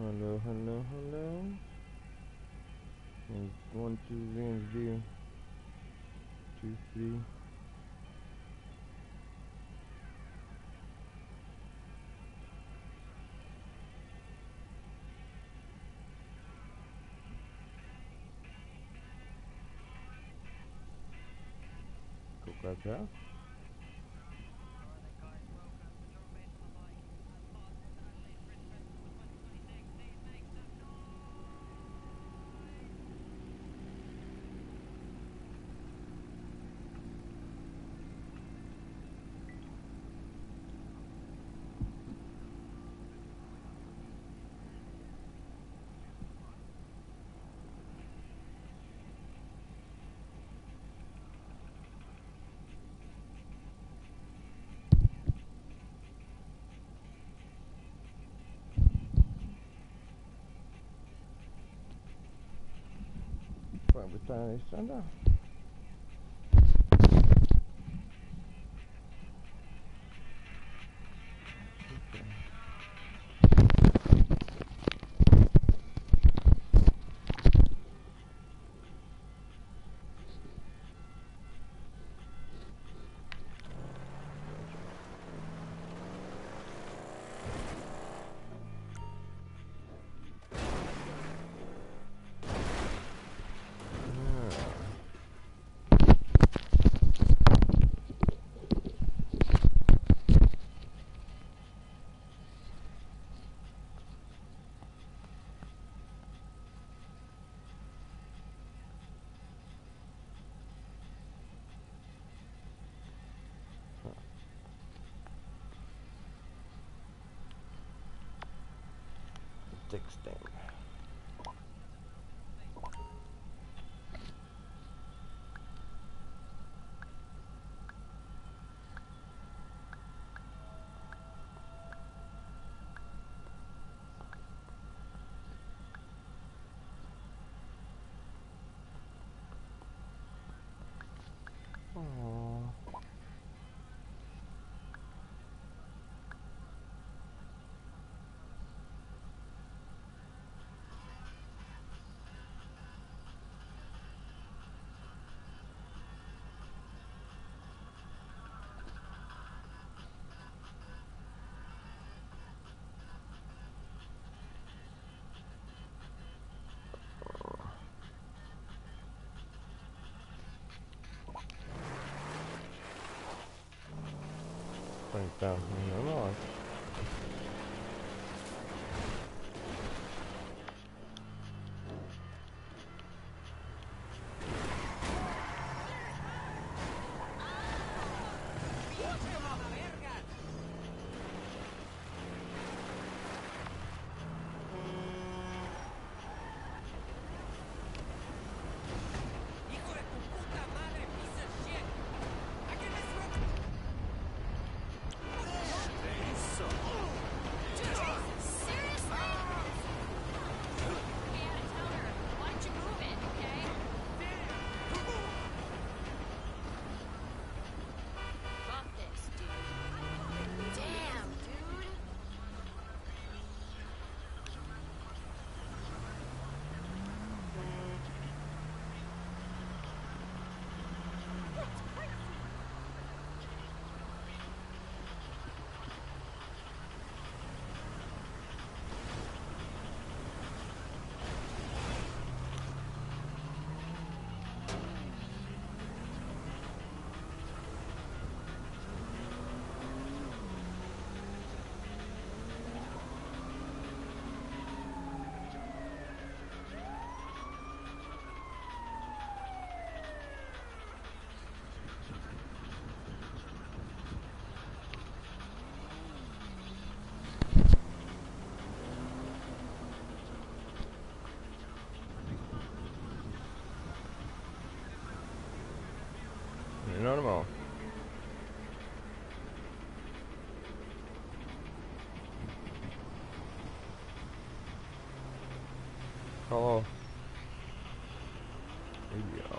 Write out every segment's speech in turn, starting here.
Hello, hello, hello. There's 1, 2, Vans view. 2, 3. Cook that out. Vai buttare in strada. Sting. $20,000 dollars. Normal. Hello. Here we go.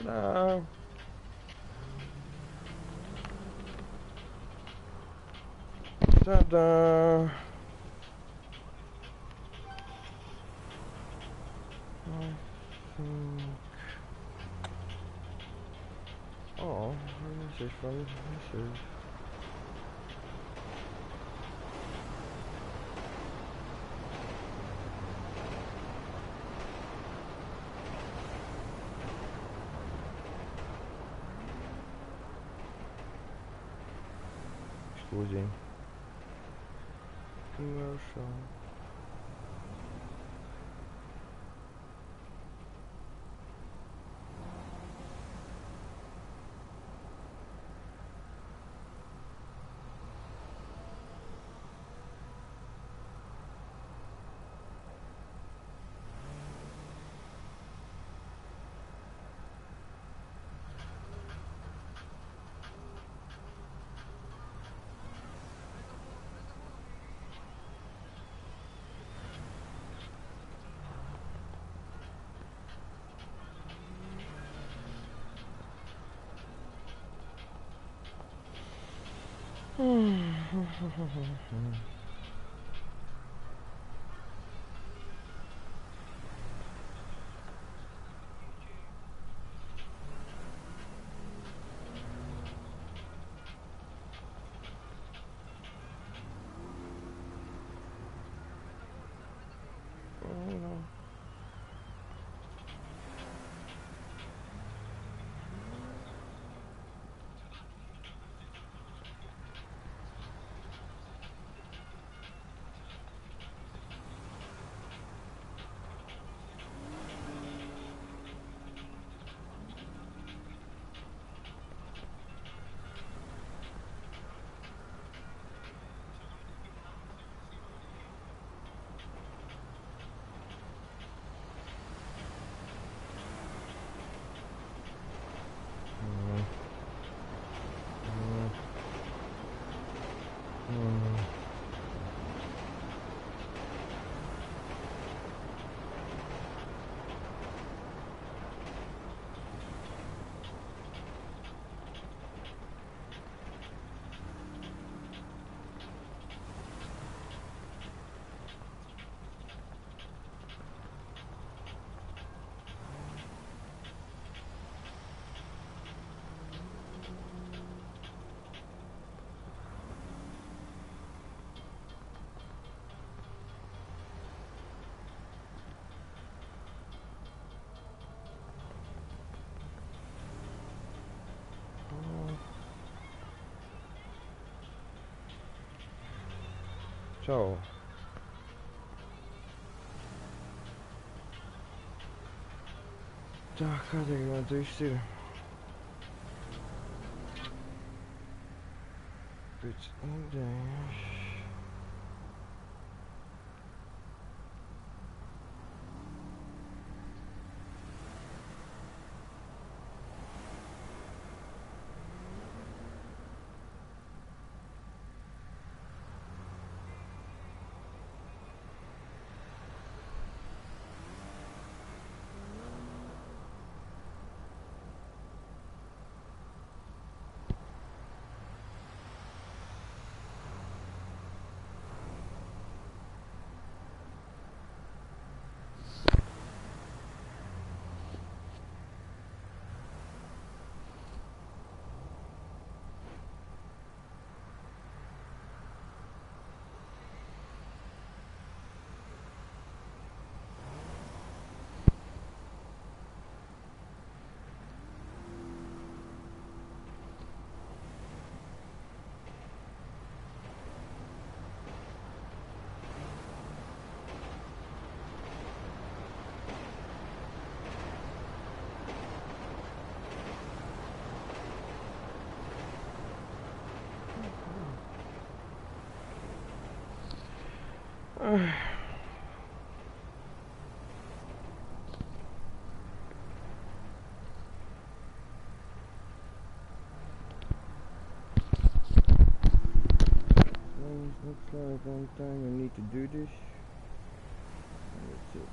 Ta-da! Ta-da! Oh, this is fun. This is. Excluding commercial. Zo. Daar gaat ik naar durchsturen. Bits in dash. Looks like one time I need to do this. That's it.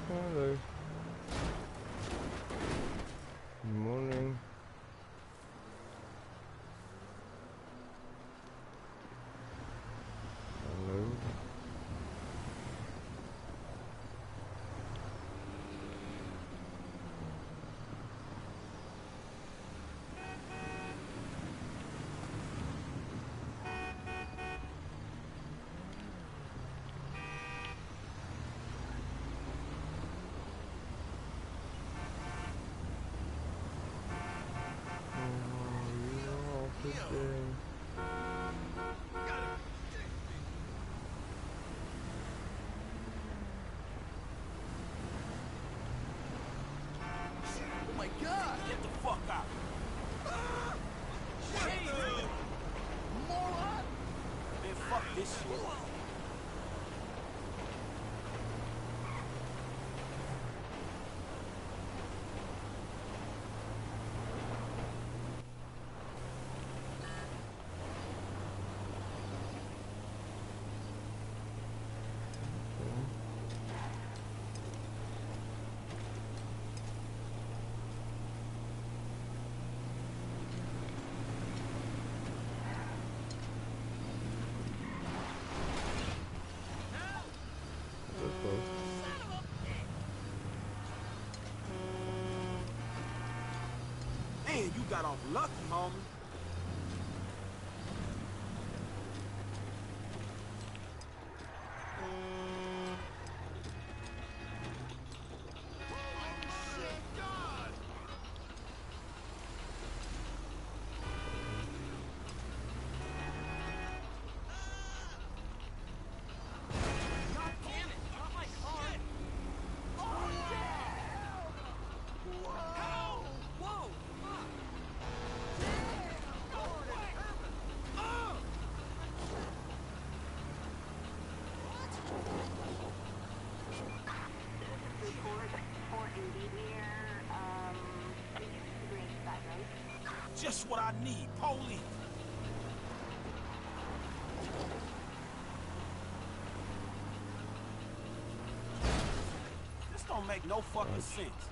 Hello. Good morning. Hello. Oh my God! Get the fuck out! Hey, you moron! Man, fuck this shit. Man, you got off lucky, homie. just what I need. Police. This don't make no fucking sense.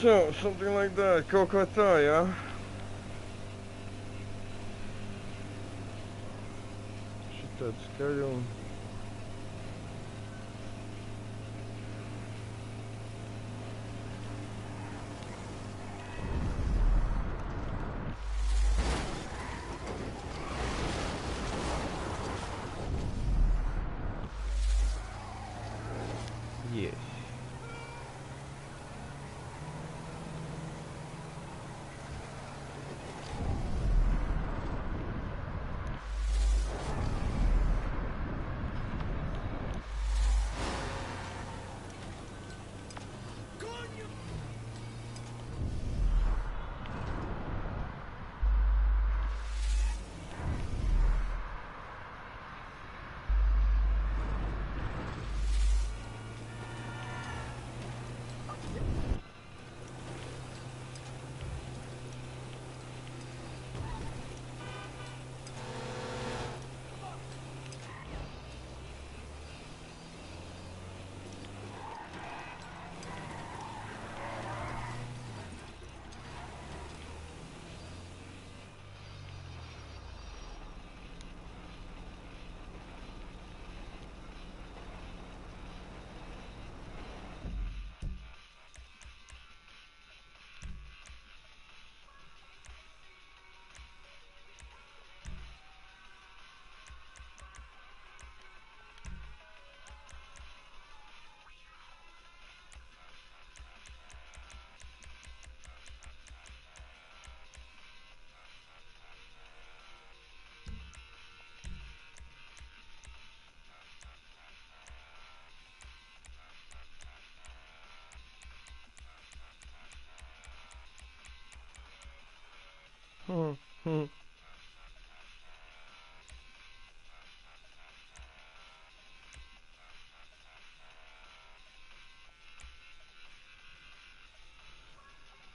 So, something like that. Kokota, yeah? Считать скалём. Есть.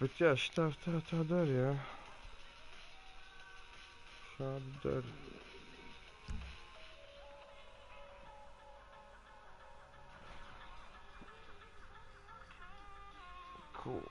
Bitiş ta der ya. Şader. Cool.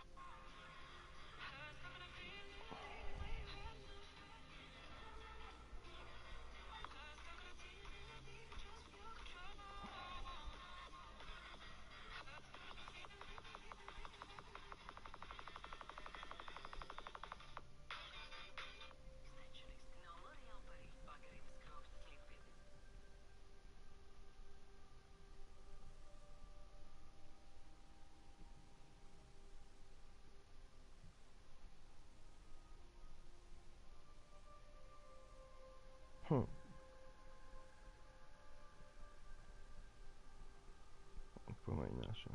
Pomeinacie.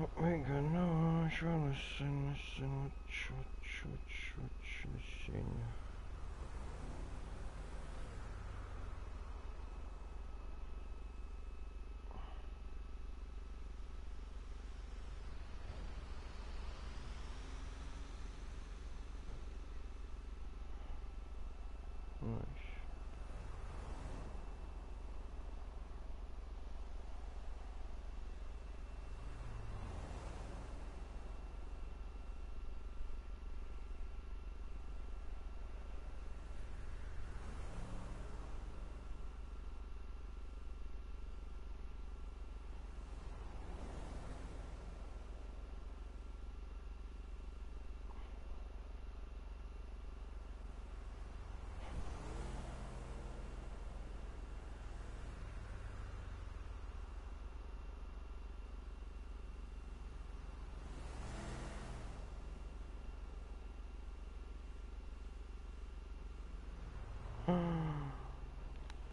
We gonna show listen.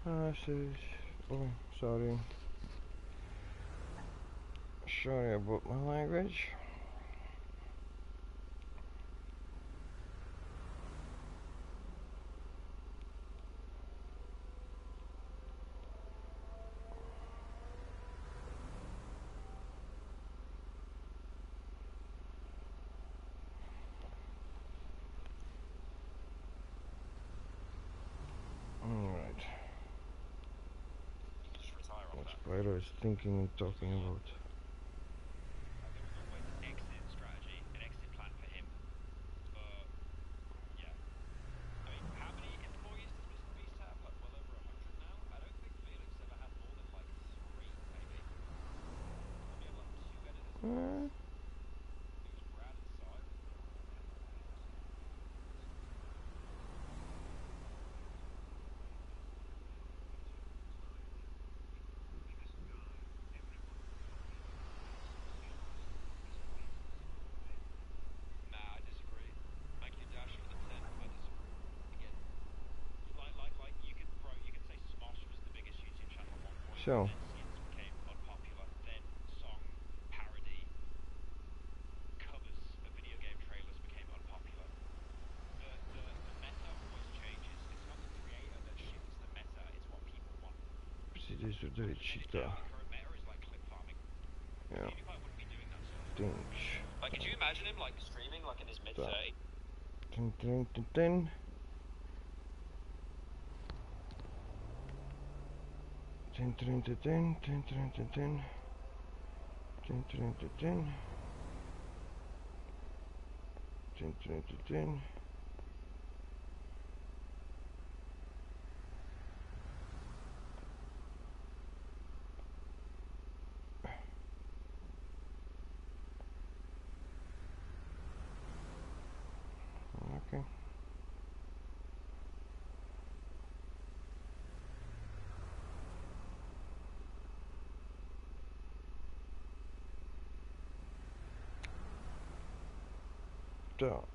Nice. Oh, sorry. Sorry about my language. Alright. Just retire off What that. Spider is thinking and talking about. There was always an exit strategy, an exit plan for him. But yeah. I mean, how many employees does Mr. Beast have? Like well over 100 now? I don't think Felix ever had more than like 3, maybe. We have like 2 editors. It was Brad and Simon. Nah, I disagree. Thank you, Dash, for the 10. I disagree. Again, like you could, bro. You could say Smosh was the biggest YouTube channel at one point, So. and then skins became unpopular. Then song parody covers of video game trailers became unpopular. The meta always changes. It's not the creator that shifts the meta. It's what people want. Sidi su dali cheetah. The current meta is like clip farming. Yeah. PewDiePie wouldn't be doing that stuff. Stinks. Like, could you imagine him like streaming like in his mid 30s? Tin tin tin tin. Tin tin tin tin tin tin tin tin. Tin tin tin tin. Tin tin tin tin. Okay. So.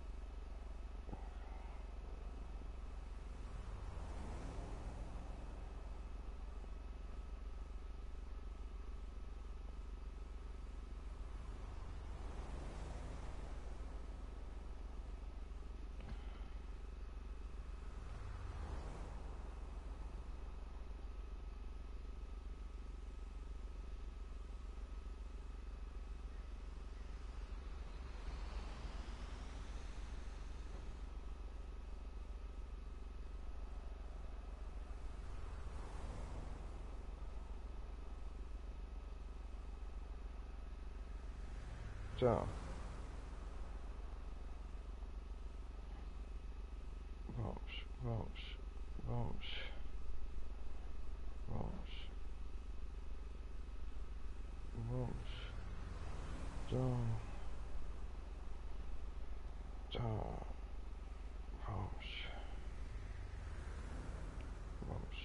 So. Bounce, bounce, bounce, bounce, bounce, down, down, bounce, bounce.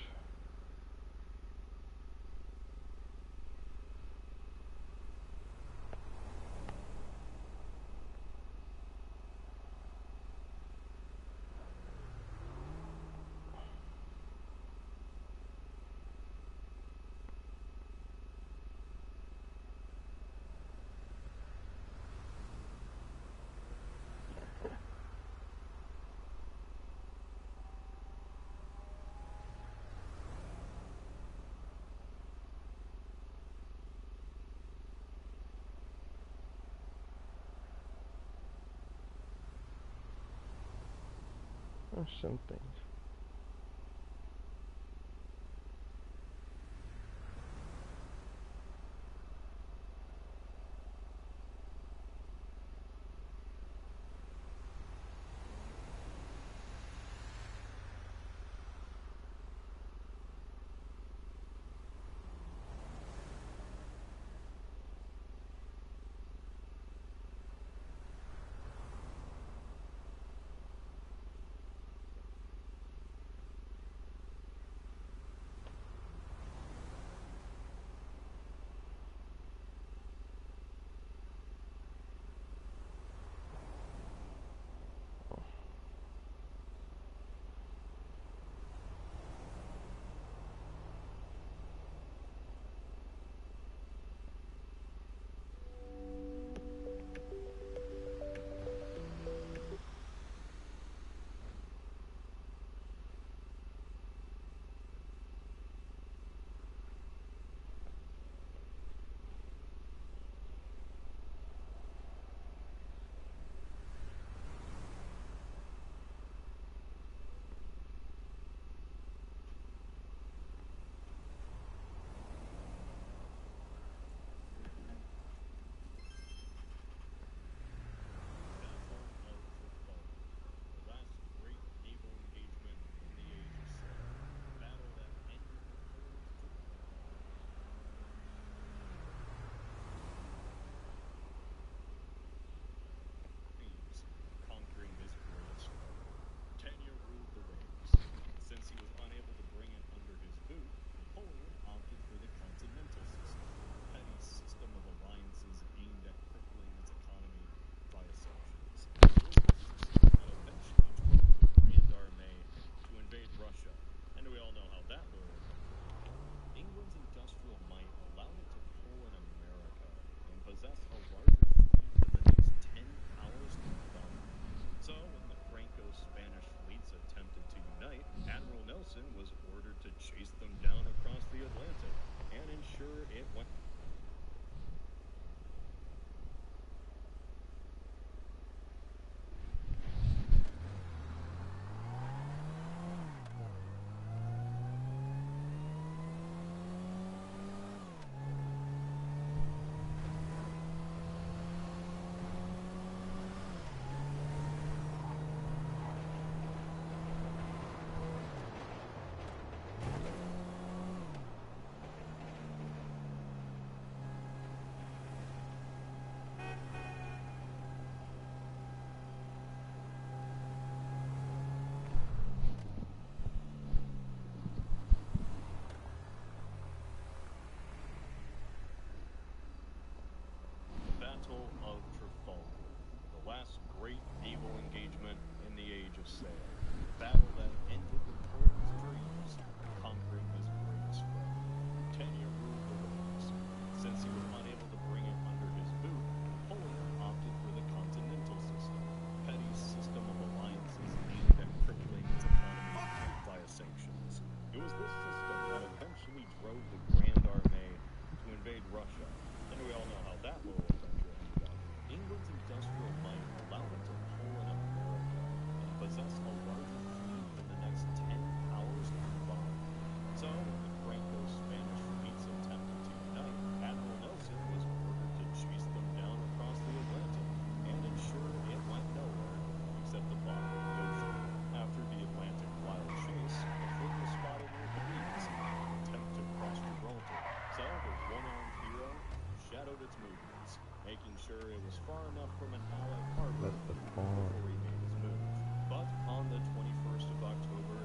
Or something. Was ordered to chase them down across the Atlantic and ensure it went. Battle of Trafalgar, the last great naval engagement in the Age of Sail. A battle that ended Napoleon's dreams, conquering his greatest foe. 10-year rule the waves. Since he was unable to bring it under his boot, Napoleon opted for the continental system, petty system of alliances aimed at crippling its economy via sanctions. It was this system that eventually drove the Grand Armée to invade Russia, and we all know how that little adventure ended up. England's industrial might allowed it to pull in America and possess a larger fleet than the next 10 powers combined. So, when the Franco-Spanish fleets attempted to unite, Admiral Nelson was ordered to chase them down across the Atlantic and ensure it went nowhere except the bottom of the ocean. After the Atlantic wild chase, the fleet was spotted near Cadiz in an attempt to cross Gibraltar. So, the one-armed hero shadowed its movements, making sure it was far enough from an Allied harbor before he made his move. But on the 21st of October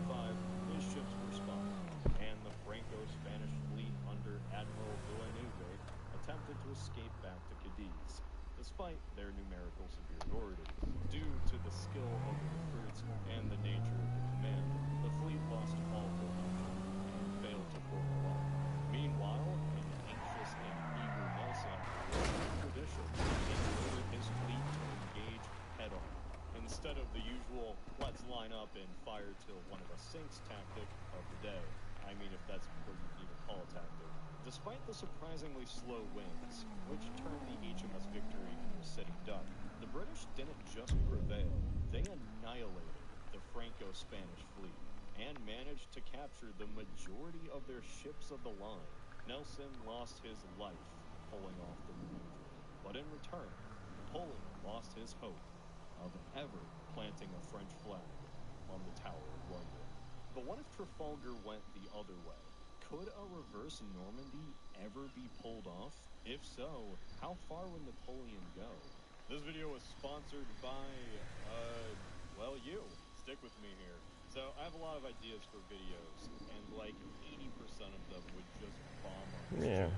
1805, his ships were spotted, and the Franco-Spanish fleet under Admiral Villeneuve attempted to escape back to Cadiz, despite their numerical superiority. Due to the skill of the recruits and the nature of the command, the fleet lost all cohesion and failed to form a line. Meanwhile, an anxious and eager Nelson, tradition, ordered his fleet to engage head-on, instead of the usual "let's line up and fire till one of us sinks" tactic of the day. I mean, if that's what you even call a tactic. Despite the surprisingly slow winds, which turned the HMS Victory into a sitting duck, the British didn't just prevail, they annihilated the Franco-Spanish fleet and managed to capture the majority of their ships of the line. Nelson lost his life pulling off the maneuver, but in return, Napoleon lost his hope of ever planting a French flag on the Tower of London. But what if Trafalgar went the other way? Could a reverse Normandy ever be pulled off? If so, how far would Napoleon go? This video was sponsored by, well, you. Stick with me here. So, I have a lot of ideas for videos, and like 80% of them would just bomb on this channel.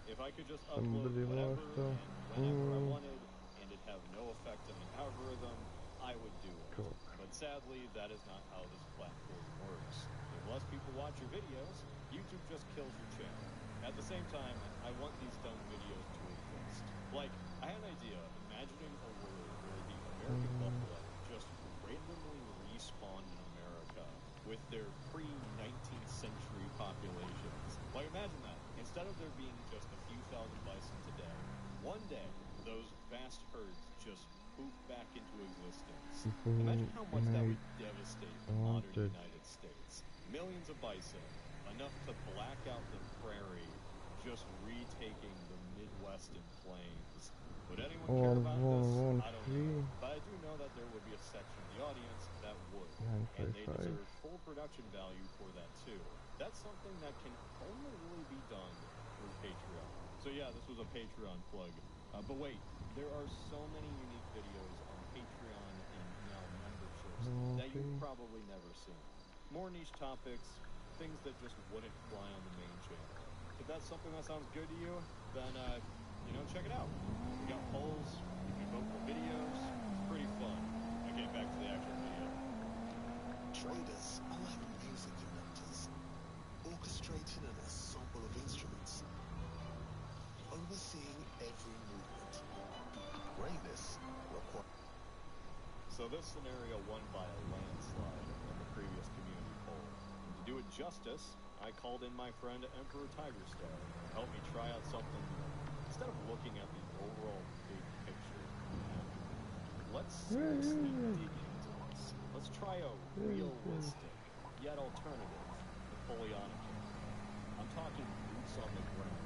If I could just upload whatever and whenever I wanted, and it have no effect on the algorithm, I would do it. Cool. But sadly, that is not how this platform works. If less people watch your videos, YouTube just kills your channel. At the same time, I want these dumb videos to exist. Like, I had an idea, imagining a world where the American buffalo just randomly respawned in America with their pre-19th century populations. Like, imagine that. Instead of there being just a few thousand bison today, one day, those vast herds just poof back into existence. Imagine how much that would devastate the modern United States. Millions of bison, enough to black out the prairie, just retaking the Midwestern plains. Would anyone care about this? I don't know. But I do know that there would be a section of the audience that would. And they deserve full production value for that too. That's something that can only really be done through Patreon. So yeah, this was a Patreon plug. But wait, there are so many unique videos on Patreon and now memberships that you've probably never seen. More niche topics, things that just wouldn't fly on the main channel. If that's something that sounds good to you, then, check it out. We got polls, you can vote for videos, it's pretty fun. Okay, back to the actual video. Traders are like music conductors, orchestrating an ensemble of instruments, overseeing every movement. Greatness requires... So this scenario won by a landslide in the previous community poll. And to do it justice, I called in my friend Emperor Tigerstar to help me try out something new. Instead of looking at the overall big picture, let's seriously dig into this. Let's try a realistic, yet alternative, Napoleonic campaign. I'm talking boots on the ground,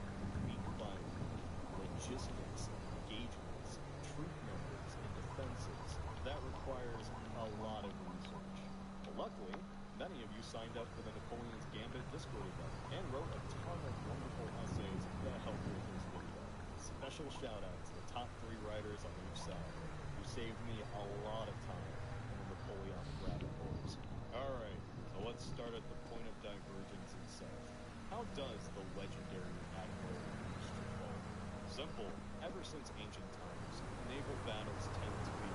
week by week, logistics, engagements, troop numbers, and defenses. That requires a lot of research. But luckily, many of you signed up for the Napoleon's Gambit Discord event and wrote a ton of wonderful essays that helped with this video. Special shout out to the top 3 writers on each side, who saved me a lot of time in the Napoleonic rabbit holes. Alright, so let's start at the point of divergence itself. How does the legendary Admiral use Trafalgar? Simple. Ever since ancient times, naval battles tend to be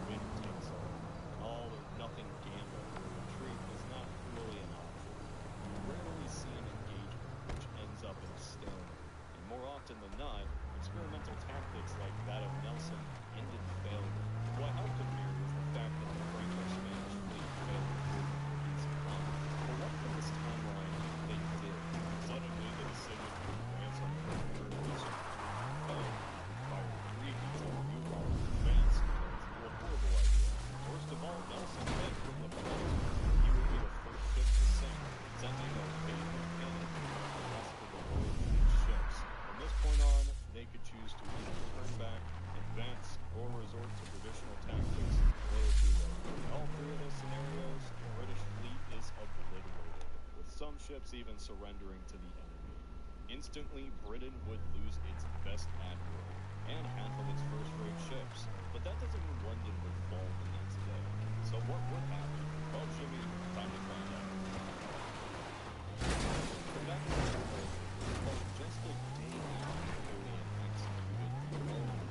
winner takes all. An all or nothing gamble or retreat is not really an option. You rarely see an engagement which ends up in a stalemate, and more often than not, experimental tactics like that of Nelson end in failure. What helped him here is the fact that the Franco-Spanish fleet failed to move against the Commons. But what from this timeline they did? Suddenly the decision to advance on the third district. By retreating to a new line of advance was a horrible idea. First of all, Nelson led from the front. He would be the first ship to sink, sending a fatal panic to the rest of the lower ships. From this point on, they could choose to either turn back, advance, or resort to traditional tactics, little too late. In all 3 of those scenarios, the British fleet is obliterated, with some ships even surrendering to the enemy. Instantly, Britain would lose its best admiral and half of its first-rate ships, but that doesn't mean London would fall the next day. So what would happen? Well, Jimmy, time to find out. From back in the day, well, just a day after Napoleon executed the Roman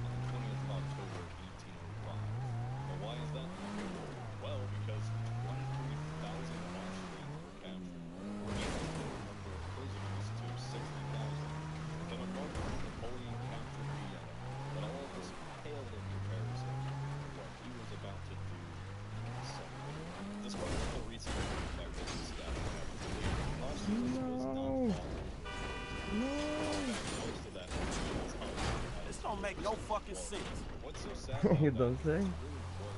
on the 20th of October, 1805. But why is that? Well, because 23,000 Austrians were captured, bringing the number of prisoners to 60,000. Within a month, Napoleon captured Vienna, but all of this paled in comparison to what he was about to do. Despite the recent effect of the staff captivity, Austria was not following. Most of that This don't make no fucking sense. What's so sad about You that don't is say? it really was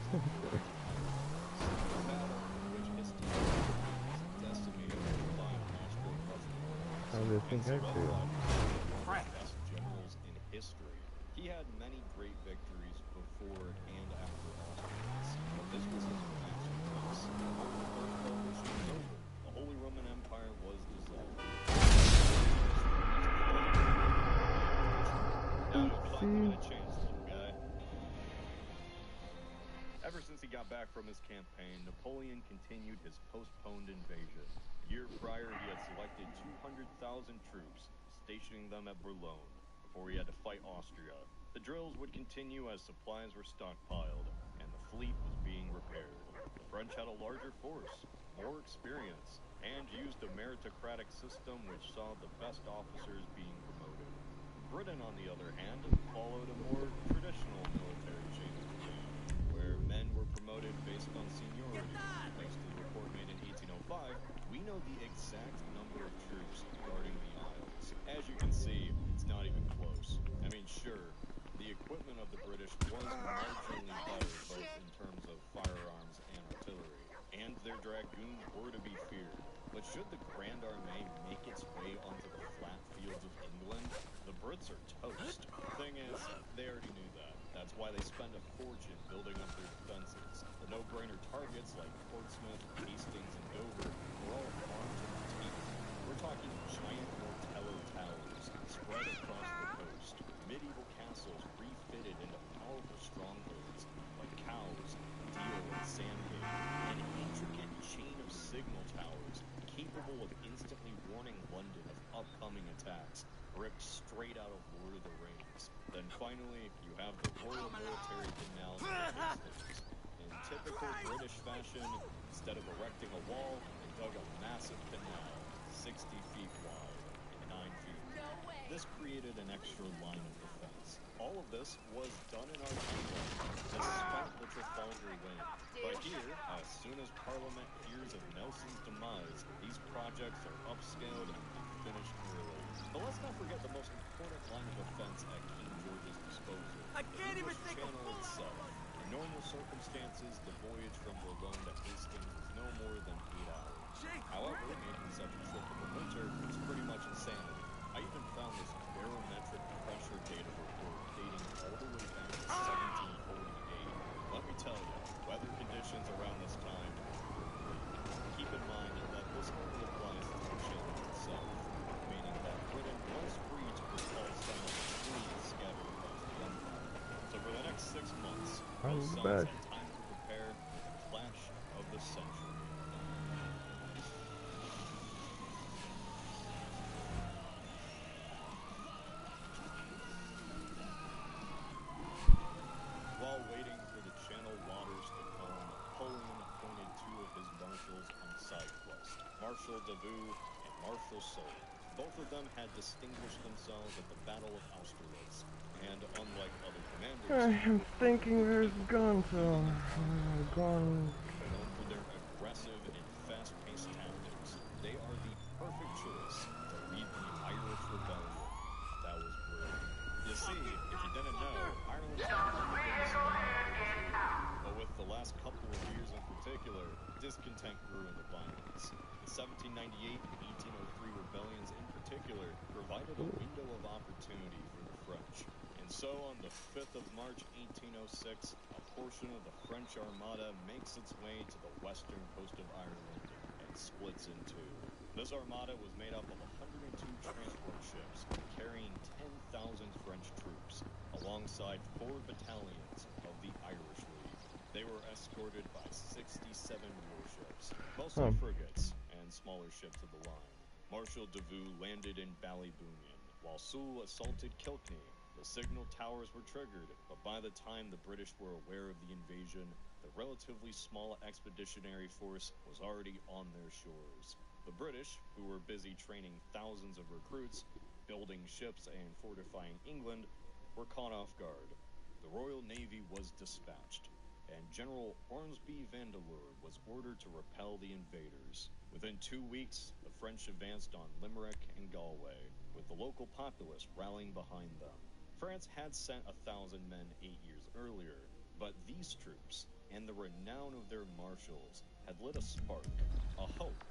think I well do. liked one of the best generals in history. He had many great victories before and after Austerlitz, but this was his masterpiece. The Third Coalition was over. The Holy Roman Empire was dissolved. Now you'll finally get a chance, little guy. Ever since he got back from his campaign, Napoleon continued his postponed invasion. A year prior, he had selected 200,000 troops, stationing them at Boulogne, before he had to fight Austria. The drills would continue as supplies were stockpiled, and the fleet was being repaired. The French had a larger force, more experience, and used a meritocratic system which saw the best officers being promoted. Britain, on the other hand, followed a more traditional military chain of command, where men were promoted based on seniority. Thanks to the report made in 1805, we know the exact number of troops guarding the Isles. As you can see, it's not even close. I mean, sure, the equipment of the British was marginally better, both in terms of firearms and artillery, and their dragoons were to be feared. But should the Grand Armée make its way onto the flat fields of England, the Brits are toast. Thing is, they already knew that. That's why they spend a fortune building up their defenses. The no-brainer targets like Portsmouth, Hastings, and Dover were all armed to the teeth. We're talking giant mortello towers spread across the coast, medieval castles refitted into powerful strongholds like Cowes, Deal, and Sandgate, an intricate chain of signal towers capable of instantly warning London of upcoming attacks, ripped straight out of Lord of the Rings. Then finally, you have the Royal Military Canal near Hastings. In typical British fashion, instead of erecting a wall, they dug a massive canal, 60 feet wide and 9 feet deep. This created an extra line of defense. All of this was done in our time, despite the Trafalgar win. But here, as soon as Parliament hears of Nelson's demise, these projects are upscaled and finished early. But let's not forget the most important line of defense at King George's disposal. I can't even think of Channel itself. In normal circumstances, the voyage from Boulogne to Hastings is no more than 8 hours. However, making such a trip in the winter is pretty much insanity. I even found this barometric pressure data report dating all the way back to 1748. Let me tell you, weather conditions around this time were bleak. Keep in mind that this only applies to the channel itself, meaning that Britain was free to repel some of the fleet scattered across the empire. So for the next 6 months, both sides had time to prepare for the clash of the century. While waiting for the Channel waters to calm, Napoleon appointed 2 of his marshals on side quest, Marshal Davout and Marshal Soult. Both of them had distinguished themselves at the Battle of Austerlitz, and unlike other commanders, I'm thinking there's gone, so gone. known for their aggressive and fast-paced tactics, they are the perfect choice to lead the Irish Rebellion. That was brutal. You see, if you didn't know, Ireland's but with the last couple of years in particular, discontent grew into violence. The 1798 and 1803 rebellions in particular provided a window of opportunity for the French. And so on the 5th of March 1806, a portion of the French Armada makes its way to the western coast of Ireland and splits in 2. This armada was made up of 102 transport ships carrying 10,000 French troops, alongside 4 battalions of the Irish League. They were escorted by 67 warships, mostly frigates and smaller ships of the line. Marshal Davout landed in Ballybunion, while Soult assaulted Kilkenny. The signal towers were triggered, but by the time the British were aware of the invasion, the relatively small expeditionary force was already on their shores. The British, who were busy training thousands of recruits, building ships, and fortifying England, were caught off guard. The Royal Navy was dispatched, and General Ormsby Vandeleur was ordered to repel the invaders. Within 2 weeks, the French advanced on Limerick and Galway, with the local populace rallying behind them. France had sent 1,000 men 8 years earlier, but these troops, and the renown of their marshals, had lit a spark, a hope,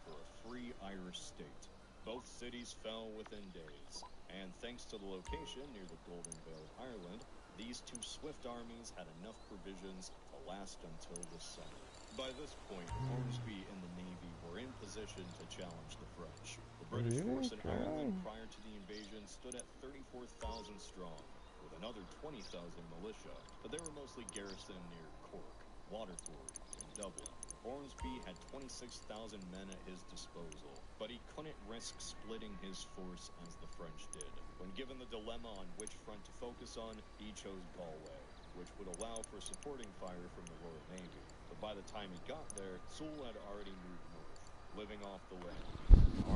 for a free Irish state. Both cities fell within days, and thanks to the location near the Golden Vale of Ireland, these two swift armies had enough provisions to last until the summer. By this point, Ormsby and the Navy were in position to challenge the French. The British force in Ireland prior to the invasion stood at 34,000 strong, with another 20,000 militia, but they were mostly garrisoned near Cork, Waterford, and Dublin. Ormsby had 26,000 men at his disposal, but he couldn't risk splitting his force as the French did. When given the dilemma on which front to focus on, he chose Galway, which would allow for supporting fire from the Royal Navy. But by the time he got there, Sewell had already moved north, living off the land,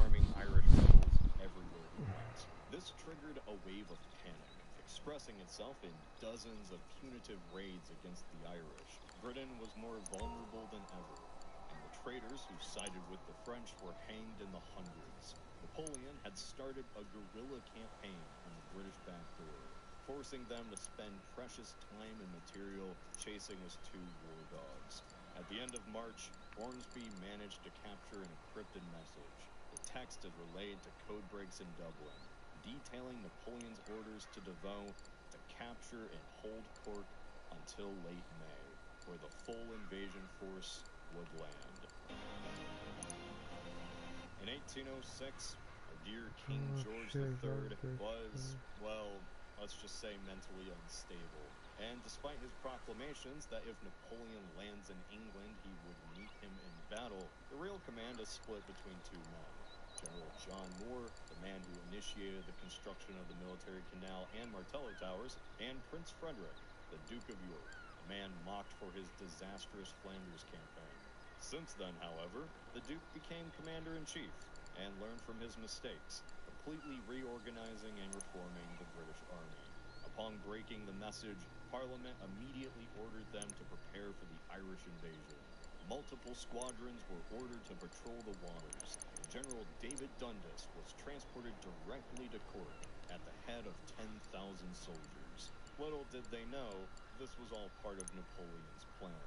arming Irish rebels everywhere he went. This triggered a wave of panic, expressing itself in dozens of punitive raids against the Irish. Britain was more vulnerable than ever, and the traitors who sided with the French were hanged in the hundreds. Napoleon had started a guerrilla campaign on the British backdoor, forcing them to spend precious time and material chasing his two war dogs. At the end of March, Ormsby managed to capture an encrypted message. The text is relayed to code breaks in Dublin, detailing Napoleon's orders to Devoe to capture and hold Cork until late May, where the full invasion force would land. In 1806, our dear King George III was, well, let's just say mentally unstable. And despite his proclamations that if Napoleon lands in England, he would meet him in battle, the real command is split between two men. General John Moore, the man who initiated the construction of the military canal and Martello Towers, and Prince Frederick, the Duke of York, a man mocked for his disastrous Flanders campaign. Since then, however, the Duke became commander-in-chief and learned from his mistakes, completely reorganizing and reforming the British Army. Upon breaking the message, Parliament immediately ordered them to prepare for the Irish invasion. Multiple squadrons were ordered to patrol the waters, and General David Dundas was transported directly to Cork at the head of 10,000 soldiers. Little did they know, this was all part of Napoleon's plan.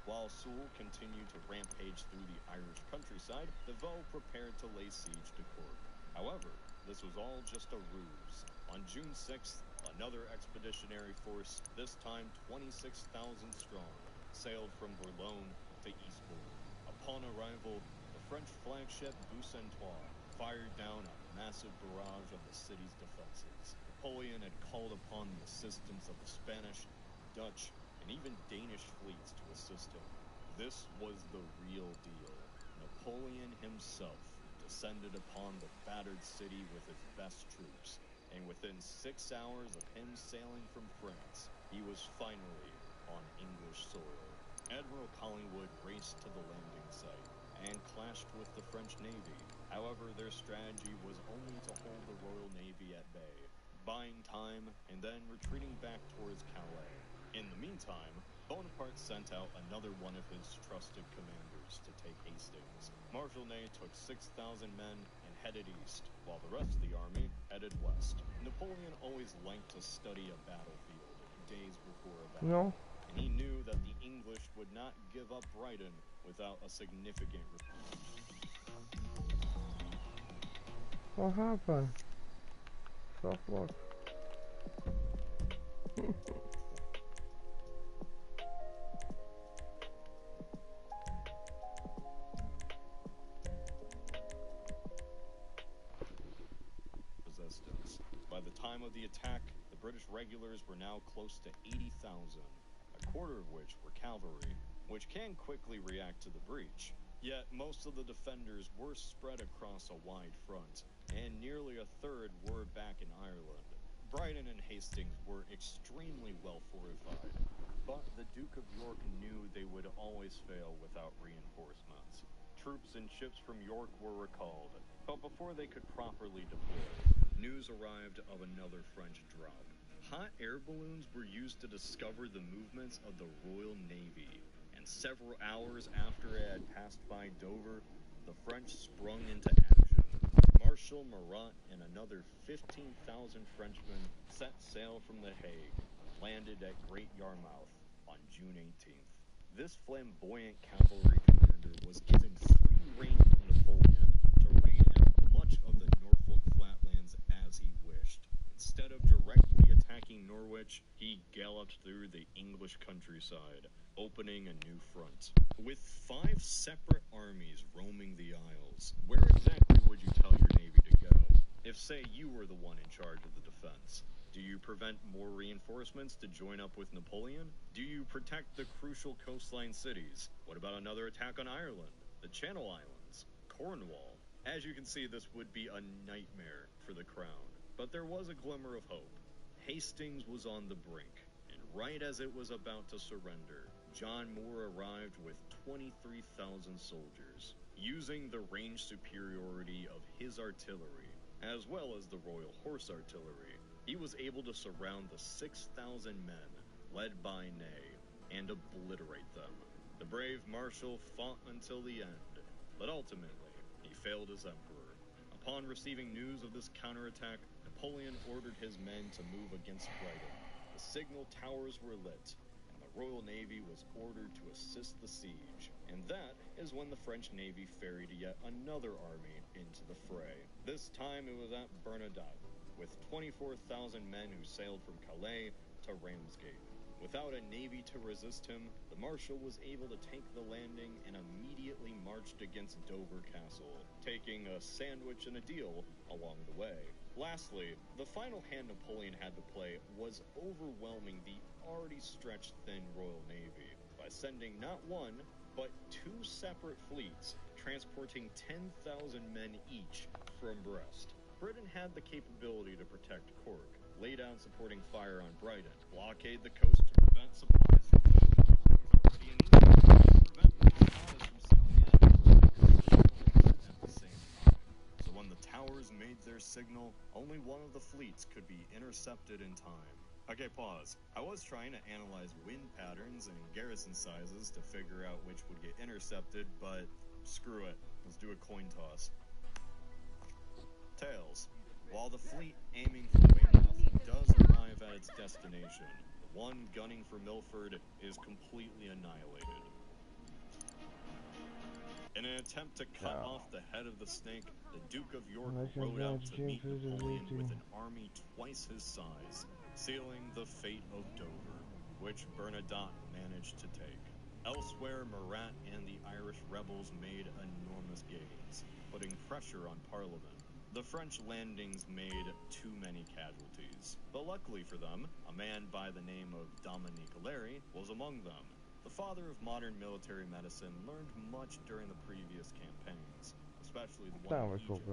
While Sewell continued to rampage through the Irish countryside, Devoe prepared to lay siege to Cork. However, this was all just a ruse. On June 6th, another expeditionary force, this time 26,000 strong, sailed from Boulogne to Eastbourne. Upon arrival, the French flagship Bucentaure fired down a massive barrage on the city's defenses. Napoleon had called upon the assistance of the Spanish, Dutch, and even Danish fleets to assist him. This was the real deal. Napoleon himself descended upon the battered city with his best troops, and within 6 hours of him sailing from France, he was finally on English soil. Admiral Collingwood raced to the landing site and clashed with the French Navy. However, their strategy was only to hold the Royal Navy at bay, buying time and then retreating back towards Calais. In the meantime, Bonaparte sent out another one of his trusted commanders to take Hastings. Marshal Ney took 6,000 men and headed east, while the rest of the army headed west. Napoleon always liked to study a battlefield days before a battle. No. And he knew that the English would not give up Brighton without a significant What happened? Stop what? resistance. By the time of the attack, the British regulars were now close to 80,000, a quarter of which were cavalry, which can quickly react to the breach. Yet most of the defenders were spread across a wide front, and nearly a third were back in Ireland. Brighton and Hastings were extremely well fortified, but the Duke of York knew they would always fail without reinforcements. Troops and ships from York were recalled, but before they could properly deploy, news arrived of another French drop. Hot air balloons were used to discover the movements of the Royal Navy, and several hours after it had passed by Dover, the French sprung into action. Marshal Murat and another 15,000 Frenchmen set sail from The Hague and landed at Great Yarmouth on June 18th. This flamboyant cavalry commander was given free rein from Napoleon to raid out much of the as he wished. Instead of directly attacking Norwich, he galloped through the English countryside, opening a new front. With 5 separate armies roaming the Isles, where exactly would you tell your navy to go? If, say, you were the one in charge of the defense, do you prevent more reinforcements to join up with Napoleon? Do you protect the crucial coastline cities? What about another attack on Ireland, the Channel Islands, Cornwall? As you can see, this would be a nightmare for the crown. But there was a glimmer of hope. Hastings was on the brink, and right as it was about to surrender, John Moore arrived with 23,000 soldiers. Using the range superiority of his artillery, as well as the Royal Horse Artillery, he was able to surround the 6,000 men, led by Ney, and obliterate them. The brave marshal fought until the end, but ultimately, he failed as emperor. Upon receiving news of this counterattack, Napoleon ordered his men to move against Brighton. The signal towers were lit, and the Royal Navy was ordered to assist the siege. And that is when the French Navy ferried yet another army into the fray. This time it was at Bernadotte, with 24,000 men who sailed from Calais to Ramsgate. Without a navy to resist him, the Marshal was able to take the landing and immediately marched against Dover Castle, taking a sandwich and a deal along the way. Lastly, the final hand Napoleon had to play was overwhelming the already stretched thin Royal Navy by sending not one, but 2 separate fleets, transporting 10,000 men each from Brest. Britain had the capability to protect Cork, lay down supporting fire on Brighton, blockade the coast to prevent supplies from already in England, prevent the armada from sailing in, at the same time. So when the towers made their signal, only one of the fleets could be intercepted in time. Okay, pause. I was trying to analyze wind patterns and garrison sizes to figure out which would get intercepted, but screw it. Let's do a coin toss. Tails. While the fleet aiming for Weymouth does arrive at its destination, the one gunning for Milford is completely annihilated. In an attempt to cut off the head of the snake, the Duke of York rode out to meet Napoleon with an army twice his size, sealing the fate of Dover, which Bernadotte managed to take. Elsewhere, Murat and the Irish rebels made enormous gains, putting pressure on Parliament. The French landings made too many casualties, but luckily for them, a man by the name of Dominique Larry was among them. The father of modern military medicine learned much during the previous campaigns, especially the one in Egypt.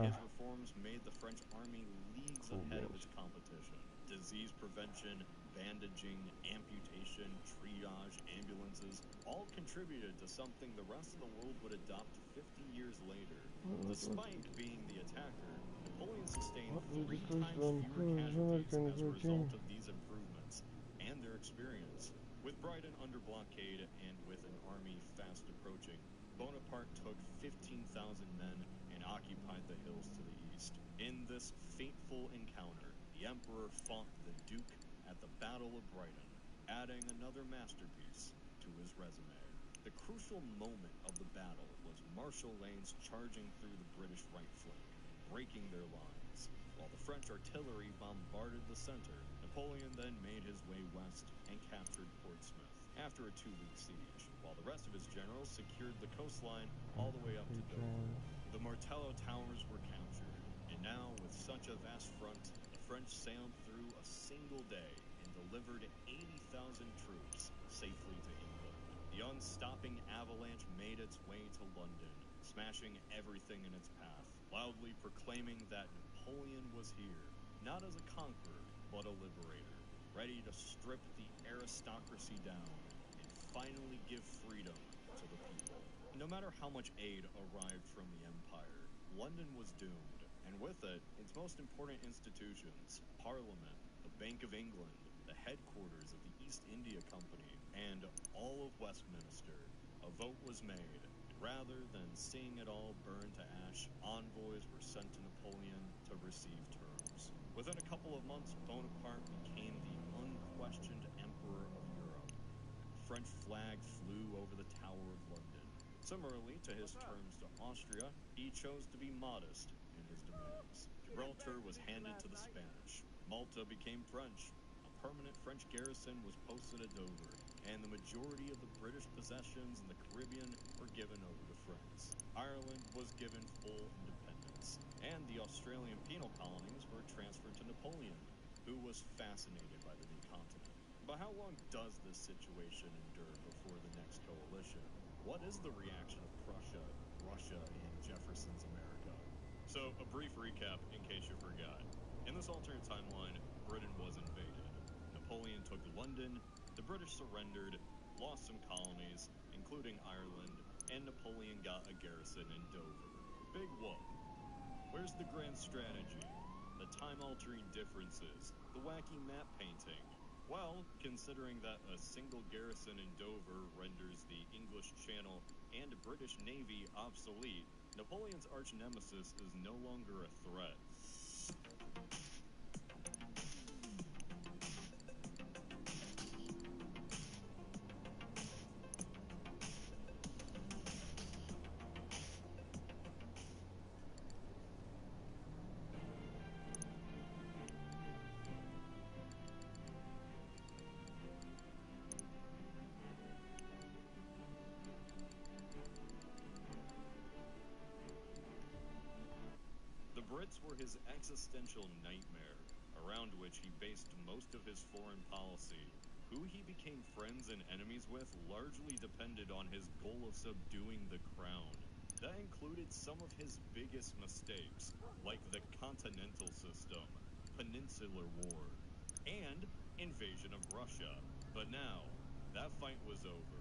His reforms made the French army leagues ahead of its competition. Disease prevention, bandaging, amputation, triage, ambulances, all contributed to something the rest of the world would adopt 50 years later. Despite being the attacker, Napoleon sustained 3 times fewer casualties as a result of these improvements and their experience. With Brighton under blockade and with an army fast approaching, Bonaparte took 15,000 men and occupied the hills to the east. In this fateful encounter, the Emperor fought the Duke at the Battle of Brighton, adding another masterpiece to his resume. The crucial moment of the battle was Marshal Lannes charging through the British right flank, breaking their lines. While the French artillery bombarded the center, Napoleon then made his way west and captured Portsmouth after a 2-week siege, while the rest of his generals secured the coastline all the way up to Dover. The Martello Towers were captured, and now with such a vast front, the French sailed through a single day and delivered 80,000 troops safely to England. The unstopping avalanche made its way to London, smashing everything in its path, loudly proclaiming that Napoleon was here, not as a conqueror, but a liberator, ready to strip the aristocracy down and finally give freedom to the people. No matter how much aid arrived from the empire, London was doomed, and with it, its most important institutions, Parliament, the Bank of England, the headquarters of the East India Company, and all of Westminster. A vote was made. Rather than seeing it all burn to ash, envoys were sent to Napoleon to receive terms. Within a couple of months, Bonaparte became the unquestioned emperor of Europe. The French flag flew over the Tower of London. Similarly to his terms to Austria, he chose to be modest in his demands. Gibraltar was handed to the Spanish. Malta became French. A permanent French garrison was posted at Dover, and the majority of the British possessions in the Caribbean were given over to France. Ireland was given full independence, and the Australian penal colonies were transferred to Napoleon, who was fascinated by the new continent. But how long does this situation endure before the next coalition? What is the reaction of Prussia, Russia, and Jefferson's America? So, a brief recap in case you forgot. In this alternate timeline, Britain was invaded. Napoleon took London, the British surrendered, lost some colonies, including Ireland, and Napoleon got a garrison in Dover. Big whoop. Where's the grand strategy? The time-altering differences? The wacky map painting? Well, considering that a single garrison in Dover renders the English Channel and British Navy obsolete, Napoleon's arch-nemesis is no longer a threat. Brits were his existential nightmare, around which he based most of his foreign policy. Who he became friends and enemies with largely depended on his goal of subduing the crown. That included some of his biggest mistakes, like the continental system, Peninsular War, and invasion of Russia. But now, that fight was over.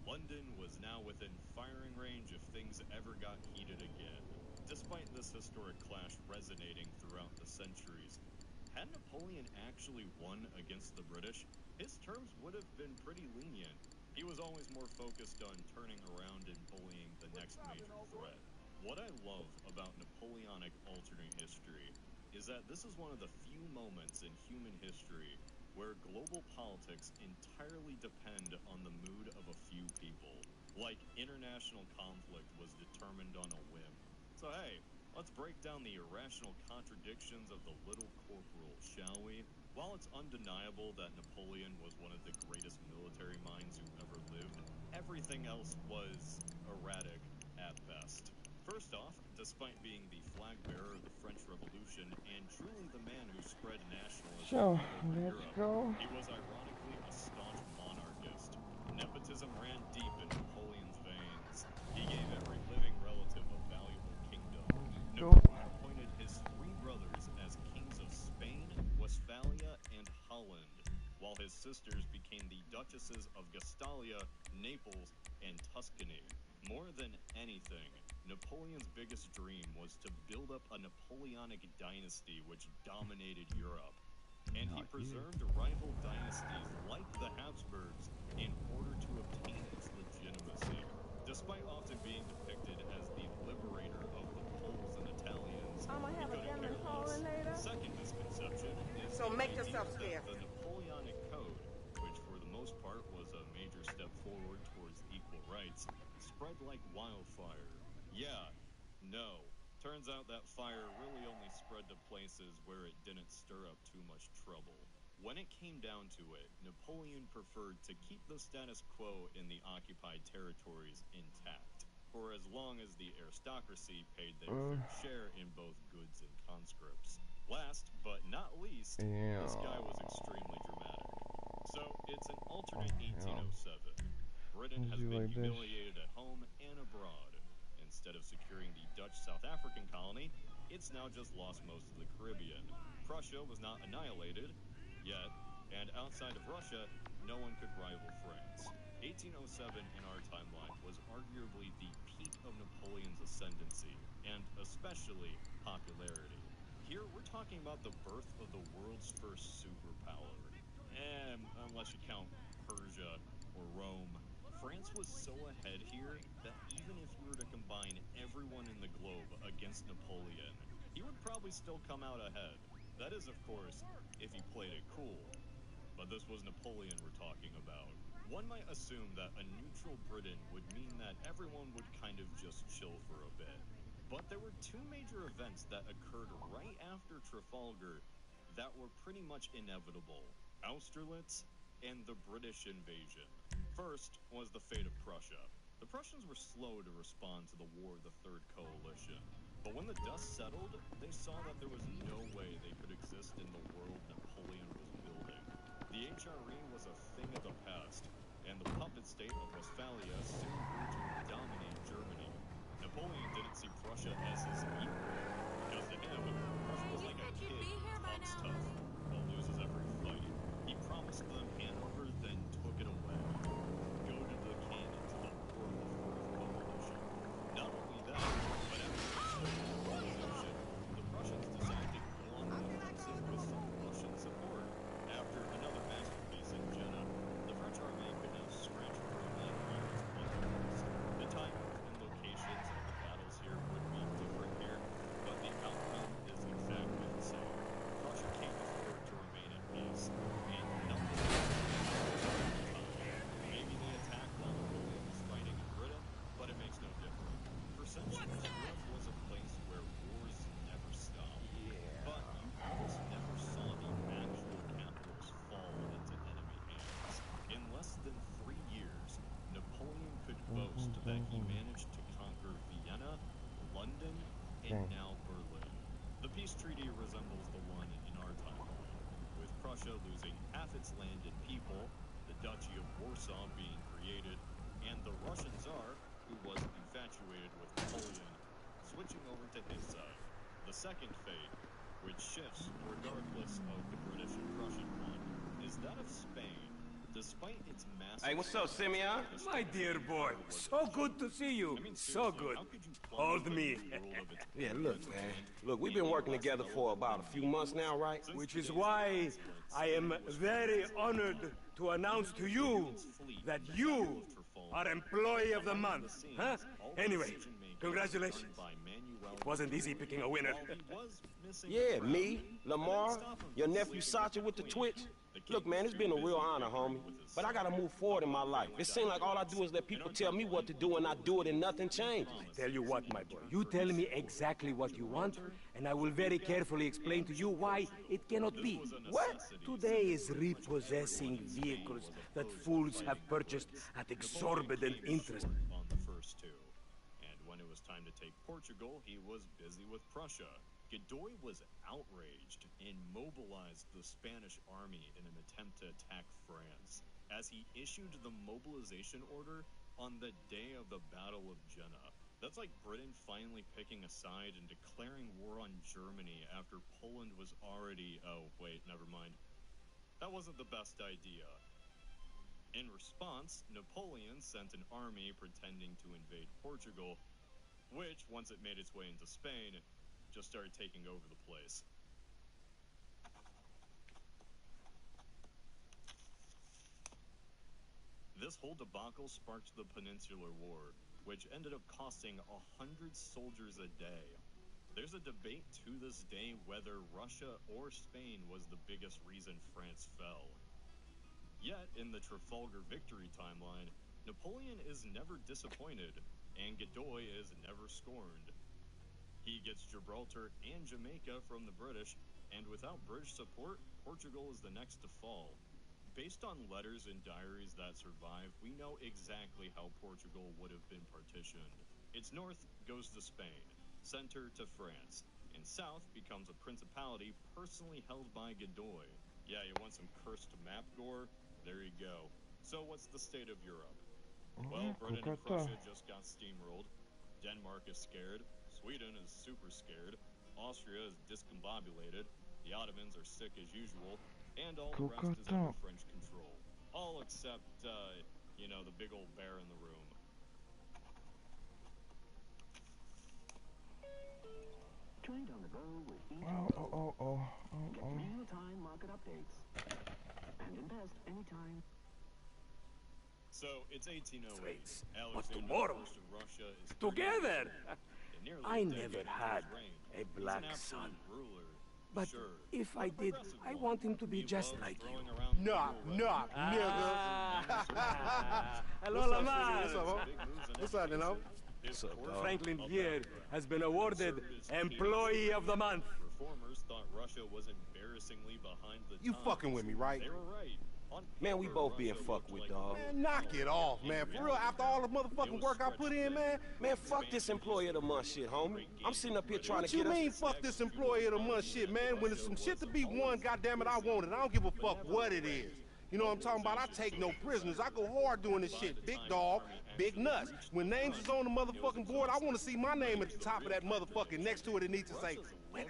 London was now within firing range if things ever got heated again. Despite this historic clash resonating throughout the centuries, had Napoleon actually won against the British, his terms would have been pretty lenient. He was always more focused on turning around and bullying the next major threat. What I love about Napoleonic alternate history is that this is one of the few moments in human history where global politics entirely depend on the mood of a few people. Like international conflict was determined on a whim. So hey, let's break down the irrational contradictions of the little corporal, shall we? While it's undeniable that Napoleon was one of the greatest military minds who ever lived, everything else was erratic at best. First off, despite being the flag bearer of the French Revolution and truly the man who spread nationalism So, over let's Europe, go. he was ironically a staunch monarchist. Nepotism ran deep in Napoleon's veins. He gave every living relative a valuable kingdom. Go. Napoleon appointed his three brothers as kings of Spain, Westphalia, and Holland, while his sisters became the duchesses of Gustavia, Naples, and Tuscany. More than anything, Napoleon's biggest dream was to build up a Napoleonic dynasty which dominated Europe. And he preserved rival dynasties like the Habsburgs in order to obtain its legitimacy. Despite often being depicted as the liberator of the Poles and Italians, he couldn't care less. Second misconception is So the make idea yourself that scarce. the Napoleonic Code, which for the most part was a major step forward towards equal rights, spread like wildfire. Yeah, no. Turns out that fire really only spread to places where it didn't stir up too much trouble. When it came down to it, Napoleon preferred to keep the status quo in the occupied territories intact, for as long as the aristocracy paid their fair share in both goods and conscripts. Last but not least, this guy was extremely dramatic. So it's an alternate 1807. Britain has been humiliated at home and abroad. Instead of securing the Dutch South African colony, it's now just lost most of the Caribbean. Prussia was not annihilated yet, and outside of Russia, no one could rival France. 1807 in our timeline was arguably the peak of Napoleon's ascendancy, and especially popularity. Here, we're talking about the birth of the world's first superpower. Unless you count Persia or Rome. France was so ahead here that even if you were to combine everyone in the globe against Napoleon, he would probably still come out ahead. That is, of course, if he played it cool. But this was Napoleon we're talking about. One might assume that a neutral Britain would mean that everyone would kind of just chill for a bit. But there were two major events that occurred right after Trafalgar that were pretty much inevitable: Austerlitz and the British invasion. First was the fate of Prussia. The Prussians were slow to respond to the War of the Third Coalition. But when the dust settled, they saw that there was no way they could exist in the world Napoleon was building. The HRE was a thing of the past, and the puppet state of Westphalia soon grew to dominate Germany. Napoleon didn't see Prussia as his equal, because to him, Prussia was like a kid who talks tough, but loses every fight. He promised them Hanover, then took it away. Goaded the cannon to the war of the Fourth Coalition. Not only that, but after the revolution, the Prussians decided to go on the offensive with some Russian support. After another masterpiece in Jena, the French army could now scratch Berlin on its wonders. The timings and locations of the battles here would be different here, but the outcome is exactly the same. Prussia can't afford to remain at peace, and nothing maybe they attacked while Napoleon was fighting in Britain, but it makes no difference. For centuries, Europe was a place where wars never stopped. But you almost never saw the actual capitals fall into enemy hands. In less than 3 years, Napoleon could boast that he managed to conquer Vienna, London, and now Berlin. The peace treaty resembles the one in our timeline, with Prussia losing half its land and people, the Duchy of Warsaw being created, and the Russian Tsar, who was infatuated with Napoleon, switching over to his side. The second fate, which shifts regardless of the British and Prussian one, is that of Spain. Despite its massive... Hey, what's up, Simeon? My dear boy, so good to see you. I mean, So seriously, good. how could you Hold plunge me. into the world of its Yeah, look, man. Look, we've been working together for about a few months now, right? Which is why I am very honored to announce to you that you are Employee of the Month. Huh? Anyway, congratulations. It wasn't easy picking a winner. Yeah, me, Lamar, your nephew Sacha with the Twitch. Look, man, it's been a real honor, homie. But I gotta move forward in my life. It seems like all I do is let people tell me what to do and I do it and nothing changes. Tell you what, my boy, you tell me exactly what you want, and I will very carefully explain to you why it cannot be. What? Today is repossessing vehicles that fools have purchased at exorbitant interest. On the first two. And when it was time to take Portugal, he was busy with Prussia. Godoy was outraged and mobilized the Spanish army in an attempt to attack France, as he issued the mobilization order on the day of the Battle of Jena. That's like Britain finally picking a side and declaring war on Germany after Poland was already... Oh, wait, never mind. That wasn't the best idea. In response, Napoleon sent an army pretending to invade Portugal, which, once it made its way into Spain, just started taking over the place. This whole debacle sparked the Peninsular War, which ended up costing 100 soldiers a day. There's a debate to this day whether Russia or Spain was the biggest reason France fell. Yet, in the Trafalgar victory timeline, Napoleon is never disappointed, and Godoy is never scorned. He gets Gibraltar and Jamaica from the British, and without British support, Portugal is the next to fall. Based on letters and diaries that survive, we know exactly how Portugal would have been partitioned. Its north goes to Spain, center to France, and south becomes a principality personally held by Godoy. Yeah, you want some cursed map gore? There you go. So what's the state of Europe? Well, Britain and Prussia just got steamrolled. Denmark is scared. Sweden is super scared. Austria is discombobulated. The Ottomans are sick as usual. And all the rest is under French control. All except, you know, the big old bear in the room. Trade on the go with each Get real-time market updates. And invest anytime. So, it's 1808. But Alexander tomorrow, I of Russia is together! nearly I a never decade into had his reign. a He's black an son. absolute ruler. But Sure. if I did, I want him to be just like you. Knock, knock, Hello, Lamar. What's up, you know? What's up, dog? Franklin here has been awarded Employee of the Month. Reformers thought Russia was embarrassingly behind the You times. fucking with me, right? They were right. On Man, we paper, both being Russia fucked looked with, like dog. Man, knock it off, man. For real, after all the motherfucking work I put in, man. Man, fuck this employee of the month shit, homie. I'm sitting up here trying What to you get mean, us... fuck this employee of the month shit, man? When there's some shit to be won, goddammit, I want it. I don't give a fuck what it is. You know what I'm talking about? I take no prisoners. I go hard doing this shit. Big dog, big nuts. When names is on the motherfucking board, I want to see my name at the top of that motherfucking next to it. It needs to say, winner.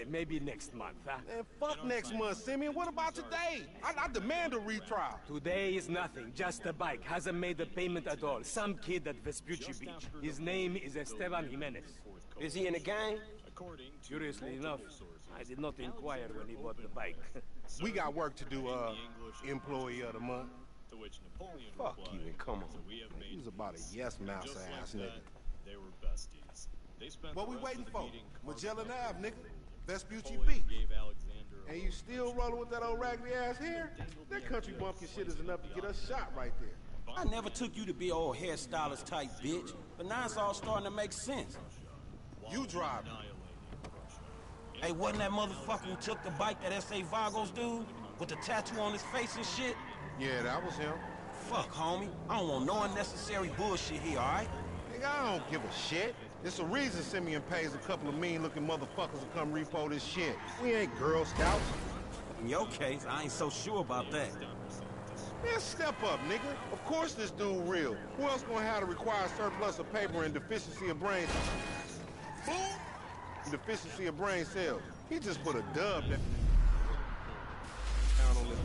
Maybe next month, huh? Man, fuck next month, Simeon. What about today? I demand a retrial. Today is nothing, just a bike. Hasn't made a payment at all. Some kid at Vespucci Beach. His name is Esteban Jimenez. Is he in the gang? Curiously enough, I did not inquire when he bought the bike. We got work to do, employee of the month. To which Napoleon Fuck replied, you and come on. "So we have made He was about a yes mouse just like ass that, nigga. They were besties. They spent What the we rest waiting of the for? meeting Magellan Ave, nigga. Vespucci Napoleon Beach. gave Alexander a And you still rolling with that old raggedy ass hair? That country bumpkin shit is enough to get us shot right there. I never took you to be old hairstylist type bitch, but now it's all starting to make sense. You drive. Hey, wasn't that motherfucker who took the bike that S.A. Vagos dude? With the tattoo on his face and shit? Yeah, that was him. Fuck, homie. I don't want no unnecessary bullshit here, alright? Nigga, I don't give a shit. There's a reason Simeon pays a couple of mean-looking motherfuckers to come repo this shit. We ain't Girl Scouts. In your case, I ain't so sure about that. Man, step up, nigga. Of course this dude real. Who else gonna have the required surplus of paper and deficiency of brain... deficiency of brain cells? He just put a dub down on this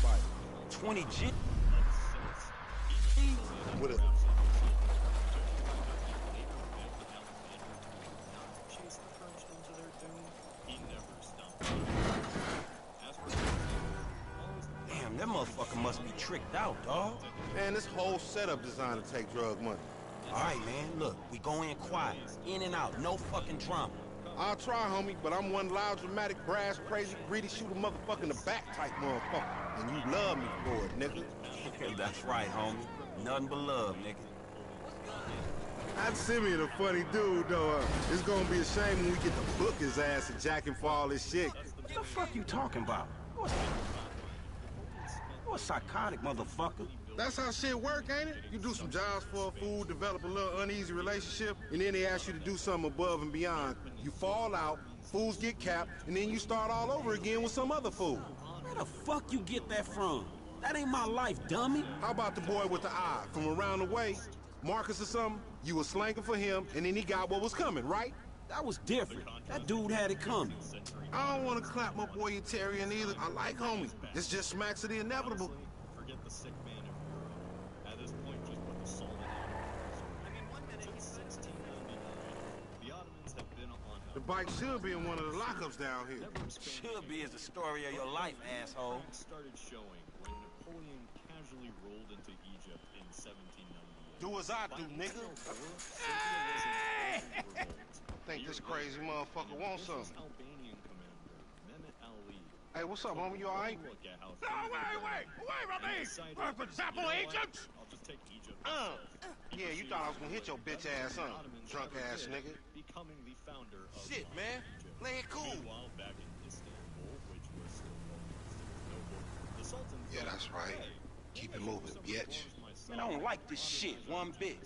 bike. 20 G. With a... Damn, that motherfucker must be tricked out, dog. Man, this whole setup designed to take drug money. Alright, man, look, we go in quiet. In and out, no fucking drama. I'll try, homie, but I'm one loud, dramatic, brass, crazy, greedy, shoot a motherfucker in the back type motherfucker. And you love me for it, nigga. That's right, homie. Nothing but love, nigga. That Simeon a funny dude, though. It's gonna be a shame when we get to book his ass and jack him for all this shit. What the fuck you talking about? You a psychotic motherfucker. That's how shit work, ain't it? You do some jobs for a fool, develop a little uneasy relationship, and then they ask you to do something above and beyond. You fall out, fools get capped, and then you start all over again with some other fool. Where the fuck you get that from? That ain't my life, dummy. How about the boy with the eye from around the way? Marcus or something? You was slanking for him, and then he got what was coming, right? That was different. That dude had it coming. I don't want to clap my boy Utarian either. I like homie. This just smacks of the inevitable. Forget the sick man of Europe. At this point, just put the salt in it. Since 1699, the Ottomans have been on The bike should be in one of the lockups down here. Should be is the story of your life, asshole. started showing when Napoleon casually rolled into Egypt in 1798. Do as I do, nigga. Think this crazy motherfucker wants something. Albanian commander, Mehmet Ali. Hey, what's up, homie? You all right? Look at how Away from me! For example, agent! I'll just take Egypt. Yeah, you thought I was gonna hit your bitch ass, huh? Drunk ass nigga. Becoming the founder of Shit, man. Play it cool. Meanwhile, back in Istanbul, which was still known as Constantinople, the Sultan Yeah, that's right. Keep it moving, bitch. Man, I don't like this shit one bit.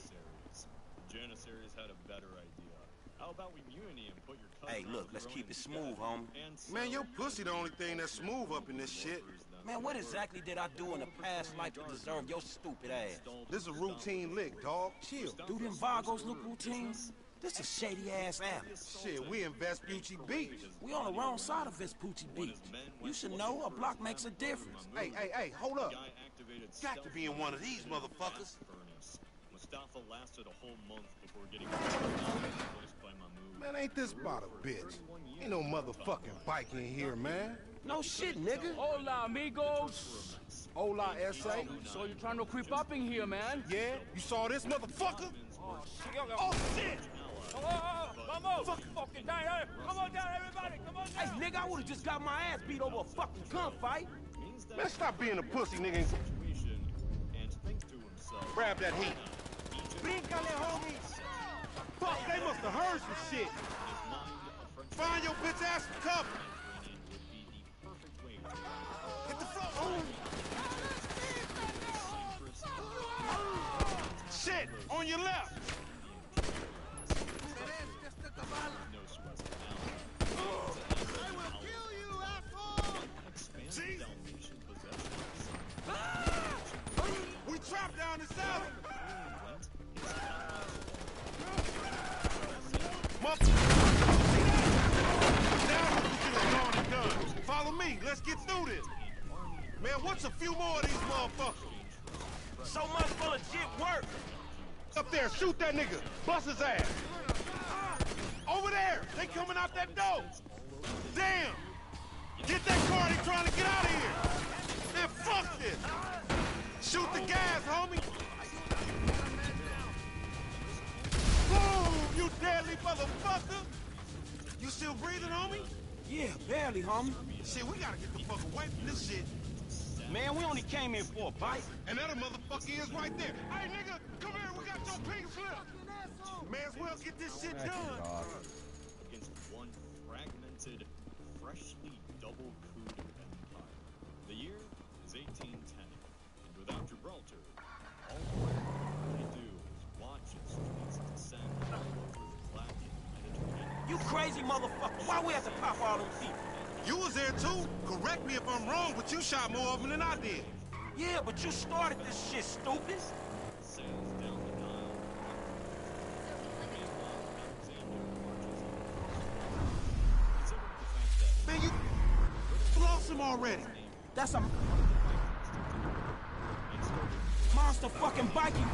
Janissaries had a better idea. How about we mutiny and put your Hey, look, let's keep it smooth, homie. Man, your pussy the only thing that's smooth up in this shit. Man, what exactly did I do in the past life to deserve your stupid ass? This is a routine lick, dog. Chill. Do them Vagos look routines? This is shady-ass alley. Shit, we in Vespucci Beach. We on the wrong side of Vespucci Beach. You should know a block makes a difference. Hey, hold up. Got to be in one of these motherfuckers. Mustafa lasted a whole month before getting replaced by Mahmoud. Man, ain't this about a bitch? Ain't no motherfucking bike in here, man. No shit, nigga. Hola, amigos! Hola, S.A. So you're trying to creep up in here, man? Yeah? You saw this motherfucker? Oh, shit! Vamos! Fucking down here! Come on down, everybody! Come on down! Hey, nigga, I would've just got my ass beat over a fucking gunfight. Man, stop being a pussy, nigga. And think to himself, Grab that heat. Bríncale, homie! Fuck, they must have heard some shit. Find your bitch ass some cover. Hit the floor. Oh. Shit, on your left. I will kill you, asshole! Jesus! We trapped down this alley. Follow me, let's get through this. Man, what's a few more of these motherfuckers? So much for legit work. Up there, shoot that nigga. Bust his ass. Over there, they coming out that door. Damn. Get that car, they trying to get out of here. Man, fuck this. Shoot the gas, homie. Boom, you deadly motherfucker. You still breathing, homie? Yeah, barely, homie. Shit, we gotta get the fuck away from this shit. Man, we only came in for a bite. And that motherfucker is right there. Hey, nigga, come here, we got your pink slip. May as well get this shit done. Against one fragmented, freshly double-couped empire. The year is 1810, and without Gibraltar, all they do is watch its streets descend all over the cloudy Mediterranean. You crazy motherfucker. Why we have to pop all them people? You was there too. Correct me if I'm wrong, but you shot more of them than I did. Yeah, but you started this shit, stupid. Sails down the Nile. Man, you lost him already. That's a monster fucking biking.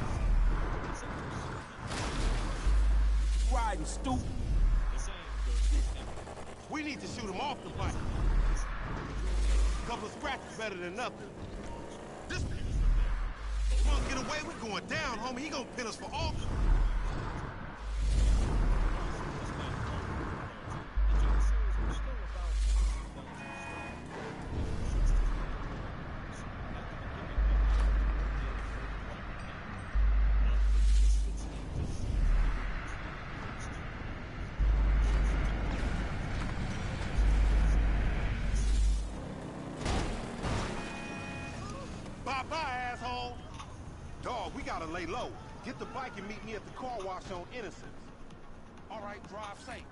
Riding, stupid. We need to shoot him off the bike. Couple of scratches better than nothing. This gonna get away, we going down, homie. He gonna pin us for all. Bye-bye, asshole. Dog, we gotta lay low. Get the bike and meet me at the car wash on Innocence. All right, drive safe.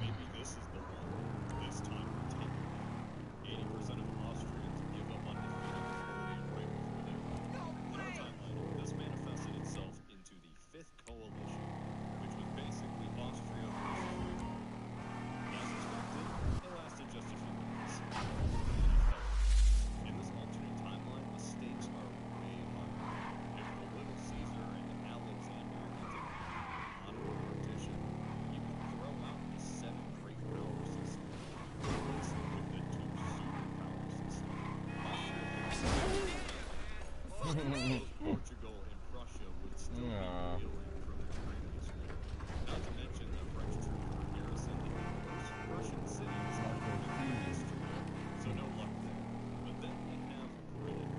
Maybe this is the one. This time we're taking 80% of Austrians give up on defeating Napoleon right before they won. In our timeline, this manifested itself into the Fifth Coalition, which was basically Austria versus Britain. As expected, it lasted just a few minutes. In this alternate timeline, the stakes are way higher. If the Little Caesar and Alexander intervened on a partition, you could throw out the 7 great power system, replace it with the 2 superpower system. Portugal and Prussia would still be reeling from the previous war. Not to mention the French troops were garrisoned in most Russian cities in previous history, so no luck there. But then we have Britain.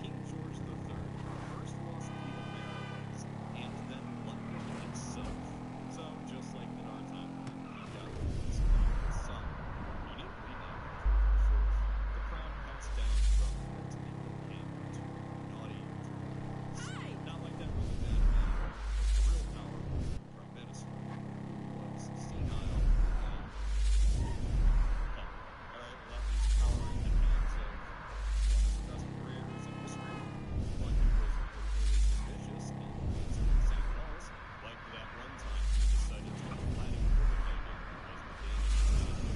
King George III first lost the Americas, and then London itself. So just like in our time, we got this son, uniquely named George IV. The crown passed down from Britain and came to naughty George. Not like that really bad man, but the real power from medicine, who was senile and alright, well, that leaves power in the hands of one of the best warriors in history. One who was overly ambitious and needs to St. Paul's, like that one time he decided to go Latin Copenhagen as the Danish city.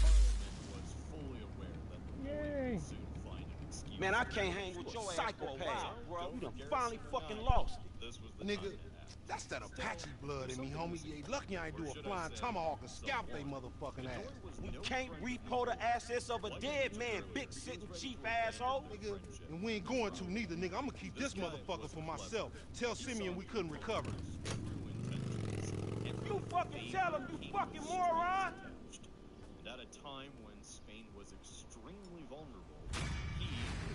Parliament was fully aware that the Lord would soon find an excuse. Man, I can't hang with your psychopath, bro. You done finally fucking lost it. This was the Nigga, time to act. that's that Apache blood in me, homie. You lucky I ain't do a flying tomahawk and scalp they motherfucking ass. We can't repo the assets of a dead man, big sitting chief asshole. Nigga, and we ain't going to neither, nigga. I'm gonna keep this motherfucker for myself. Tell Simeon we couldn't recover. If you fucking tell him, you fucking moron! And at a time when Spain was extremely vulnerable, he,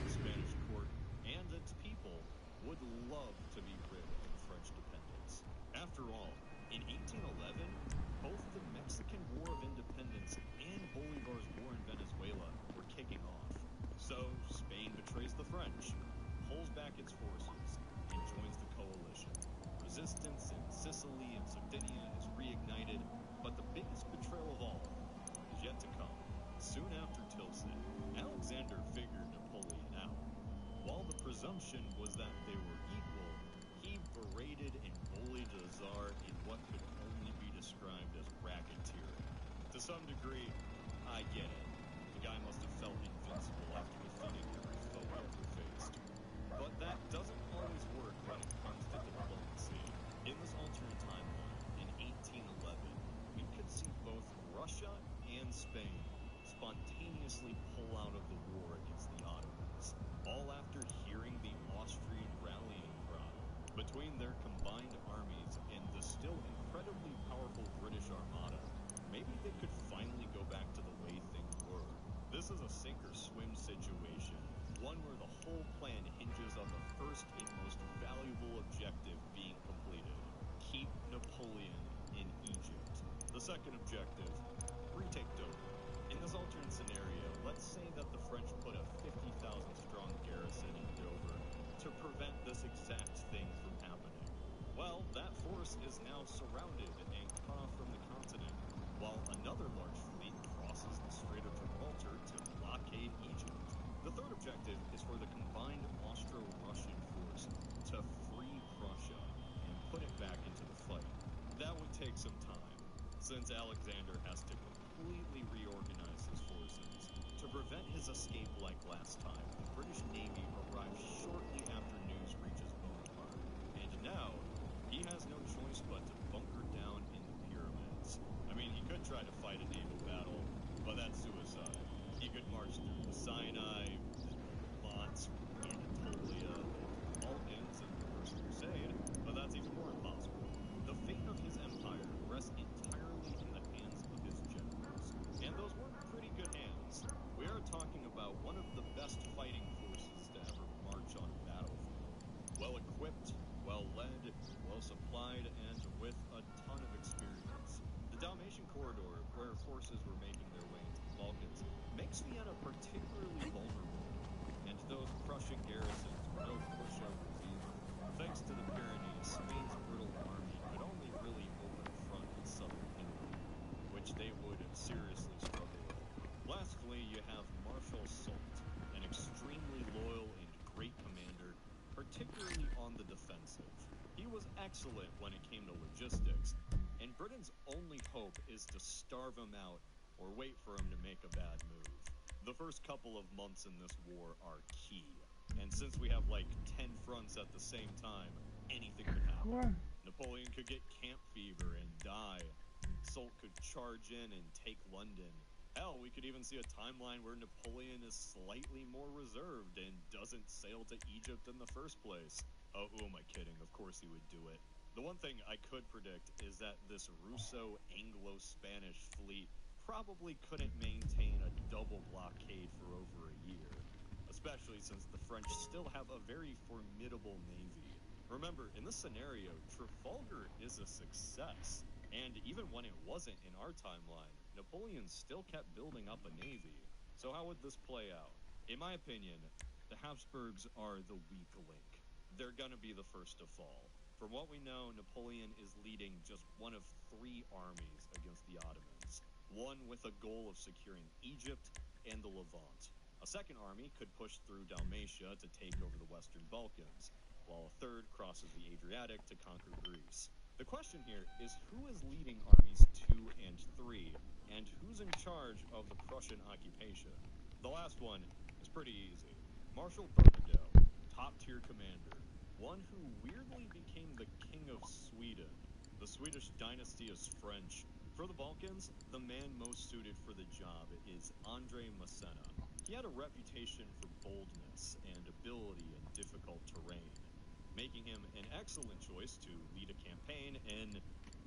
the Spanish court, and its people would love to be rid of French dependence. After all, in 1811, both the Mexican War of Independence and Bolivar's war in Venezuela were kicking off. So Spain betrays the French, pulls back its forces, and joins the coalition. Resistance in Sicily and Sardinia is reignited, but the biggest betrayal of all is yet to come. Soon after Tilsit, Alexander figured Napoleon out. While the presumption was that they were equal, he berated and bullied the Tsar in what could only be described as racketeering. To some degree, I get it. The guy must have felt invincible after defeating every foe he ever faced. But that doesn't always work when it comes to diplomacy. In this alternate timeline, in 1811, we could see both Russia and Spain spontaneously pull out of the war against the Ottomans, all after hearing the Austrian rallying cry. Between their combined armies and the still incredibly powerful British Armada, maybe they could finally go back to the way things were. This is a sink-or-swim situation, one where the whole plan hinges on the first and most valuable objective being completed: keep Napoleon in Egypt. The second objective: retake Dover. In this alternate scenario, let's say that the French put a 50,000-strong garrison in Dover to prevent this exact thing from happening. Well, that force is now surrounded and cut off from the continent, while another large fleet crosses the Strait of Gibraltar to blockade Egypt. The third objective is for the combined Austro-Russian force to free Prussia and put it back into the fight. That would take some time, since Alexander has to completely reorganize his forces. To prevent his escape like last time, the British Navy arrives shortly after news reaches Bonaparte. And now, he has no choice but to bunker down in the pyramids. I mean, he could try to fight a naval battle, but that's suicide. He could march through the Sinai, Levant, Anatolia, the Balkans, and the First Crusade, but that's even more impossible. The fate of his empire rests entirely in the hands of his generals, and those weren't pretty good hands. We are talking about one of the best fighting forces to ever march on a battlefield. Well-equipped, well-led, well-supplied, and with a ton of experience. The Dalmatian corridor, where forces were making their way into the Balkans, makes Vienna particularly vulnerable, and those Prussian garrisons were no pushovers either. Thanks to the Pyrenees, Spain's brutal army could only really open a front in southern Italy, which they would seriously struggle with. Lastly, you have Marshal Soult, an extremely loyal and great commander, particularly on the defensive. He was excellent when it came to logistics, and Britain's only hope is to starve him out or wait for him to make a bad move. The first couple of months in this war are key, and since we have like 10 fronts at the same time, anything could happen. Napoleon could get camp fever and die. Soult could charge in and take London. Hell, we could even see a timeline where Napoleon is slightly more reserved and doesn't sail to Egypt in the first place. Oh, who am I kidding? Of course he would do it. The one thing I could predict is that this Russo-Anglo-Spanish fleet probably couldn't maintain a double blockade for over a year, especially since the French still have a very formidable navy. Remember, in this scenario, Trafalgar is a success, and even when it wasn't in our timeline, Napoleon still kept building up a navy. So how would this play out? In my opinion, the Habsburgs are the weak link. They're gonna be the first to fall. From what we know, Napoleon is leading just one of 3 armies against the Ottomans. One with a goal of securing Egypt and the Levant. A second army could push through Dalmatia to take over the Western Balkans, while a third crosses the Adriatic to conquer Greece. The question here is who is leading armies 2 and 3, and who's in charge of the Prussian occupation? The last one is pretty easy. Marshal Bernadotte, top-tier commander, one who weirdly became the king of Sweden. The Swedish dynasty is French. For the Balkans, the man most suited for the job is André Massena. He had a reputation for boldness and ability in difficult terrain, making him an excellent choice to lead a campaign in,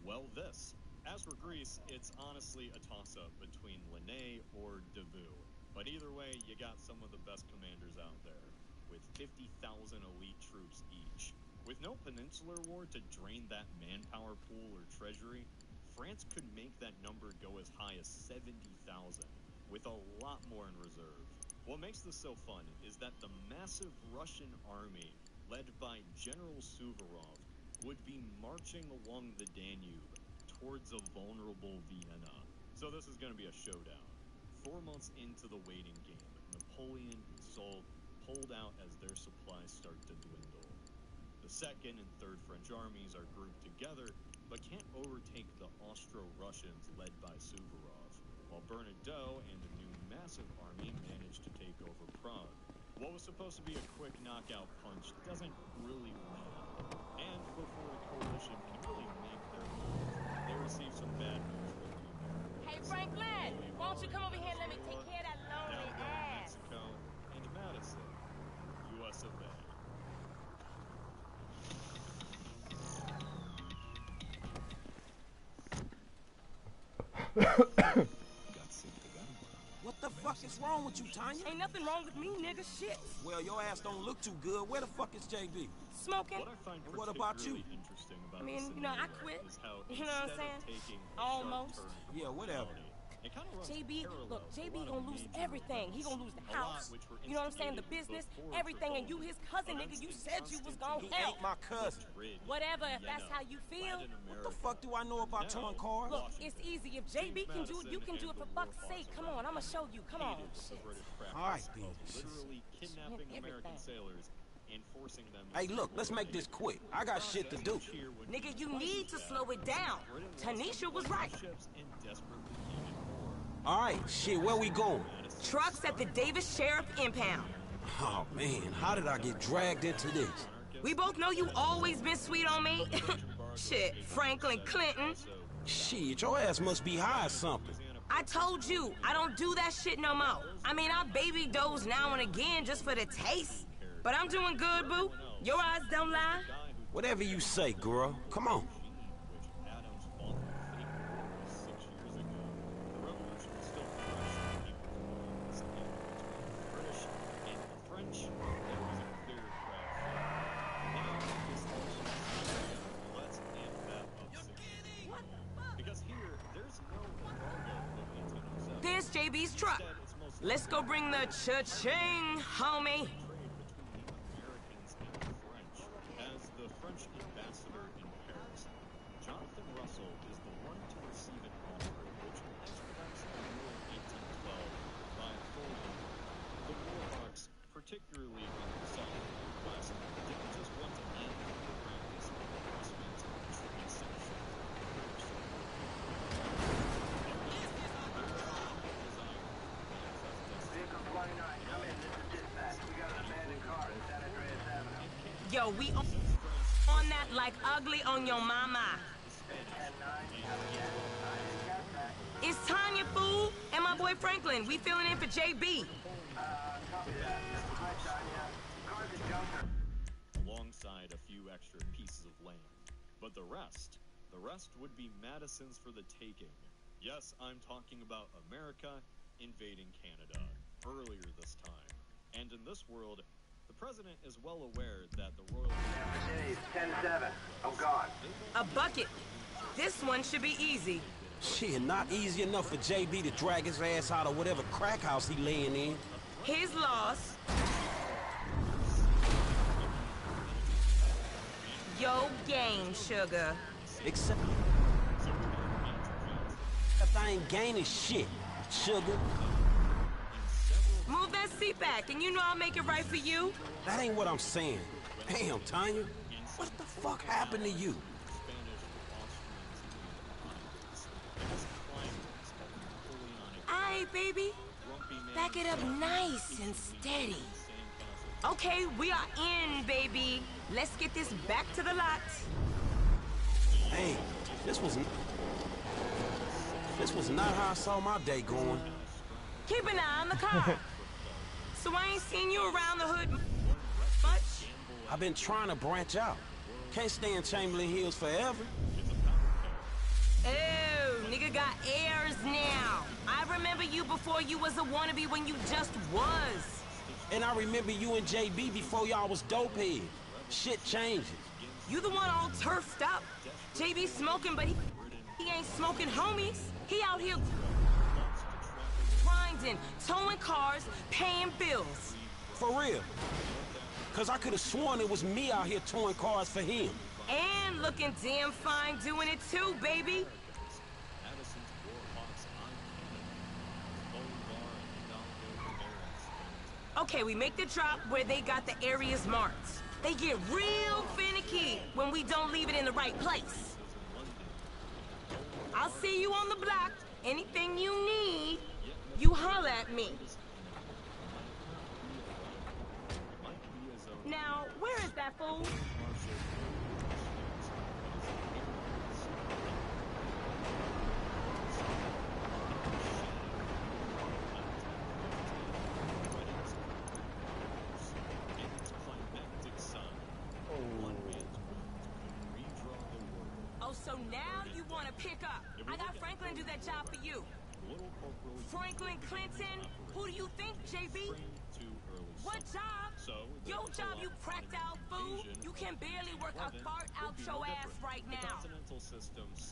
well, this. As for Greece, it's honestly a toss-up between Lene or Davu. But either way, you got some of the best commanders out there, with 50,000 elite troops each. With no peninsular war to drain that manpower pool or treasury, France could make that number go as high as 70,000, with a lot more in reserve. What makes this so fun is that the massive Russian army, led by General Suvorov, would be marching along the Danube towards a vulnerable Vienna. So this is going to be a showdown. 4 months into the waiting game, Napoleon and Soult pulled out as their supplies start to dwindle. The Second and Third French armies are grouped together, but can't overtake the Austro-Russians led by Suvorov, while Bernadotte and a new massive army managed to take over Prague. What was supposed to be a quick knockout punch doesn't really land, and before the coalition can really make their move, they receive some bad news from the Americans. Hey, Franklin, why don't you come over here and let me take care of that lonely ass? Mexico and Madison, U.S. of A. What the fuck is wrong with you, Tanya? Ain't nothing wrong with me, nigga. Shit. Well, your ass don't look too good. Where the fuck is JB? Smoking. What I find And what about you? interesting about I mean, this you know, I scenario quit. is how You know what I'm instead of saying? taking a sharp Almost. turn to Yeah, whatever. brutality, it kinda runs JB, parallel look, to a JB lot of gonna lose major everything. He events, gonna lose the a lot house. which were You know what I'm saying? The instigated business, before everything. And you, his cousin, nigga, Events you in said you was gonna He help. ain't my cousin. Madrid, Whatever, if that's Vienna, how you feel. Latin What the America. fuck do I know about Now, towing cars? Look, it's easy. If JB can do it, you can do it, for fuck's sake. Come on, I'ma show you. Come on. Hated the Shit. British All right, practice then. of literally kidnapping American Everything. sailors and forcing them Hey, into look, let's make this quick. I got shit to do. Here would Nigga, be you fighting need to back. slow it down. Britain lost Tanisha some was vital right. ships and desperately needed more. All right, shit, where we going? Trucks at the Davis Sheriff Impound. Oh, man, how did I get dragged into this? We both know you always been sweet on me. Shit, Franklin Clinton. Shit, your ass must be high or something. I told you, I don't do that shit no more. I mean, I baby doze now and again just for the taste. But I'm doing good, boo. Your eyes don't lie. Whatever you say, girl. Come on. Which Adams fought the fake war 6 years ago. The revolution was still fresh in people's minds, and between the British and the French, there was a clear crowd fight. Now, this election is happening. Let's amp that up significantly. Because here, there's no embargo of 1807. There's JB's truck. Instead, it's mostly Let's go bring the cha-ching, homie. trade between the Americans and the French. As the French ambassador in Paris, Jonathan Russell is the one to receive an offer which expedites the war in 1812 by folding. The warhawks, particularly on the south and west, didn't just want to end the practice of harassment and trade sanctions of the British Vehicle 29, come in. This is dispatch. We got an abandoned car at San Andreas Avenue. Yo, we on that like ugly on your mama. 10-9, come again. I didn't catch that. It's Tanya, fool, and my boy Franklin. We filling in for JB. Copy that. Hi, Tanya. Car's a junker. alongside a few extra pieces of land. But the rest would be Madison's for the taking. Yes, I'm talking about America invading Canada earlier this time. And in this world, the president is well aware that the royal... Mercedes, 10-7. I'm gone. A bucket. This one should be easy. Shit, not easy enough for JB to drag his ass out of whatever crack house he laying in. His loss. Yo game, sugar. Except I ain't gaining shit, sugar. Move that seat back, and you know I'll make it right for you. That ain't what I'm saying. Damn, Tanya. What the fuck happened to you? Aight, baby. Back it up nice and steady. Okay, we are in, baby. Let's get this back to the lot. Hey, this was not how I saw my day going. Keep an eye on the car. So I ain't seen you around the hood much? I've been trying to branch out. Can't stay in Chamberlain Hills forever. Ew. nigga got airs now. I remember you before you was a wannabe when you just was. And I remember you and JB before y'all was dopeheads. Shit changes. You the one all turfed up. JB smoking, but he ain't smoking homies. He out here grinding, towing cars, paying bills. For real. Cause I could've sworn it was me out here towing cars for him. And looking damn fine doing it too, baby. Okay, we make the drop where they got the areas marked. They get real finicky when we don't leave it in the right place. I'll see you on the block. Anything you need, you holler at me. Now, where is that fool? Oh, so now you want to pick up. I got Franklin do that job for you. Franklin Clinton? Who do you think, JB? What job? Your job, you cracked out fool. You can barely work a fart out your ass right now.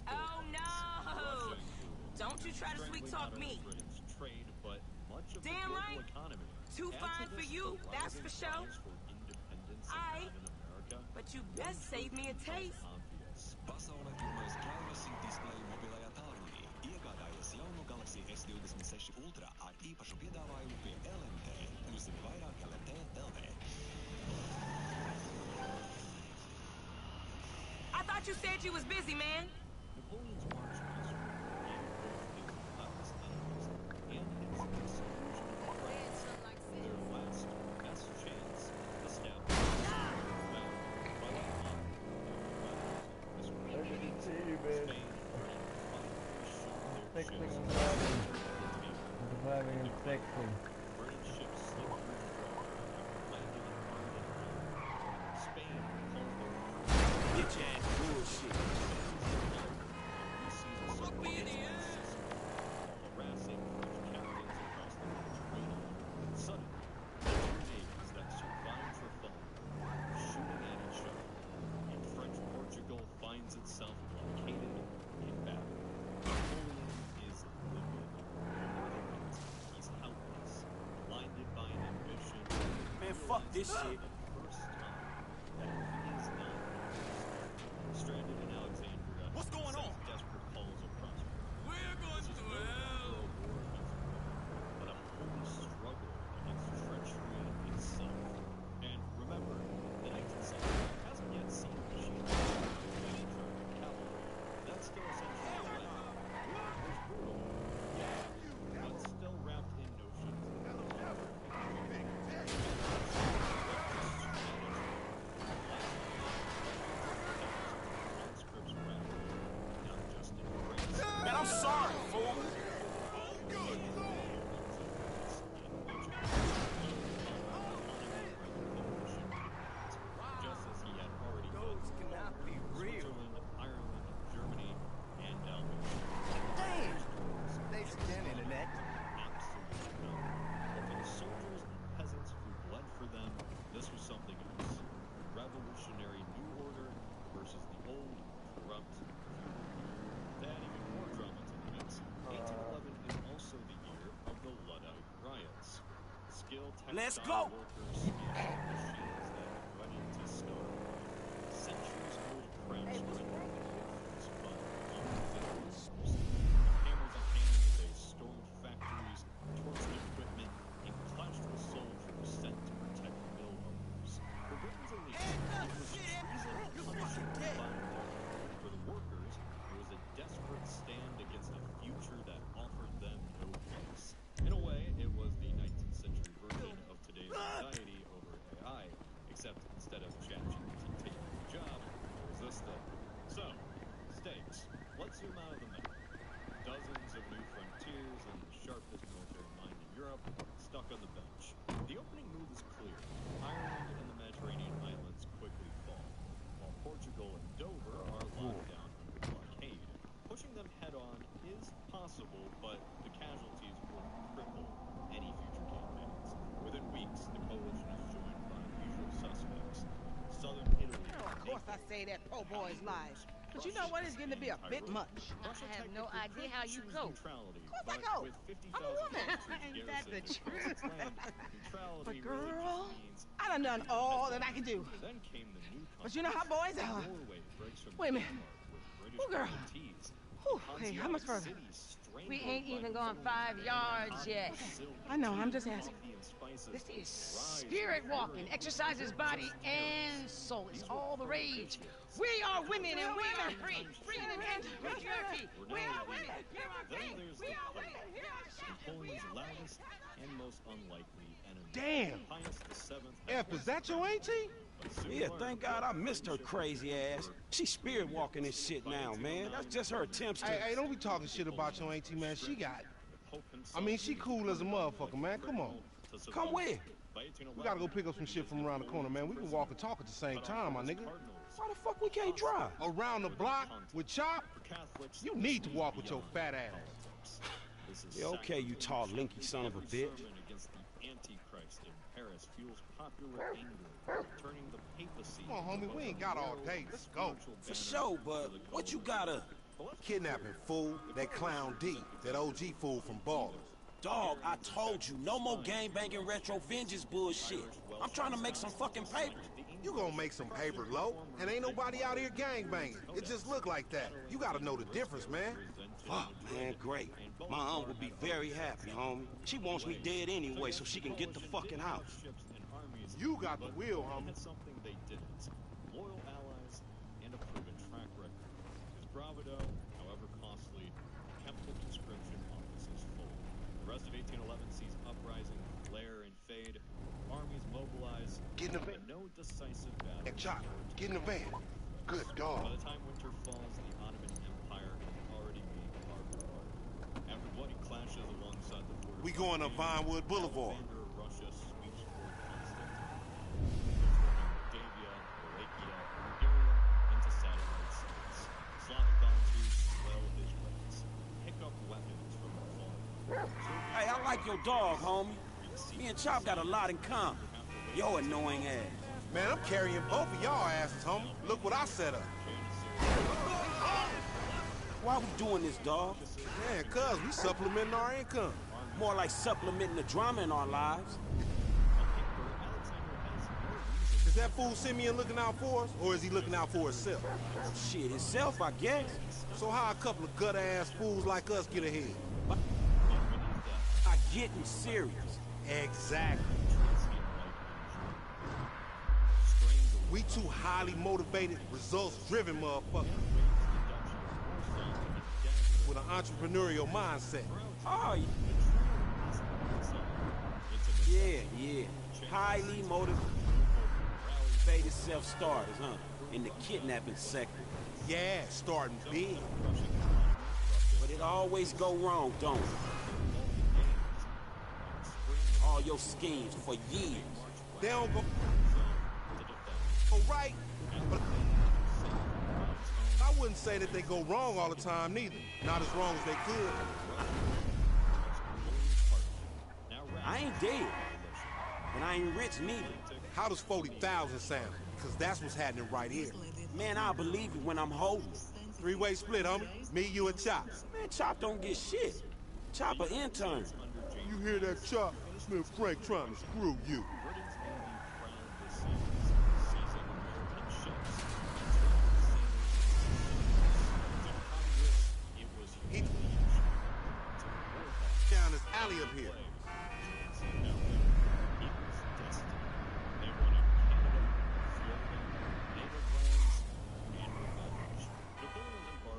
Oh no! Don't you try to sweet talk me. Damn right. Too fine for you, that's for sure. Aight, but you best save me a taste. Vasa olekin myös Galaxy Display-mobiileja tarvii. Iekādājies jauno Galaxy S26 Ultra ar īpašu piedāvājumu pie LMT. Kļūsim vairāk LMT LV. I thought you said you was busy, man. Fuck this shit. Stranded in Alexandria. What's going on? Desperate calls of prosperity. We're going to hell. But a holy struggle against treachery itself. And remember, the 19th century hasn't yet seen machine guns, cavalry. That's still essentially a weapon. It's brutal, but still wrapped in notions of Man, I'm sorry, fool. just as he had already done cannot be real. Switzerland, Ireland, Germany, and Albania. Damn! Thanks again, Internet. Absolutely none. But for the soldiers and peasants who bled for them, this was something else. Revolutionary new order versus the old, corrupt, feudal. Add even more drama to the mix. 1811 is also the year of the Luddite riots. Skilled Let's textile go. workers and machines that are ready to start. Centuries-old craftsmen, but unfinished. Hammers in hand, they stormed factories, torched equipment, and clashed with soldiers sent to protect mill owners. For Britain's elite, it was treason, punishment, and death. For the workers, it was a desperate stand against a future that offered them no place. In a way, it was the 19th century version of today's anxiety over AI, except instead of ChatGPT taking your job, it was this thing. So, stakes. Let's zoom out of the map. Dozens of new frontiers and the sharpest military mind in Europe stuck on the bench. The opening move is clear. Ireland and the Mediterranean islands quickly fall, while Portugal and Dover are locked down under blockade. Pushing them head-on is possible, but the casualties will cripple any future campaigns. Within weeks, the coalition is joined by usual suspects. Southern Italy. Oh, of course I say that po' boy's lies. But you know what? It's getting to be a bit much. I have no idea how you cope. Of course I cope. I'm a woman. Ain't that the truth? But girl, I done all that I can do. But you know how boys are. Wait a minute. Oh, girl. Whew, hey, how much further? We ain't even gone 5 yards yet. I know, I'm just asking. This is spirit walking. Exercises body and soul. It's all the rage. We are women and we are free. Free in the hands of patriarchy. We are women. Here are free. We are women. Here are Napoleon's loudest and most unlikely enemy. Damn. F, is that your auntie? Yeah, thank God I missed her crazy ass. She's spirit walking this shit now, man. That's just her attempts to... Hey, don't be talking shit about your auntie, man. She got... I mean, she cool as a motherfucker, man. Come on. Come where? We gotta go pick up some shit from around the corner, man. We can walk and talk at the same time, my nigga. Why the fuck we can't drive? Around the block with Chop? You need to walk with your fat ass. Yeah, okay, you tall, linky son of a bitch. Come on, homie, we ain't got all day. Let's go. For sure, but what you gotta... Kidnapping, fool. That clown D. That OG fool from Ballers. Dog, I told you, no more gang-banging retro vengeance bullshit. I'm trying to make some fucking paper. You gonna make some paper, Lo, and ain't nobody out here gang-banging. It just look like that. You gotta know the difference, man. Fuck, man, great. My aunt would be very happy, homie. She wants me dead anyway so she can get the fucking house. You got the wheel, homie. Something they didn't. Loyal allies and a proven track record. His bravado, however costly, kept the conscription offices full. The rest of 1811 sees uprising, flare, and fade. Armies mobilize. Get in the van. No decisive battle. Hey, Chop, get in the van. Good dog. By the time winter falls, the Ottoman Empire is already being carved apart. After bloody clashes alongside the borders, We going to Vinewood Boulevard. Russia sweeps toward Moldavia, Wallachia, Bulgaria, into satellite states. Slavic countries swell his ranks. Pick up weapons from afar. Hey, I like your dog, homie. Me and Chop got a lot in common. Yo annoying ass. Man, I'm carrying both of y'all asses, homie. Look what I set up. Why we doing this, dog? Man, cuz we supplementing our income. More like supplementing the drama in our lives. Is that fool Simeon looking out for us, or is he looking out for himself? Shit, himself, I guess. So how a couple of gutter-ass fools like us get ahead? I getting serious. Exactly. We two highly motivated, results-driven motherfuckers with an entrepreneurial mindset. Oh, yeah. Highly motivated self-starters, huh? In the kidnapping sector. Yeah, starting big. But it always go wrong, don't it? All your schemes for years. They don't go right, but I wouldn't say that they go wrong all the time neither. Not as wrong as they could. I ain't dead, but I ain't rich neither. How does 40,000 sound? Because that's what's happening right here. Man, I'll believe it when I'm holding. Three-way split, homie. Me, you, and Chop. Man, Chop don't get shit. Chop an intern. You hear that, Chop? Little Frank trying to screw you. He down this alley up here.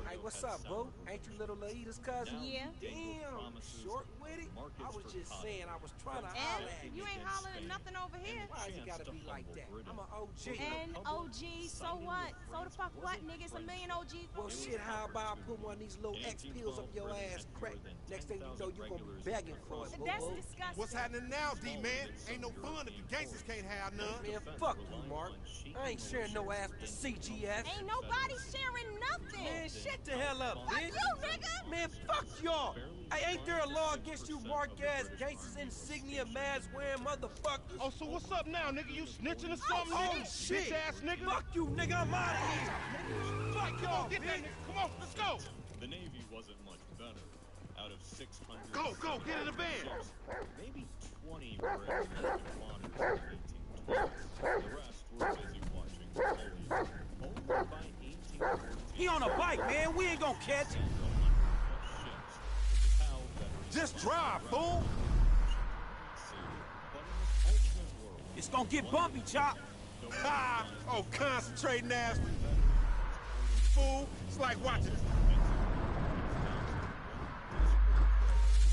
Hey, what's up, boo? Ain't you little Laida's cousin? Yeah. Damn, short with it? I was just saying I was trying to holler at And you ain't hollering at nothing over here. Why is it gotta be like that? I'm an OG. And OG, so what? So the fuck what, nigga? It's a million OGs. Well, shit, how about I put one of these little X pills up your ass crack? Next thing you know, you gonna be begging for it, That's boo-boo. disgusting. What's happening now, D-man? Ain't no fun if the gangsters can't have none. Man, fuck you, Mark. I ain't sharing no ass with the CGS. Ain't nobody sharing nothing. Man, shut the hell up, Fuck bitch. you, nigga. Man, fuck y'all. Hey, ain't there a law against you mark-ass gangsters, insignia, mask-wearing motherfuckers? Oh, so what's up now, nigga? You snitching or something, Oh, nigga? shit. Bitch-ass nigga. Fuck you, nigga. I'm out of here. Fuck y'all, Get that bitch. nigga. Come on, let's go. The Navy wasn't much better. Out of 600... Go, get in the van. Maybe 20 were in American waters in 1812. The rest were busy watching Napoleon. Only by 1814... He on a bike, man. We ain't gonna catch him. Just drive, fool. It's gonna get bumpy, Chop. Ha! Oh, concentrating ass. Fool. It's like watching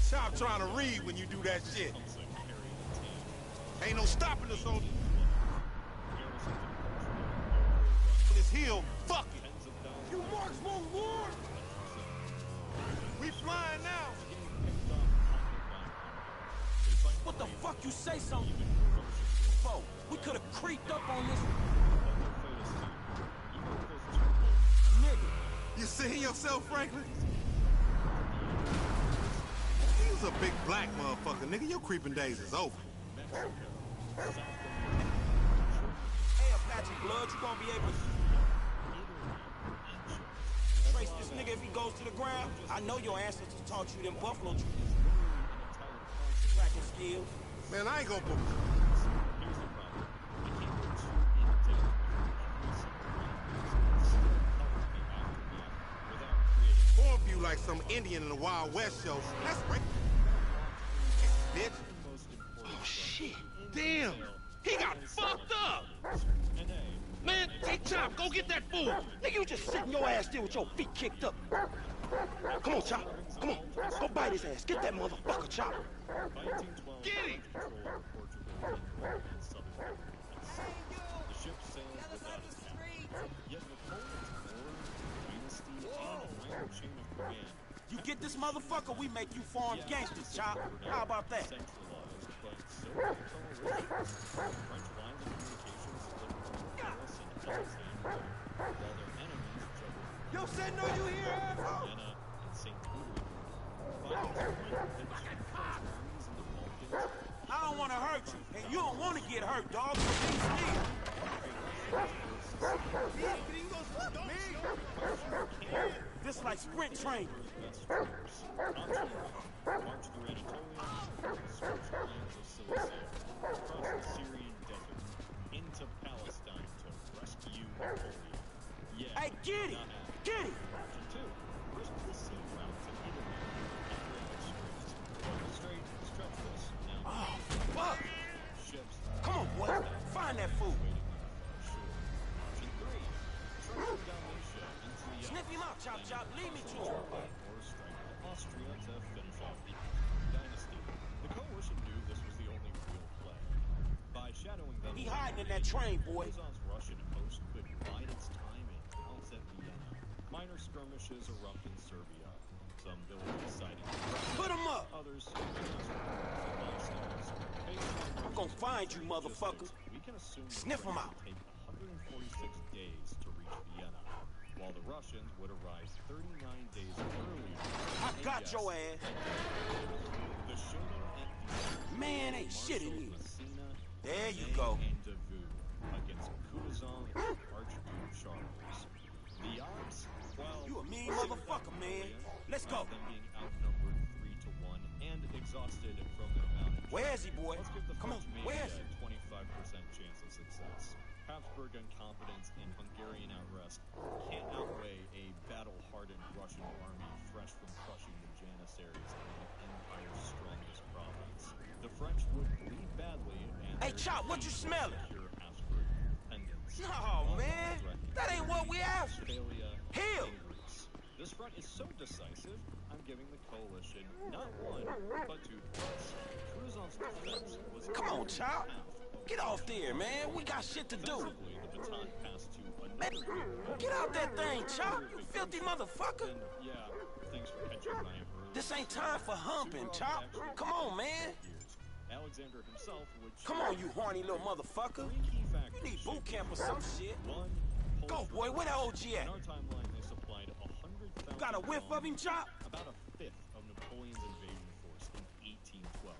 Chop trying to read when you do that shit. Ain't no stopping us on this hill. Fuck it. You marks won't warn. We flying now. What the fuck you say something? Bro, we could have creeped up on this. Nigga. You seeing yourself, Franklin? He was a big black motherfucker, nigga. Your creeping days is over. Hey, Apache Blood, you gonna be able to trace this nigga if he goes to the ground? I know your ancestors taught you them buffalo tracking skills. Man, I ain't gonna put... Form you like some Indian in the Wild West show. That's right. Bitch. Oh, shit. Damn. He got fucked up. Man, hey, Chop, go get that fool. Nigga, you just sitting your ass there with your feet kicked up. Come on, Chop. Come on. Go bite his ass. Get that motherfucker, Chop. Get him. The ship sails without its captain. Yet Napoleon's war, dynasty, and iron chain of command. You get this motherfucker, we make you foreign gangsters, Chop. How about that? Centralized, but so are coalitions. French lines of communications split between Paris and Alexandria, while their enemies juggled Yo, said no, you here, asshole? Vienna and St. Petersburg. Violence ran rampant between French armies in the Balkans. I don't want to hurt you, and you don't want to get hurt, dog. So be still. This like sprint training. Marched through Anatolia, scorched lands of Cilicia, across the Syrian desert, into Palestine to rescue Napoleon. Yeah, Hey, get it! Get it! Two, risked the sea route to Italy, Adriatic Straits. The strait is treacherous, now Oh, fuck! ships Come on, boy. Find that fool. waiting on the shore. Option three, travel Dalmatia into the Sniff him out, Chop Chop. Lead me to him. or strike Austria to finish off the dynasty. The coalition knew this was the only real play. By shadowing them, He hiding in that train, boy. Kutuzov's Russian host could bide its time in towns at Vienna. Minor skirmishes erupt in Serbia. Some villages siding with Put him up. others bystanders. I'm gonna find you, motherfucker. We can assume the Sniff 'em French out. would take 146 days to reach Vienna, while the Russians would arrive 39 days earlier. I And got yes, your ass. the showdown at Vienna. Man, ain't shit in you. Messina, There you Ney, go. and Davout against Kutuzov and Archduke Charles. The odds, well, You a mean motherfucker, man. Let's go. them being outnumbered 3-1 and exhausted from their mountain. Where is he, boy? Let's give the Come on, French maybe where is a he? 25% chance of success. Habsburg incompetence and Hungarian outrest can't outweigh a battle-hardened Russian army fresh from crushing the Janissaries in the empire's strongest province. The French would bleed badly and Hey, their Chop, what you defeat smelling? secure Habsburg independence. No, man. That ain't what we asked. Westphalia, Hell. and Greece. This front is so decisive, I'm giving the coalition not one, but two points. Cruzov's defense was... Come on, Chop. Get off there, man. We got shit to do. The baton passed to Man, another... get out that thing, Chop. You filthy motherfucker. And, yeah, thanks for catching my early... This ain't time for humping, Chop. Come on, man. Alexander himself would... Come on, you horny little motherfucker. You need boot camp or some shit. Go, boy. Where the OG at? In our timeline, they supplied 100,000... Got a whiff of him, Chop? About a fifth of Napoleon's invasion force in 1812.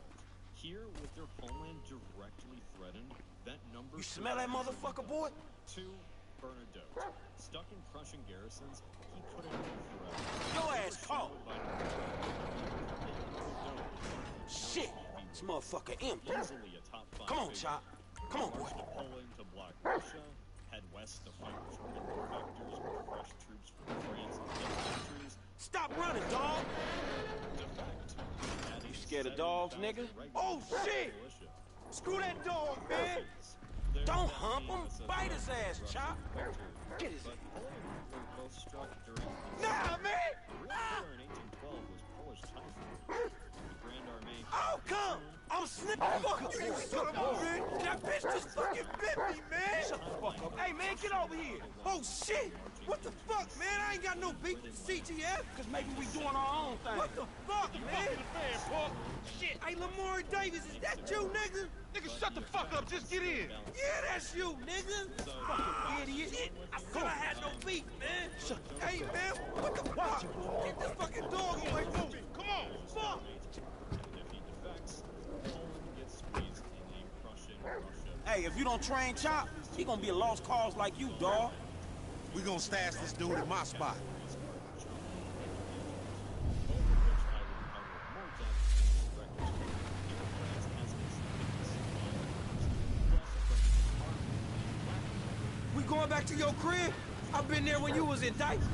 Here, with their homeland directly threatened, that number... You smell that motherfucker, boy? 2, Bernadotte. Stuck in Prussian garrisons, he couldn't move forever. Your ass caught. Shit! This motherfucker empty. Easily a top 5. Come on, Chop. Come on, boy. Poland to block Russia, head west to fight German defectors with fresh troops from France and other countries. Stop running, dog! You scared of dogs, nigga? Oh, shit! Screw that dog, man! Don't hump him! Bite his ass, Chop! Get his ass. Nah, man! Ah! Oh, come! I'm snipping. Fuck you, son of a bitch! That bitch just fucking bit me, man! Shut the fuck up. Hey, man, get over here! Oh, shit! What the fuck, man? I ain't got no beef with CTF. Cause maybe we doing our own thing. What the fuck, man? Shit, hey, Lamar Davis, is that you, nigga? Nigga, shut the fuck up. Just get in. Yeah, that's you, nigga. Fucking idiot. Shit, I said I had no beef, man. Shut the Hey, man, what the fuck? Get this fucking dog away from me. Come on, fuck. Hey, if you don't train Chop, he gonna be a lost cause like you, dog. We gonna stash this dude in my spot. We going back to your crib? I've been there when you was in diapers.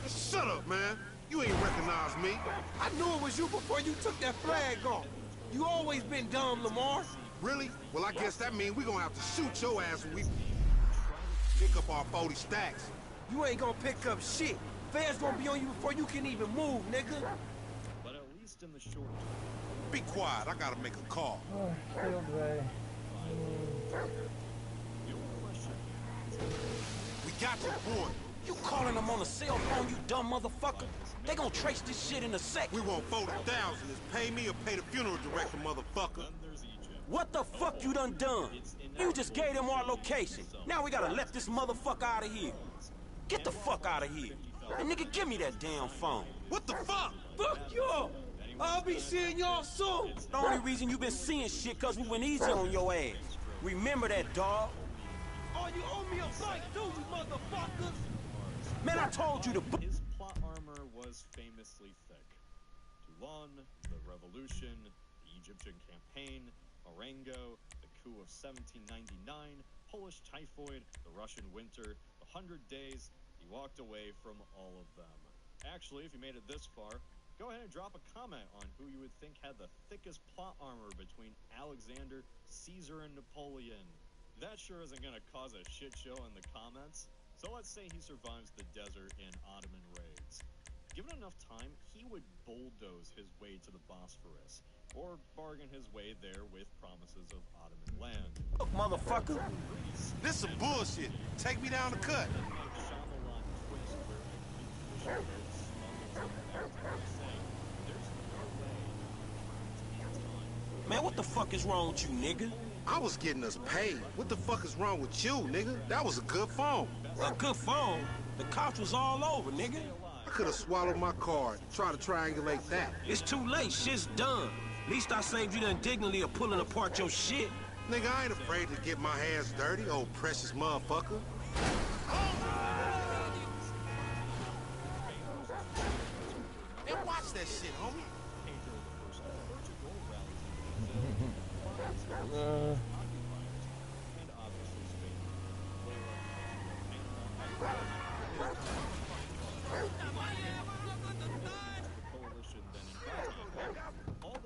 Shut up, man. You ain't recognize me. I knew it was you before you took that flag off. You always been dumb, Lamar. Really? Well, I guess that means we gonna have to shoot your ass when we pick up our 40 stacks. You ain't gonna pick up shit. Fans gonna be on you before you can even move, nigga. But at least in the short term. Be quiet, I gotta make a call. We got your boy. You calling them on a cell phone, you dumb motherfucker? They gonna trace this shit in a sec. We want 40,000. Is pay me or pay the funeral director, motherfucker. What the fuck you done? You just gave them our location. Now we gotta let this motherfucker out of here. Get the fuck out of here. And nigga, give me that damn phone. What the fuck? Fuck you! I'll be seeing y'all soon. The only reason you been seeing shit cause we went easy on your ass. Remember that, dog. Oh, you owe me a fight too, you motherfuckers! Man, I told you to... His plot armor was famously thick. Toulon, the Revolution, the Egyptian campaign, Marengo, the coup of 1799, Polish typhoid, the Russian winter, the 100 days. He walked away from all of them. Actually, if you made it this far, go ahead and drop a comment on who you would think had the thickest plot armor between Alexander, Caesar, and Napoleon. That sure isn't gonna cause a shit show in the comments. So let's say he survives the desert in Ottoman raids. Given enough time, he would bulldoze his way to the Bosphorus, or bargain his way there with promises of Ottoman land. Look, motherfucker! This some bullshit. Take me down the cut. Man, what the fuck is wrong with you, nigga? I was getting us paid. What the fuck is wrong with you, nigga? That was a good phone. A good phone? The cops was all over, nigga. I could have swallowed my card. Try to triangulate that. It's too late. Shit's done. At least I saved you the indignity of pulling apart your shit. Nigga, I ain't afraid to get my hands dirty, old precious motherfucker. And watch that shit, homie.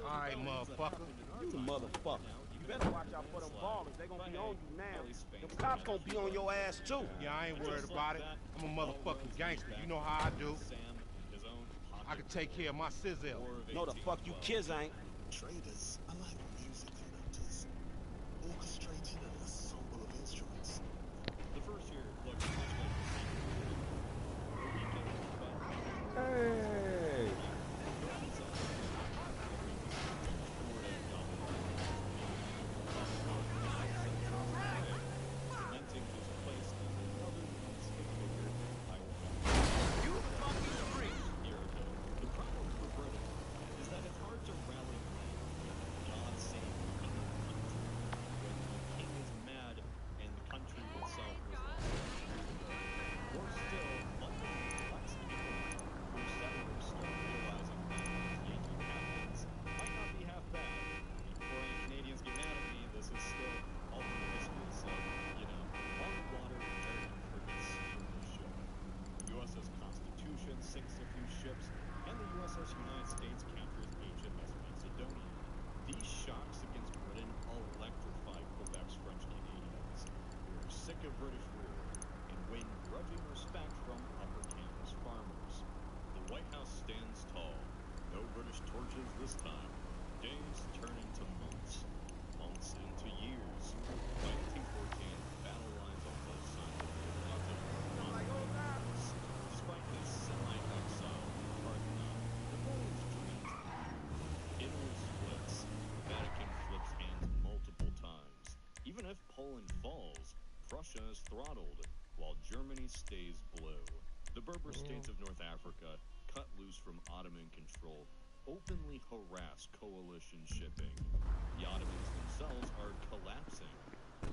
Alright, motherfucker. You the motherfucker. better watch out for them ballers. They gonna be on you now. The cops gonna be on your ass too. Yeah, I ain't worried about it. I'm a motherfucking gangster. You know how I do. I can take care of my sizzle. No, the fuck you kids ain't. Traders are like music conductors, orchestrating an ensemble of instruments. The first year looked much like Hey! United States counters HMS Macedonia. These shocks against Britain electrified Quebec's French Canadians, who were sick of British rule and win grudging respect from upper campus farmers. The White House stands tall. No British torches this time. Days turn into months. Months into years. By 1814, battle lines on both sides of the Atlantic were not close. Despite his semi-exile from Parthenon, Napoleon's dreams Italy splits. The Vatican flips hands multiple times. Even if Poland falls, Prussia is throttled, while Germany stays blue. The Berber states of North Africa, cut loose from Ottoman control, openly harass coalition shipping. The Ottomans themselves are collapsing,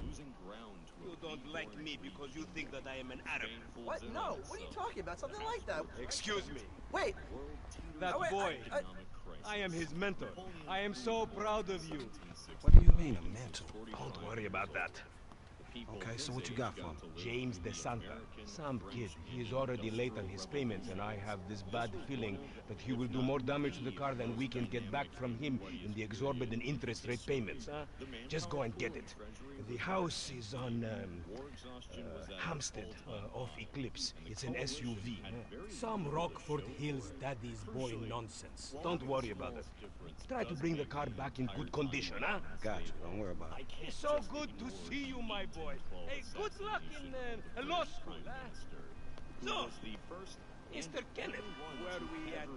losing ground to a You don't like me because you think that I am an Arab. What? No, what are you talking about? Something like that. Excuse me. Wait. That boy. I am his mentor. I am so proud of you. What do you mean, a mentor? Don't worry about that. Okay, so what you got for him? James De Santa. Some kid. He is already late on his payments, and I have this bad feeling that he will do more damage to the car than we can get back from him in the exorbitant interest rate payments, huh? Just go and get it. The house is on Hampstead, off Eclipse. It's an SUV. Some Rockford Hills daddy's boy nonsense. Don't worry about it. Try to bring the car back in good condition, huh? Gotcha, don't worry about it. It's so good to see you, my boy. Hey, good luck in law school, huh? So, Mr. Kenneth, where are we at?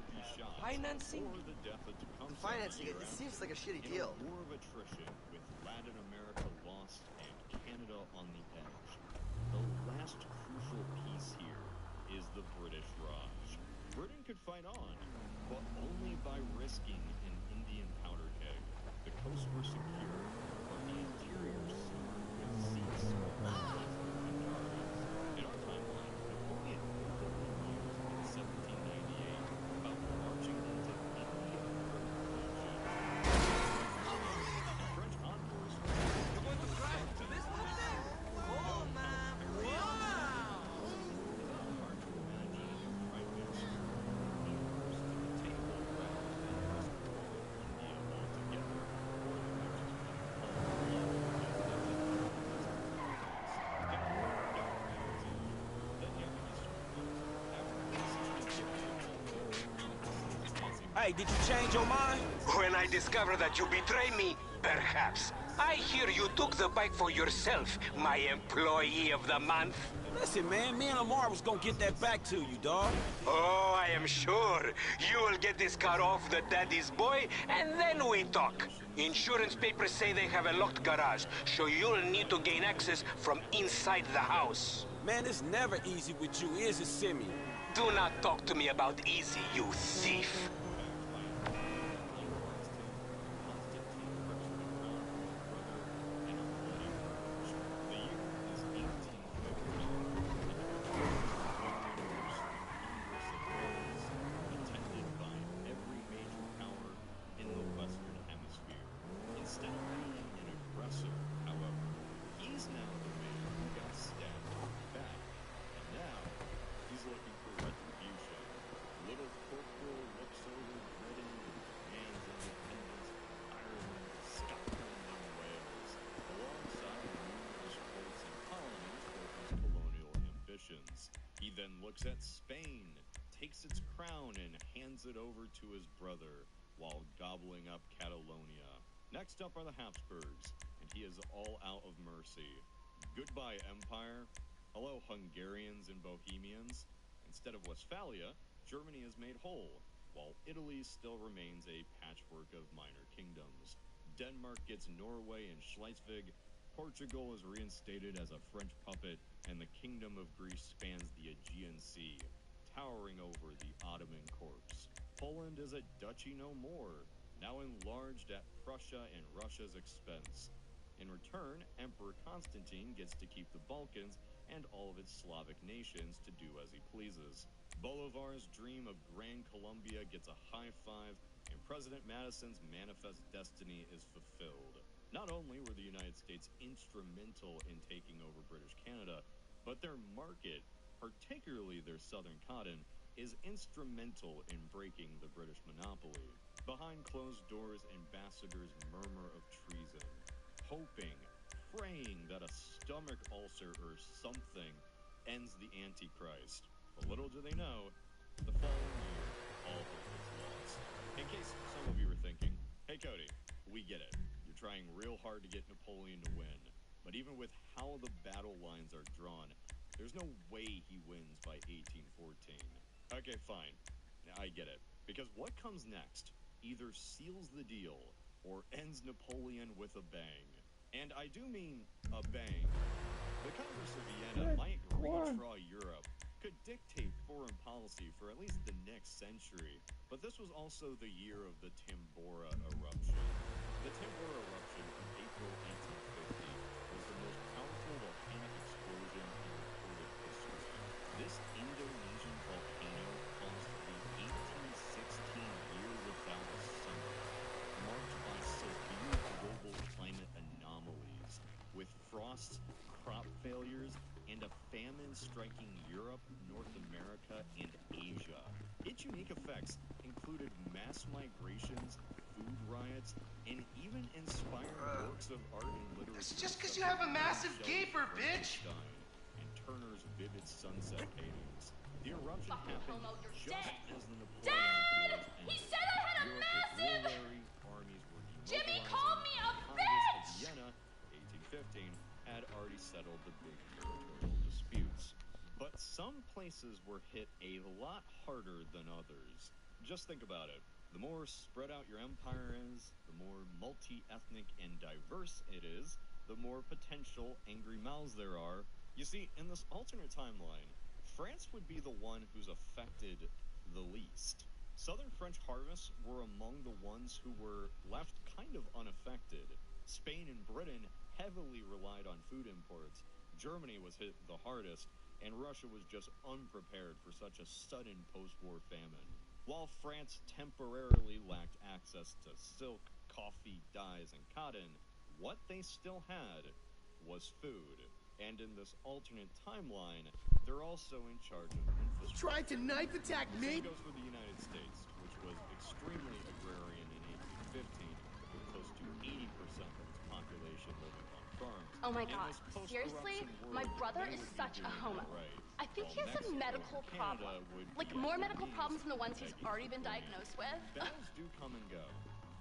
Financing? Financing it seems like a shitty deal. War of attrition with Latin America lost and Canada on the edge. The last crucial piece here is the British Raj. Britain could fight on, but only by risking an Indian powder keg. The coasts were secure, but the interior swarmed with seas. In our timeline, Napoleon openly mused in 1798 about marching into India for French envoys. You're going to cry to this one thing? Oh, man. Wow! Hey, did you change your mind? When I discover that you betray me, perhaps. I hear you took the bike for yourself, my employee of the month. Listen, man, me and Lamar was gonna get that back to you, dawg. Oh, I am sure. You will get this car off the daddy's boy, and then we talk. Insurance papers say they have a locked garage, so you'll need to gain access from inside the house. Man, it's never easy with you, is it, Simi? Do not talk to me about easy, you thief. He then looks at Spain, takes its crown, and hands it over to his brother, while gobbling up Catalonia. Next up are the Habsburgs, and he is all out of mercy. Goodbye, Empire. Hello, Hungarians and Bohemians. Instead of Westphalia, Germany is made whole, while Italy still remains a patchwork of minor kingdoms. Denmark gets Norway and Schleswig, Portugal is reinstated as a French puppet, and the Kingdom of Greece spans the Aegean Sea, towering over the Ottoman corpse. Poland is a duchy no more, now enlarged at Prussia and Russia's expense. In return, Emperor Constantine gets to keep the Balkans and all of its Slavic nations to do as he pleases. Bolivar's dream of Grand Colombia gets a high five, and President Madison's manifest destiny is fulfilled. Not only were the United States instrumental in taking over British Canada, but their market, particularly their southern cotton, is instrumental in breaking the British monopoly. Behind closed doors, ambassadors murmur of treason, hoping, praying that a stomach ulcer or something ends the Antichrist. But little do they know, the following year, all hope is lost. In case some of you were thinking, hey Cody, we get it. You're trying real hard to get Napoleon to win. But even with how the battle lines are drawn, there's no way he wins by 1814. Okay, fine. I get it. Because what comes next either seals the deal or ends Napoleon with a bang. And I do mean a bang. The Congress of Vienna might redraw Europe, could dictate foreign policy for at least the next century, but this was also the year of the Tambora eruption. The Tambora eruption of April 1850 was the most powerful volcanic explosion in recorded history. This Indonesian volcano caused the 1816 year without a summer, marked by severe global climate anomalies, with frosts, crop failures, and a famine striking Europe, North America, and Asia. Its unique effects included mass migrations, food riots, and even inspired works of art and literature. It's just because you have a massive gaper, bitch! And Turner's vivid sunset paintings. The eruption happened just as the Napoleonic Wars ended. He said I had a massive... Armies were Jimmy called me a Congress bitch! of Vienna, 1815, had already settled the big territorial disputes. But some places were hit a lot harder than others. Just think about it. The more spread out your empire is, the more multi-ethnic and diverse it is, the more potential angry mouths there are. You see, in this alternate timeline, France would be the one who's affected the least. Southern French harvests were among the ones who were left kind of unaffected. Spain and Britain heavily relied on food imports. Germany was hit the hardest, and Russia was just unprepared for such a sudden post-war famine. While France temporarily lacked access to silk, coffee, dyes, and cotton, what they still had was food. And in this alternate timeline, they're also in charge of infrastructure. You tried to knife attack me? The same goes for the United States, which was extremely agrarian in 1815, with close to 80% of its population living on farms. Oh my god, seriously? My brother is such a homo. I think he has a medical problem. Like, more medical problems than the ones he's already been diagnosed with. Battles do come and go.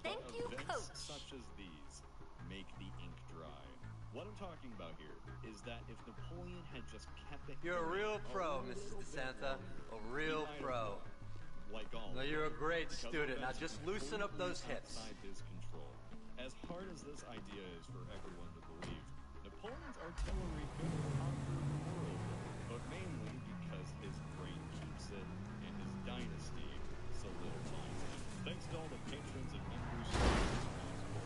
Thank you, Events Coach. such as these make the ink dry. What I'm talking about here is that if Napoleon had just kept it... You're a real pro, Mrs. DeSanta. A real pro. Like all... No, you're a great student. Now just loosen up those hips. Outside his control. As hard as this idea is for everyone to believe, Napoleon's artillery could conquer the world, but mainly because his brain keeps it and his dynasty solidifies it. Thanks to all the patrons and members who made this possible.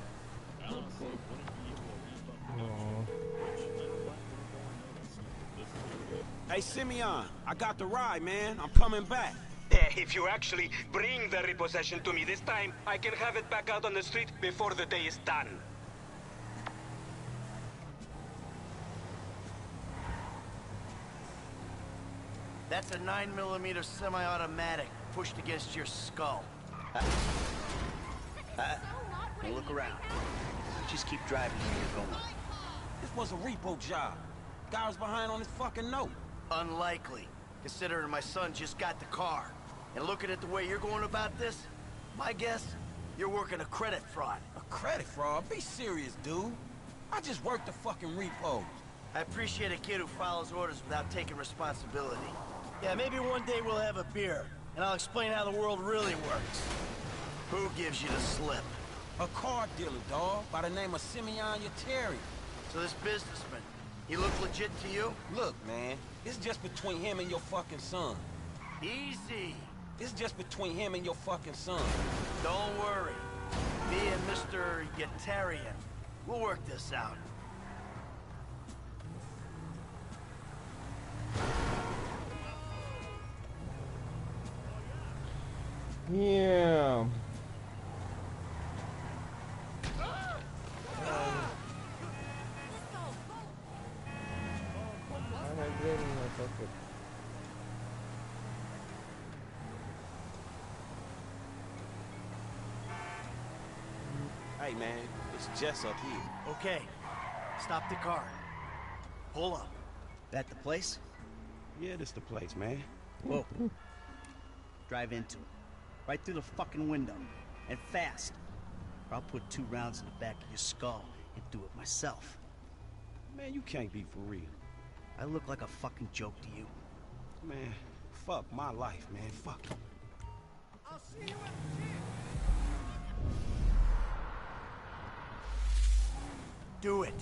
I honestly wouldn't be able to ramp up production, which I'm glad that everyone noticed. This is good. Hey, Simeon, I got the ride, man. I'm coming back. If you actually bring the repossession to me this time, I can have it back out on the street before the day is done. That's a 9mm semi-automatic pushed against your skull. Now look around. Just keep driving where you're going. This was a repo job. Guy was behind on his fucking note. Unlikely. considering my son just got the car. And looking at the way you're going about this, my guess, you're working a credit fraud. A credit fraud? Be serious, dude. I just worked the fucking repos. I appreciate a kid who follows orders without taking responsibility. Yeah, maybe one day we'll have a beer, and I'll explain how the world really works. Who gives you the slip? A car dealer, dawg, by the name of Simeon Yeteri. So this businessman, he look legit to you? Look, man, it's just between him and your fucking son. Easy. It's just between him and your fucking son. Don't worry. Me and Mr. Yetarian, we'll work this out. Yeah. Hey, man, it's Jess up here. Okay, stop the car. Pull up. That the place? Yeah, this the place, man. Whoa. Drive into it. Right through the fucking window. And fast. Or I'll put 2 rounds in the back of your skull and do it myself. Man, you can't be for real. I look like a fucking joke to you. Man, fuck my life, man. Fuck it. I'll see you at the gym. Do it.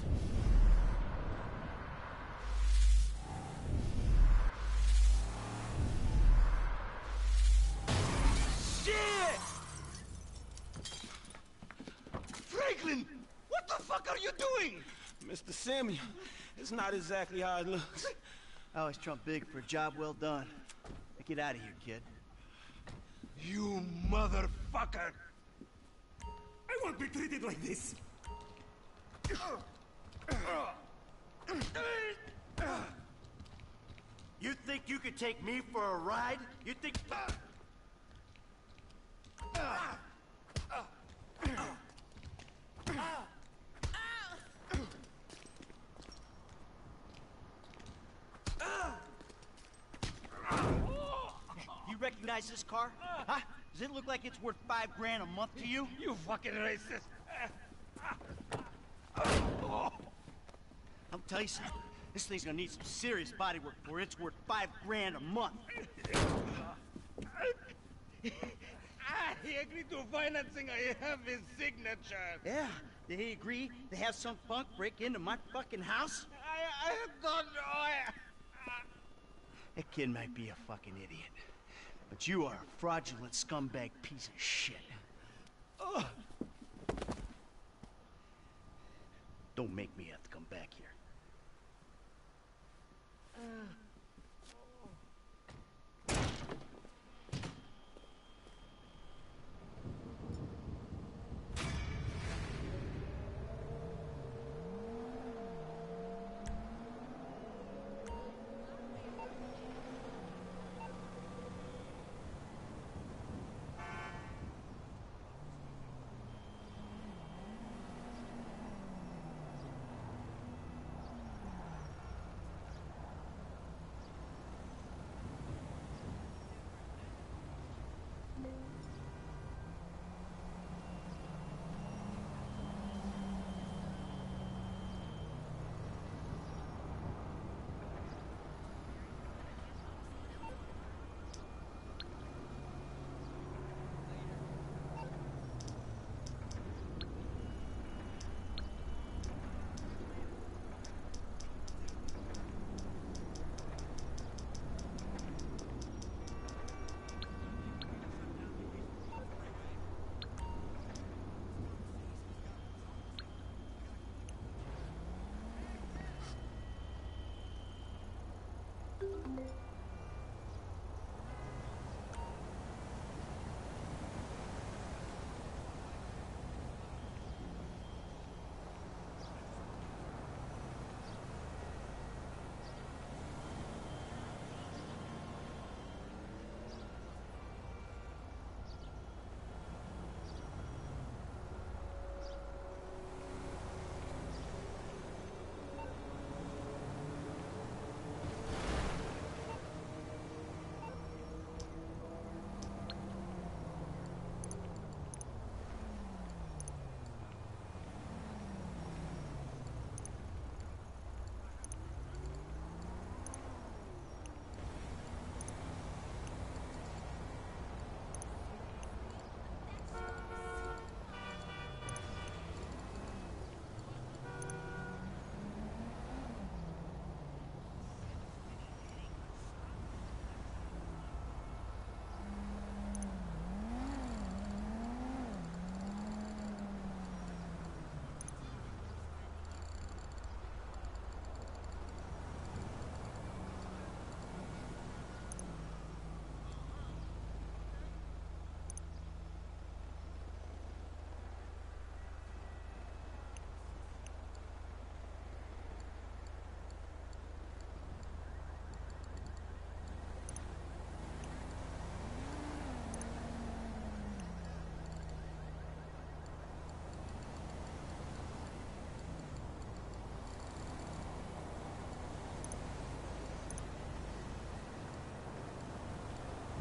Shit! Franklin! What the fuck are you doing? Mr. Simeon, it's not exactly how it looks. I always trump big for a job well done. Now get out of here, kid. You motherfucker! I won't be treated like this! You think you could take me for a ride? You think... You recognize this car? Huh? Does it look like it's worth $5 grand a month to you? You fucking racist! I'll tell you something. This thing's gonna need some serious body work before it's worth $5 grand a month. He agreed to financing. I have his signature. Yeah, did he agree to have some punk break into my fucking house? I don't know. That kid might be a fucking idiot, but you are a fraudulent scumbag piece of shit. Ugh. Don't make me have to come back here.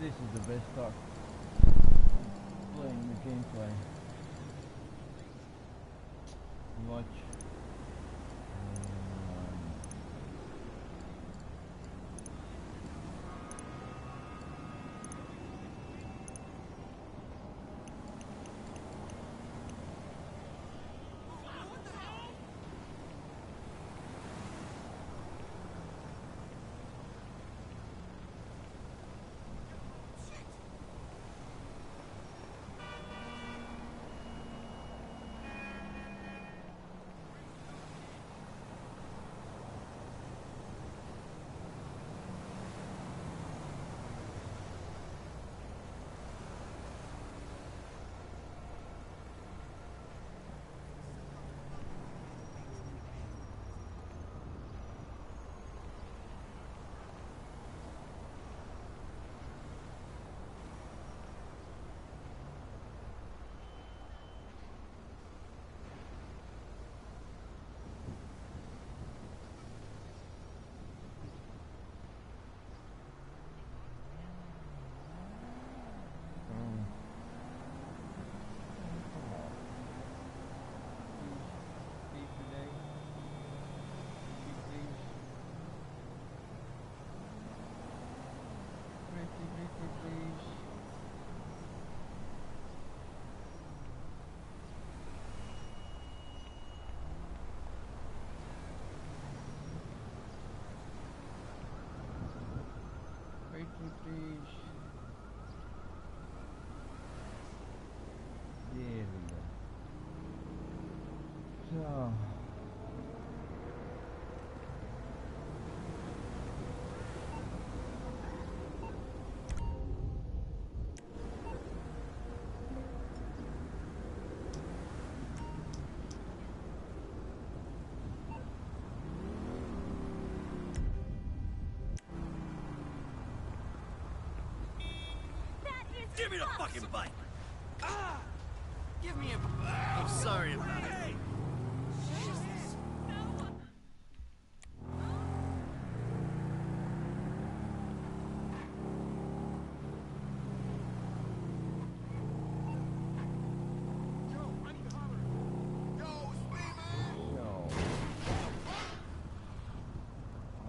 This is the best part. Playing the gameplay. Watch. Please. There we go. So Give me the fucking bike! Ah! Give me a... I'm sorry about it.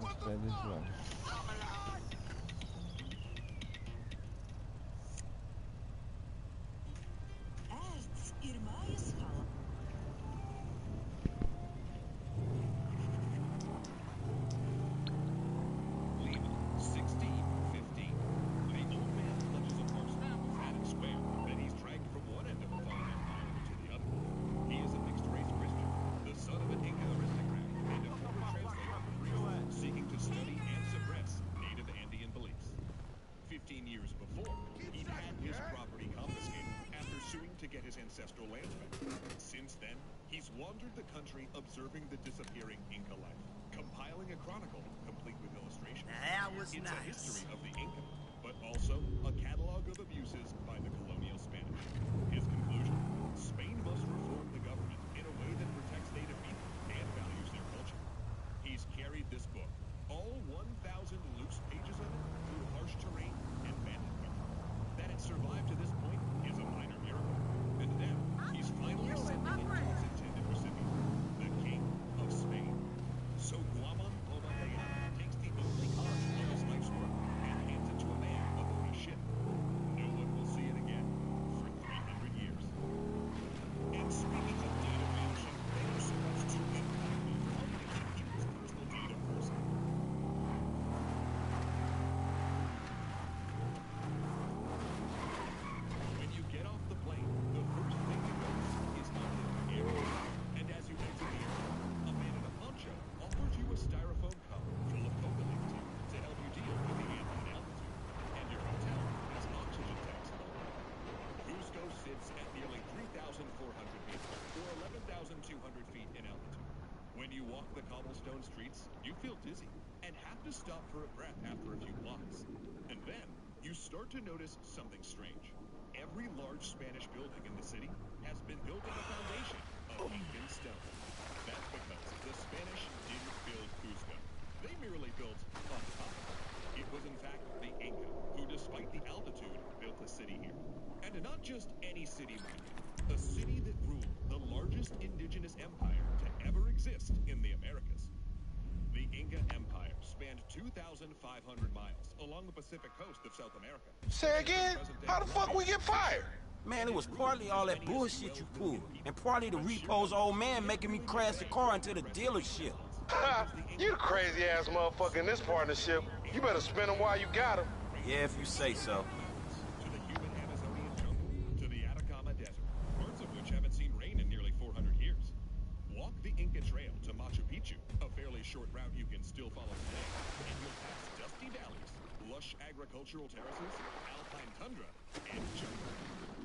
let's try this one. Ancestral lands back. Since then, he's wandered the country observing the disappearing Inca life, compiling a chronicle complete with illustrations. That was it's nice. A history of the Inca, but also a catalog of abuses by the colonial Spanish. His conclusion: Spain must reform the government in a way that protects native people and values their culture. He's carried this book, all 1,000 loose pages of it, through harsh terrain and bandit country. That it survived to this point is a minor miracle. And then, he's finally sending it to its intended recipient, the King of Spain. So Guaman Omadea takes the only card of his life's work and hands it to a man aboard a ship. No one will see it again for 300 years. And speaking of data management, thank you so much to Impact for helping keep people's personal data first. When you get off the plane, the first thing you notice is unknown area. And as you exit the airport, a man in a poncho offers you a styrofoam cup full of coca leaf tea to help you deal with the ambient altitude. And your hotel has oxygen tanks in all. Cusco sits at nearly 3,400 feet, or 11,200 feet in altitude. When you walk the cobblestone streets, you feel dizzy and have to stop for a breath after a few blocks. And then, you start to notice something strange. Every large Spanish building in the city has been built on a foundation of Incan stone. That's because the Spanish didn't build Cusco. They merely built on top of it. It was in fact the Inca who, despite the altitude city minded. A city that ruled the largest indigenous empire to ever exist in the Americas. The Inca Empire spanned 2,500 miles along the Pacific coast of South America. Say again? How the fuck we get fired? Man, it was partly all that bullshit you pulled, and partly the repo's old man making me crash the car into the dealership. Ha! You the crazy ass motherfucker in this partnership. You better spin them while you got them. Yeah, if you say so. To the humid Amazonian jungle, to the Atacama Desert, parts of which haven't seen rain in nearly 400 years. Walk the Inca Trail to Machu Picchu, a fairly short route you can still follow today, and you'll pass dusty valleys, lush agricultural terraces, alpine tundra, and jungle.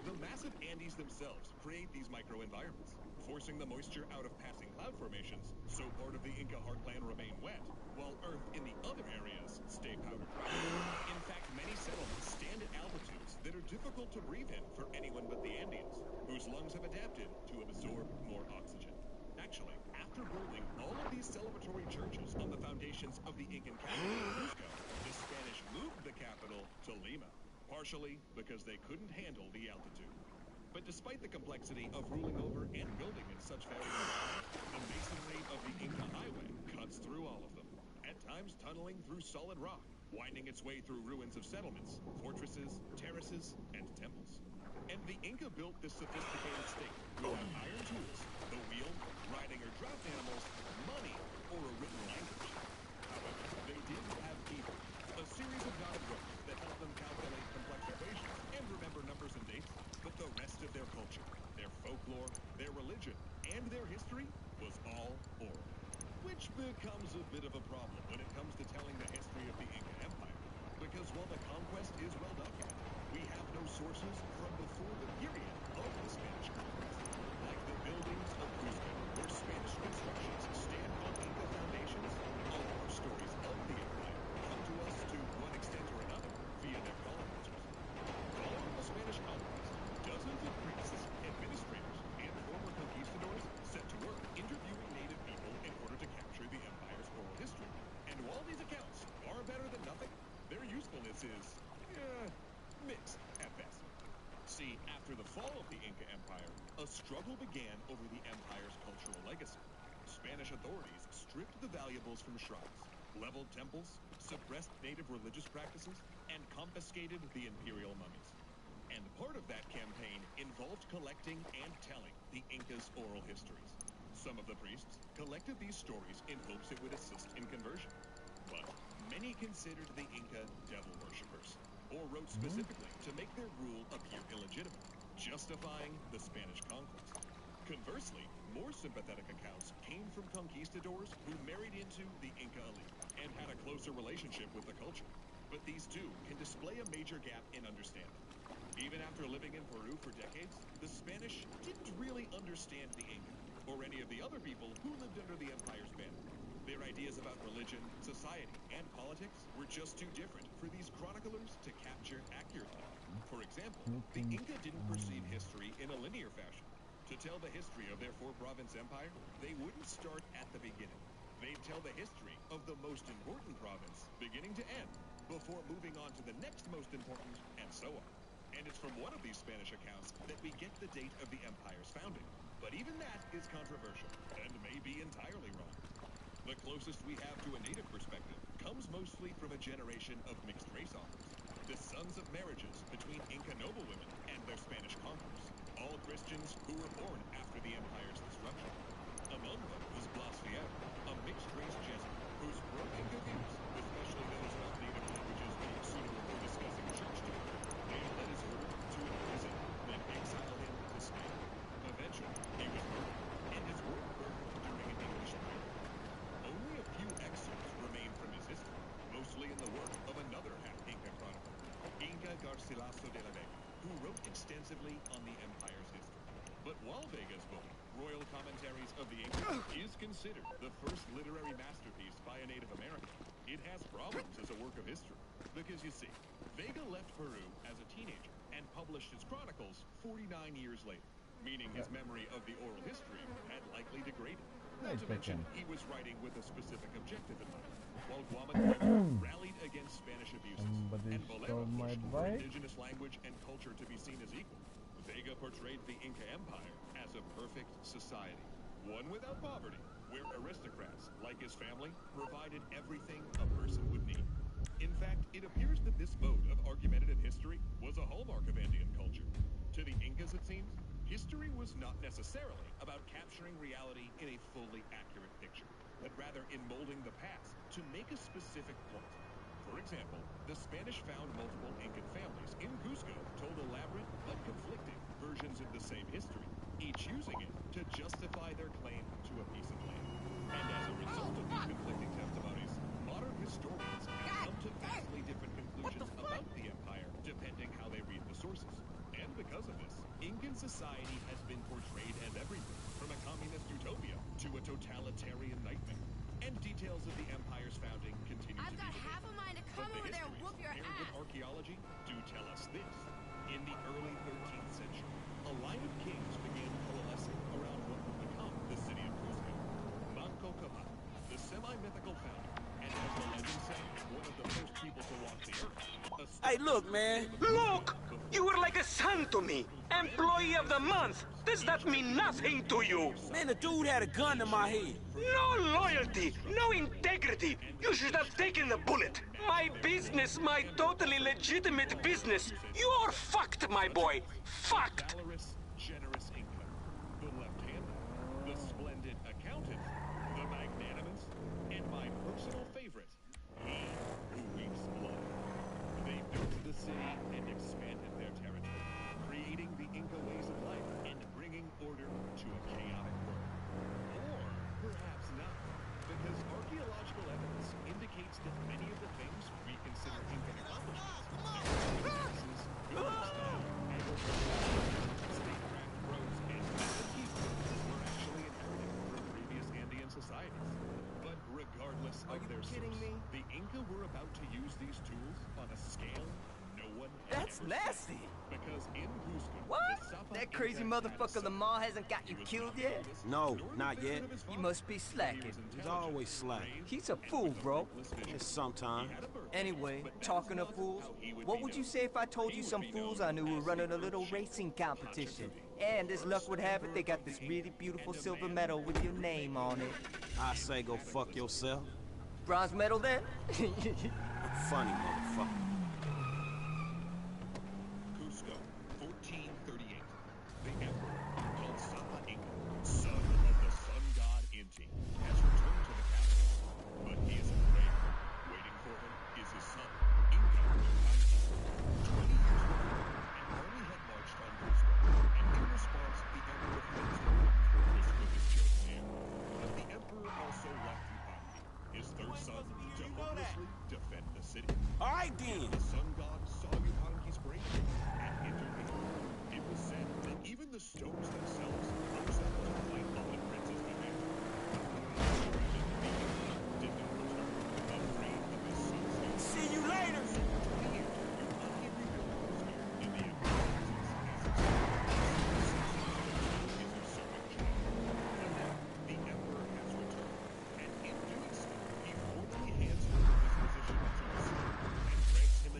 The massive Andes themselves create these microenvironments, forcing the moisture out of passing cloud formations, so part of the Inca heartland remain wet, while Earth in the other areas stay powder dry. In fact, many settlements stand at altitudes that are difficult to breathe in for anyone but the Andeans, whose lungs have adapted to absorb more oxygen. Actually, after building all of these celebratory churches on the foundations of the Incan capital, Cusco, the Spanish moved the capital to Lima, partially because they couldn't handle the altitude. But despite the complexity of ruling over and building in such varied environments, the masonry of the Inca Highway cuts through all of them, at times tunneling through solid rock, winding its way through ruins of settlements, fortresses, terraces, and temples. And the Inca built this sophisticated state without iron tools, the wheel, riding or draft animals, money, or a written language. However, they did have people, a series of knotted ropes that helped them calculate complex equations and remember numbers and dates. But the rest of their culture, their folklore, their religion, and their history was all oral. Which becomes a bit of a problem when it comes to telling the history of the Inca Empire. Because while the conquest is well documented, we have no sources from before the period of the Spanish conquest. Like the buildings of Cusco, where Spanish constructions stand on Inca foundations, all of our stories of the empire come to us to one extent or another via their colonizers. Following the Spanish conquest, dozens of priests, administrators, and former conquistadors set to work interviewing native people in order to capture the empire's oral history. And while these accounts are better than nothing, their usefulness is, mixed at best. See, after the fall of the Inca Empire, a struggle began over the empire's cultural legacy. Spanish authorities stripped the valuables from shrines, leveled temples, suppressed native religious practices, and confiscated the imperial mummies. And part of that campaign involved collecting and telling the Incas' oral histories. Some of the priests collected these stories in hopes it would assist in conversion. But many considered the Inca devil worshippers, or wrote specifically to make their rule appear illegitimate, justifying the Spanish conquest. Conversely, more sympathetic accounts came from conquistadors who married into the Inca elite and had a closer relationship with the culture. But these two can display a major gap in understanding. Even after living in Peru for decades, the Spanish didn't really understand the Inca, or any of the other people who lived under the empire's banner. Their ideas about religion, society, and politics were just too different for these chroniclers to capture accurately. For example, the Inca didn't perceive history in a linear fashion. To tell the history of their four-province empire, they wouldn't start at the beginning. They'd tell the history of the most important province, beginning to end, before moving on to the next most important, and so on. And it's from one of these Spanish accounts that we get the date of the empire's founding. But even that is controversial, and may be entirely wrong. The closest we have to a native perspective comes mostly from a generation of mixed-race authors, the sons of marriages between Inca noblewomen and their Spanish conquerors, all Christians who were born after the empire's destruction. Among them was Blas Fierro, a mixed-race Jesuit whose pro-Inca views, especially those about native languages being suitable for discussing church talk, may have led his order to imprison, then exile him to Spain. Eventually, he was murdered, and his work burned during an English fire. Only a few excerpts remain from his history, mostly in the work of another half-Inca chronicler, Inca Garcilaso de la Vega, who wrote extensively on the empire's history. But while Vega's book, Royal Commentaries of the Incas, is considered the first literary masterpiece by a Native American, it has problems as a work of history. Because you see, Vega left Peru as a teenager and published his chronicles 49 years later, meaning his memory of the oral history had likely degraded. Not to mention, he was writing with a specific objective in mind, while Guamanueva rallied against Spanish abuses, and Valera pushed for indigenous language and culture to be seen as equal. Vega portrayed the Inca Empire as a perfect society, one without poverty, where aristocrats, like his family, provided everything a person would need. In fact, it appears that this mode of argumentative history was a hallmark of Andean culture. To the Incas, it seems, history was not necessarily about capturing reality in a fully accurate picture, but rather in molding the past to make a specific point. For example, the Spanish found multiple Incan families in Cusco told elaborate but conflicting versions of the same history, each using it to justify their claim to a piece of land. And as a result of these conflicting testimonies, modern historians have come to vastly different conclusions about the empire, depending how they read the sources. And because of this, Incan society has been portrayed as everything from a communist utopia to a totalitarian nightmare. And details of the empire's founding continue to be debated. Half a mind to come over there and whoop your paired with archaeology do tell us this. In the early 13th century, a line of kings began coalescing around what would become the city of Cusco. Manco Capac, the semi-mythical founder, and as the legend said, one of the first people to walk the earth. Hey, look, man. Look! You were like a son to me. Employee of the month. Does that mean nothing to you? Man, the dude had a gun to my head. No loyalty, no integrity. You should have taken the bullet. My business, my totally legitimate business. You're fucked, my boy. Fucked. Valorous, generous Inca. The left-hander. The splendid accountant. The magnanimous. And my personal favorite, he who weeps blood. They built the city and expanded their territory, creating the Inca ways of life and bringing order to a chaotic world. Or perhaps not, because archaeological evidence indicates that many of the things we consider Incan accomplishments, taxes, building style, agriculture, statecraft roads, and mezquites were actually inherited from previous Andean societies. But regardless of their source, the Inca were about to use these tools on a scale no one had That's ever nasty. seen. Because in Cusco, What? the Sapa That crazy Inca motherfucker Lamar hasn't got you killed yet? No, not yet. You must be slacking. He's always slacking. He's a fool, bro. Just sometimes. Anyway, talking of fools, what would you say if I told you some fools I knew were running a little racing competition? And as luck would have it, they got this really beautiful silver medal with your name on it. I say go fuck yourself. Bronze medal then? Funny motherfucker. Cusco, 1438. The emperor, called Sapa Inca, son of the sun god Inti, has returned to the capital. But he isn't afraid. Waiting for him is his son, Inca Yupanqui. 20 years before, an army had marched on Cusco, and in response, the emperor fled to the fortress with his chosen heir. But the emperor also left Yupanqui, his third son, to hopelessly defend the city. All right, then. The sun god saw Yupanqui's bravery and intervened. It was said that even the stones themselves rose up to fight on the prince's command. Did not return, afraid of his son's fate. See you later. So for 20 years, Yupanqui rebuilt Cusco in the emperor's absence as his usurping child. But now, the emperor has returned, and in doing so, he formally hands over his position to his son and grants him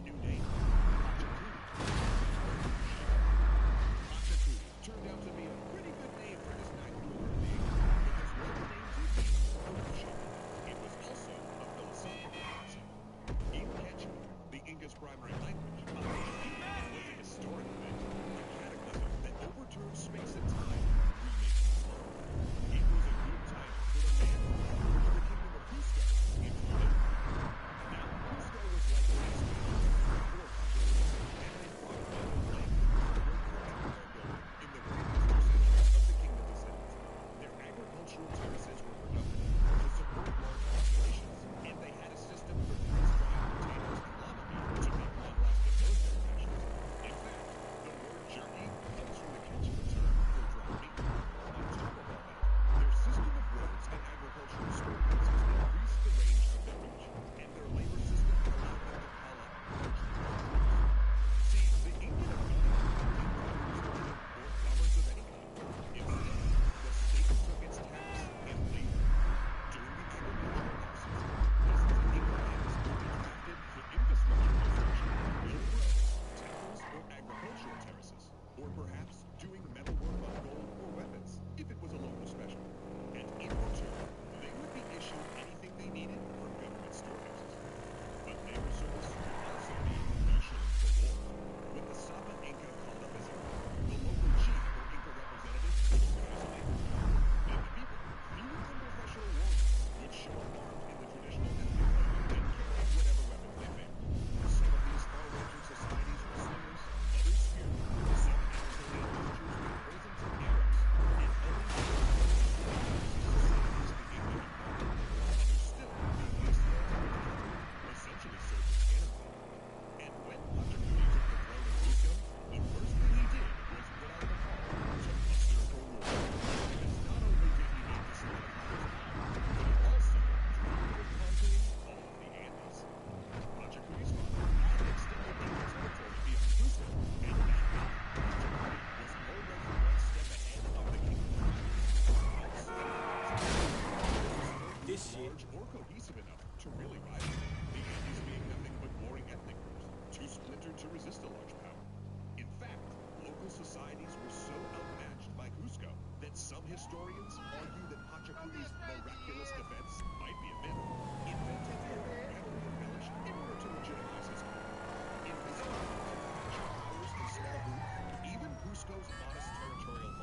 cohesive enough to really rival, the Andes being nothing but warring ethnic groups, too splintered to resist a large power. In fact, local societies were so outmatched by Cusco that some historians argue that Pachacuti's miraculous defense might be a myth, invented or heavily embellished in order to legitimize his claim. In this context, powers and small groups, even Cusco's modest territorial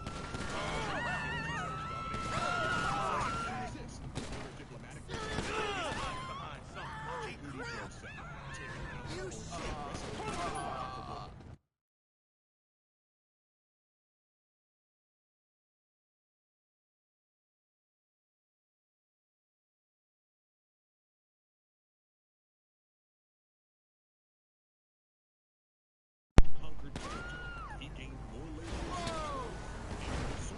conquered territory. He gained more labor.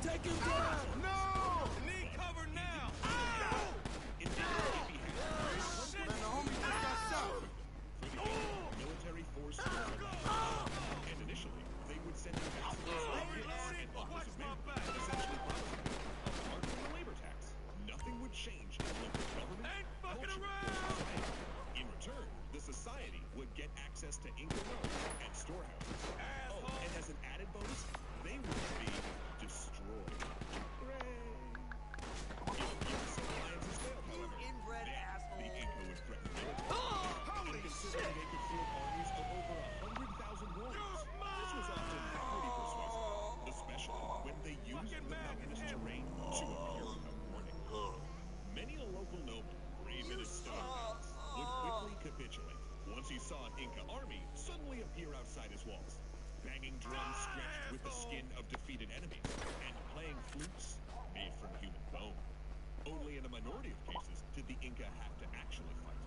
Take him down! No! Need cover now! Indeed, if he had the homie just got shot. For the military force was allowed. And initially, they would send him back to and offers of men, essentially promising him a pardon from the labor tax. Nothing would change in local government, culture, or society. In return, the society would get access to Inca roads and storehouses. Oh, and as an added bonus, they would be destroyed. Hooray! If U.S. alliances failed, however, then the Inca would threaten military. And considering they could field armies of over 100,000 warriors, this was often pretty persuasive, especially when they used the mountainous terrain to appear without warning. Many a local noble, brave in his stone house, would quickly capitulate once he saw an Inca army suddenly appear outside his walls, banging drums stretched with the skin of defeated enemies, and playing flutes made from human bone. Only in a minority of cases did the Inca have to actually fight.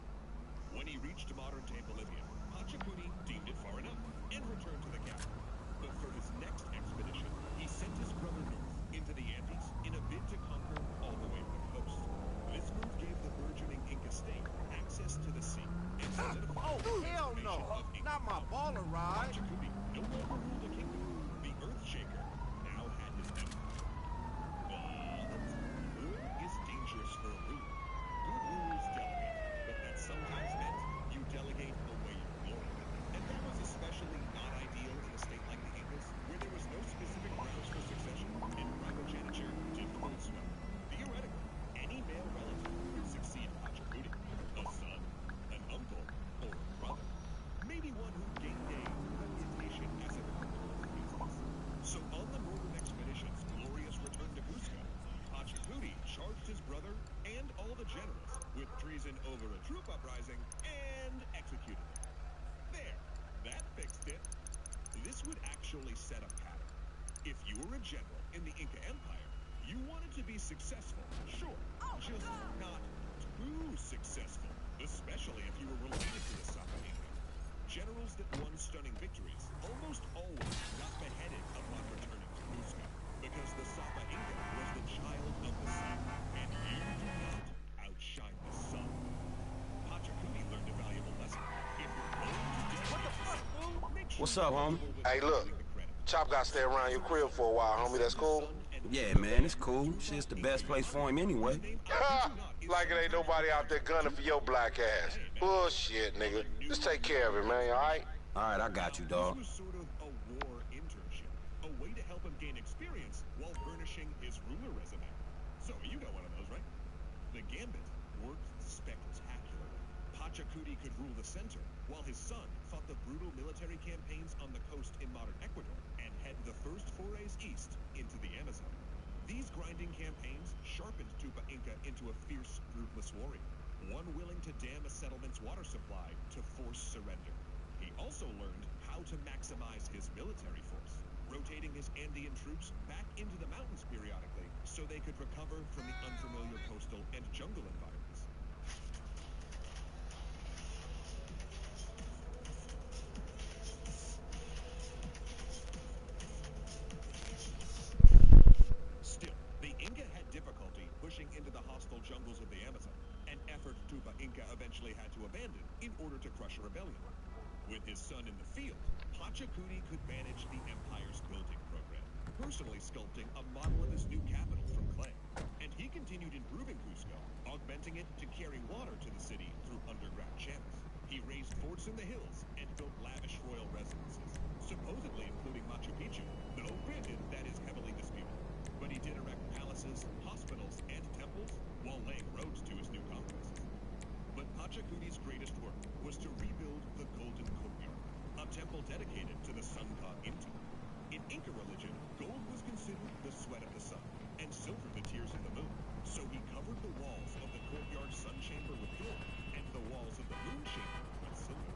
When he reached modern-day Bolivia, Pachacuti deemed it far enough and returned to the capital. But for his next expedition, he sent his brother north into the Andes in a bid to conquer all the way to the coast. This move gave the burgeoning Inca state access to the sea and solidified Oh, hell no! Not my baller ride! Pachacuti no longer ruled a kingdom. The Earthshaker now had his empire. But war is dangerous for a ruler. Good rulers delegate, but that sometimes meant you delegate away your glory. And that was especially not ideal in a state like the Incas, where there was no specific grounds for succession, and primogeniture didn't hold sway. Theoretically, any male relative could succeed Pachacuti: a son, an uncle, or a brother. Maybe one who gained a reputation as a conqueror of beasts. So on the northern expedition's glorious return to Cusco, Pachacuti charged his brother and all the generals with treason over a troop uprising and executed them. There, that fixed it. This would actually set a pattern. If you were a general in the Inca Empire, you wanted to be successful, sure, just not too successful, especially if you were related to the Sapa Inca. Generals that won stunning victories almost always got beheaded upon returning to Cusco, because the Sapa Inca was the child of the sun, and you do not outshine the sun. Pachacuti learned a valuable lesson. If you're going to do what the fuck, fool? Make sure What's up, homie? Hey, look. Chop got to stay around your crib for a while, homie. That's cool? Yeah, man, it's cool. Shit's the best place for him anyway. Like it ain't nobody out there gunning for your black ass. Bullshit, nigga. Just take care of it, man, alright? Alright, I got you, dog. This was sort of a war internship, a way to help him gain experience while burnishing his ruler resume. So you got one of those, right? The Gambit worked spectacularly. Pachacuti could rule the center, while his son fought the brutal military campaigns on the coast in modern Ecuador and head the first forays east into the Amazon. These grinding campaigns sharpened Tupa Inca into a fierce, ruthless warrior, one willing to dam a settlement's water supply to force surrender. He also learned how to maximize his military force, rotating his Andean troops back into the mountains periodically so they could recover from the unfamiliar coastal and jungle environments. Still, the Inca had difficulty pushing into the hostile jungles of the Amazon, an effort Tupa Inca eventually had to abandon in order to crush a rebellion. With his son in the field, Pachacuti could manage the empire's building program, personally sculpting a model of his new capital from clay. And He continued improving Cusco, augmenting it to carry water to the city through underground channels. He raised forts in the hills and built lavish royal residences, supposedly including Machu Picchu, though granted that is heavily disputed. But he did erect palaces, hospitals, and temples while laying roads to his new conquests. But Pachacuti's greatest work was to rebuild the Golden Courtyard, a temple dedicated to the sun god Inti. In Inca religion, gold was considered the sweat of the sun, and silver the tears of the moon. So he covered the walls of the courtyard sun chamber with gold, and the walls of the moon chamber with silver.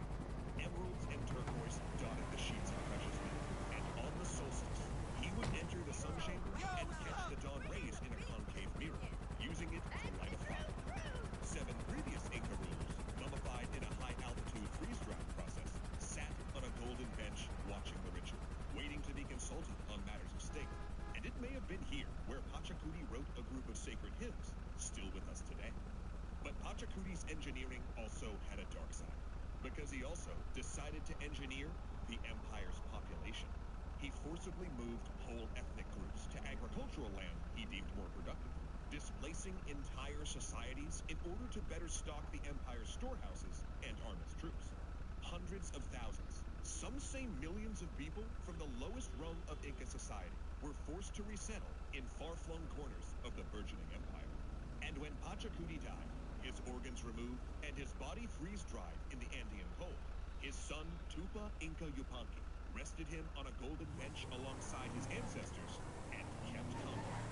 Emeralds and turquoise dotted the sheets of precious metal, and on the solstice, he would enter the sun chamber and catch the dawn rays in a concave mirror, using it to light a fire. 7 previous Inca rulers, mummified in a high-altitude freeze-drying process, sat on a golden bench watching the ritual, waiting to be consulted on matters of state. And it may have been here where Pachacuti wrote a group of sacred hymns, still with us today. But Pachacuti's engineering also had a dark side, because he also decided to engineer the empire's population. He forcibly moved whole ethnic groups to agricultural land he deemed more productive, displacing entire societies in order to better stock the empire's storehouses and arm its troops. Hundreds of thousands, some say millions of people from the lowest rung of Inca society were forced to resettle in far-flung corners of the burgeoning empire. And when Pachacuti died, his organs removed, and his body freeze-dried in the Andean cold, his son Tupa Inca Yupanqui rested him on a golden bench alongside his ancestors and kept conquering.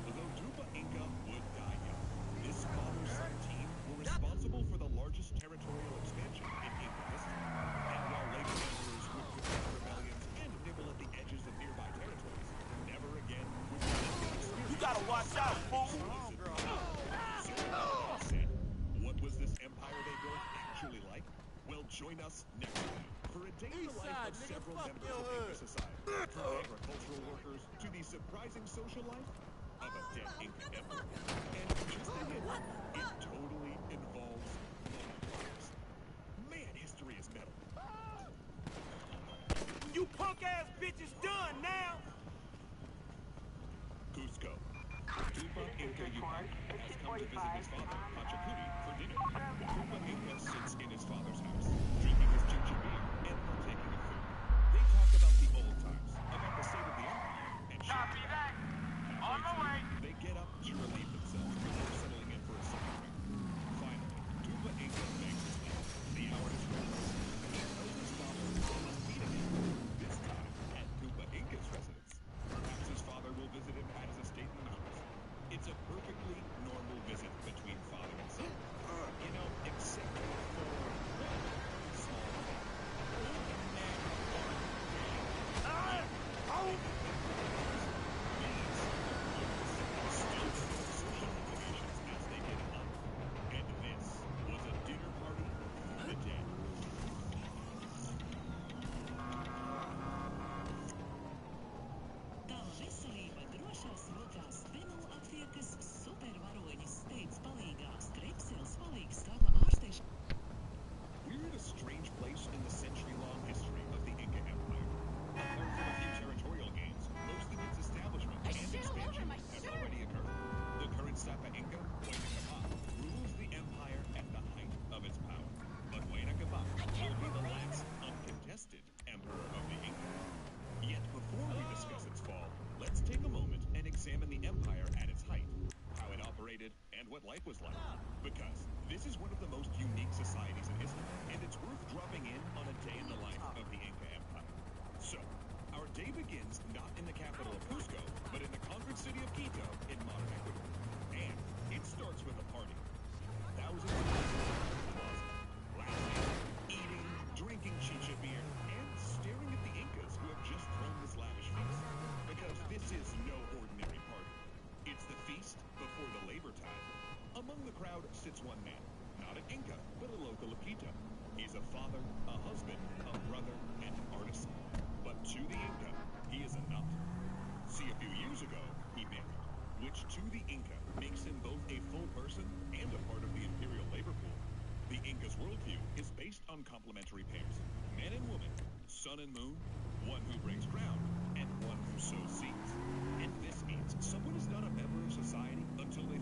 Although Tupa Inca would die young, this father-son team were responsible for the largest territorial expansion in Inca history. And while later emperors would prevent rebellions and nibble at the edges of nearby territories, never again would they experience. You gotta watch out, fool! What was this empire they built actually like? Well, join us next time for a day in the life of several members of Inca society, from agricultural workers to the surprising social life of a dead Inca emperor. And just a hint, it totally involves mummifiers. Man, history is metal. You punk-ass bitches done now! Cusco. Tupa Inca Yupanqui has come to visit his father, Pachacuti, for dinner. Tupa Inca sits in his father's house, drinking his ginger beer and partaking of food. They talk about the old times, about the state of the empire, and copy that. On my way. They get up to relieve themselves before settling in for a second drink. Finally, Tupa Inca begs his name. The hour has run. He tells his father must meet again, this time at Tupa Inca's residence. Perhaps his father will visit him at his estate in the mountains. It's a perfectly normal visit between father and son. You know, except for one small thing. Still social implications as they did in life. And this was a dinner party for the dead. Tā veselība drošās rokās Venu aptiekas supervaroņi steidz palīgā. Strepsils palīgs tava ārstēšana. We're at a strange place in the century-long history of the Inca Empire. Apart from a few territorial gains, most of its establishment and expansion have already occurred. The current Sapa Inca, Huayna Capac, rules the empire at the height of its power. But Huayna Capac will be the last uncontested emperor of the Inca. Yet before we discuss its fall, let's take a moment and examine the empire at its height, how it operated, and what life was like. Because this is one of the most unique societies in history, and it's worth dropping in on a day in the life of the Inca Empire. So, our day begins not in the capital of Cusco, but in the conquered city of Quito in modern Ecuador. And it starts with a party. Thousands of people in the plaza, laughing, eating, drinking chicha beer, and staring at the Incas who have just thrown this lavish feast. Because this is no ordinary party. It's the feast before the labor tide. Among the crowd sits one man, not an Inca, but a local of Quito. He's a father, a husband, a brother, and an artisan. But to the Inca, he is a nut. See, a few years ago, he married, which to the Inca makes him both a full person and a part of the imperial labor pool. The Inca's worldview is based on complementary pairs, man and woman, sun and moon, one who breaks ground, and one who sows seeds. And this means someone is not a member of society until they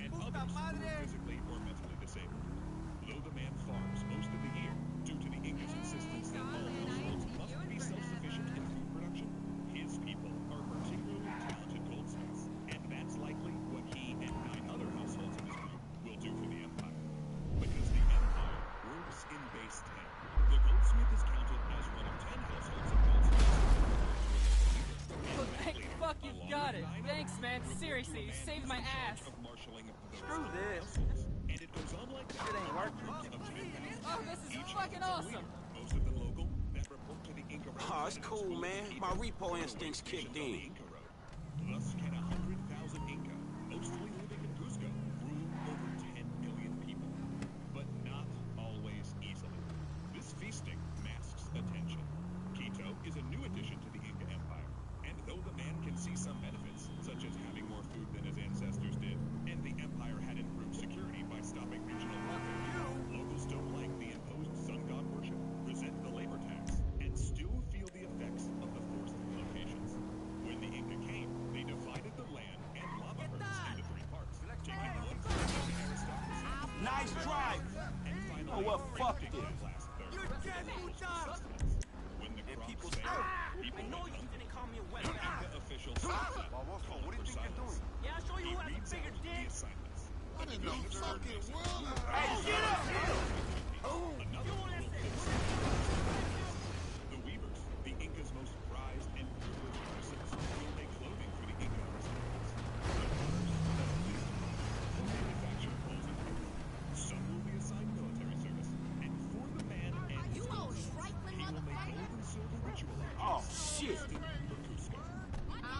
and others who are physically or mentally disabled. Though the man farms most of the year, due to the Inca's insistence that all households must be self-sufficient in food production, his people are particularly talented goldsmiths, and that's likely what he and 9 other households in his group will do for the Empire. Because the Empire works in base 10. The goldsmith is counted as one of 10 households of goldsmiths. Fuck, you got it. Thanks, man. Seriously, you saved my ass. Screw this. And it goes on like that. It ain't working. Oh, this is fucking awesome. Most of them local that report to the Inca. Oh, it's cool, man. My repo instincts kicked in. Thus can 100,000 Inca, mostly living in Cusco, rule over 10 million people. But not always easily. This feasting masks attention. Quito is a new addition to the Inca Empire. And though the man can see some benefits, such as having more food than his ancestors did, and the Empire had improved security by stopping regional warfare, locals don't like the imposed sun god worship, resent the labor tax, and still feel the effects of the forced relocations. When the Inca came, they divided the land and lava herds into 3 parts, taking one part of the aristocracy. Nice drive! Oh, well, fuck this. You're dead, Muta! When the crops failed, people went hungry. Inca officials called for silence. Yeah, I'll show you who has a bigger dick. What in the fucking world? Hey, get up! The weavers, the Inca's most prized and privileged artisans, will make clothing for the Inca aristocrats. The potters, will manufacture clothes and clothing. Some will be assigned military service, and for the man and his clothes, he will make gold and silver ritual objects. Oh, shit. For Cusco.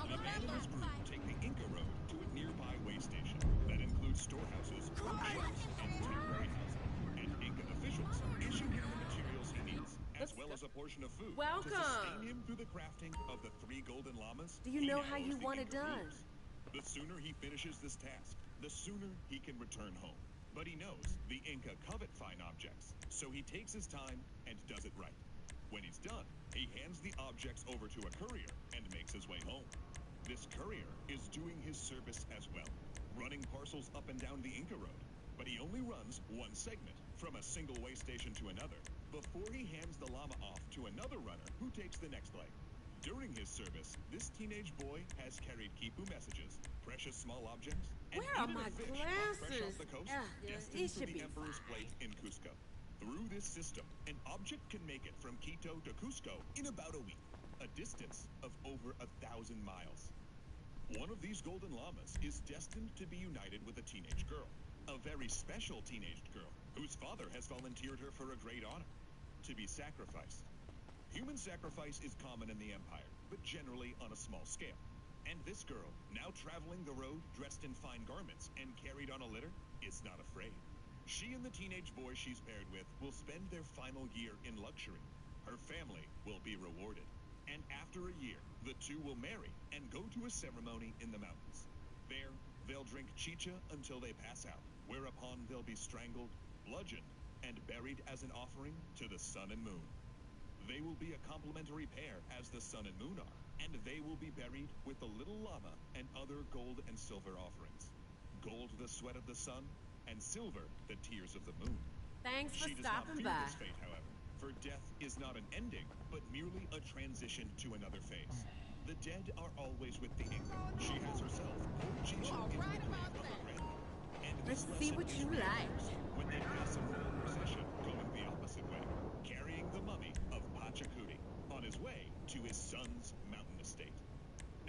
The man and his group take the Inca road to a nearby way station that includes storehouses, workshops, and temporary housing. And Inca officials issue him the materials he needs, as well as a portion of food to sustain him through the crafting of the 3 golden llamas. Do you know how you want it done? The sooner he finishes this task, the sooner he can return home. But he knows the Inca covet fine objects, so he takes his time and does it right. When he's done, he hands the objects over to a courier and makes his way home. This courier is doing his service as well, running parcels up and down the Inca road. But he only runs one segment, from a single way station to another, before he hands the llama off to another runner who takes the next leg. During his service, this teenage boy has carried Kipu messages, precious small objects, and Where are even my a fish fresh off the coast, destined it for should the be Emperor's fine. plate in Cusco. Through this system, an object can make it from Quito to Cusco in about a week, a distance of over 1,000 miles. One of these golden llamas is destined to be united with a teenage girl, a very special teenage girl, whose father has volunteered her for a great honor, to be sacrificed. Human sacrifice is common in the Empire, but generally on a small scale. And this girl, now traveling the road dressed in fine garments and carried on a litter, is not afraid. She and the teenage boy she's paired with will spend their final year in luxury. Her family will be rewarded. And after a year, the two will marry and go to a ceremony in the mountains. There, they'll drink chicha until they pass out, whereupon they'll be strangled, bludgeoned, and buried as an offering to the sun and moon. They will be a complementary pair as the sun and moon are, and they will be buried with the little llama and other gold and silver offerings. Gold the sweat of the sun, and silver the tears of the moon. Thanks for She does not stopping fear by. this fate, however, for death is not an ending, but merely a transition to another phase. The dead are always with the Inca. She has herself poured chicha into the grave of her grandmother. And this Let's see lesson what is you like. reinforced when they pass a full procession going the opposite way, carrying the mummy of Pachacuti on his way to his son's mountain estate.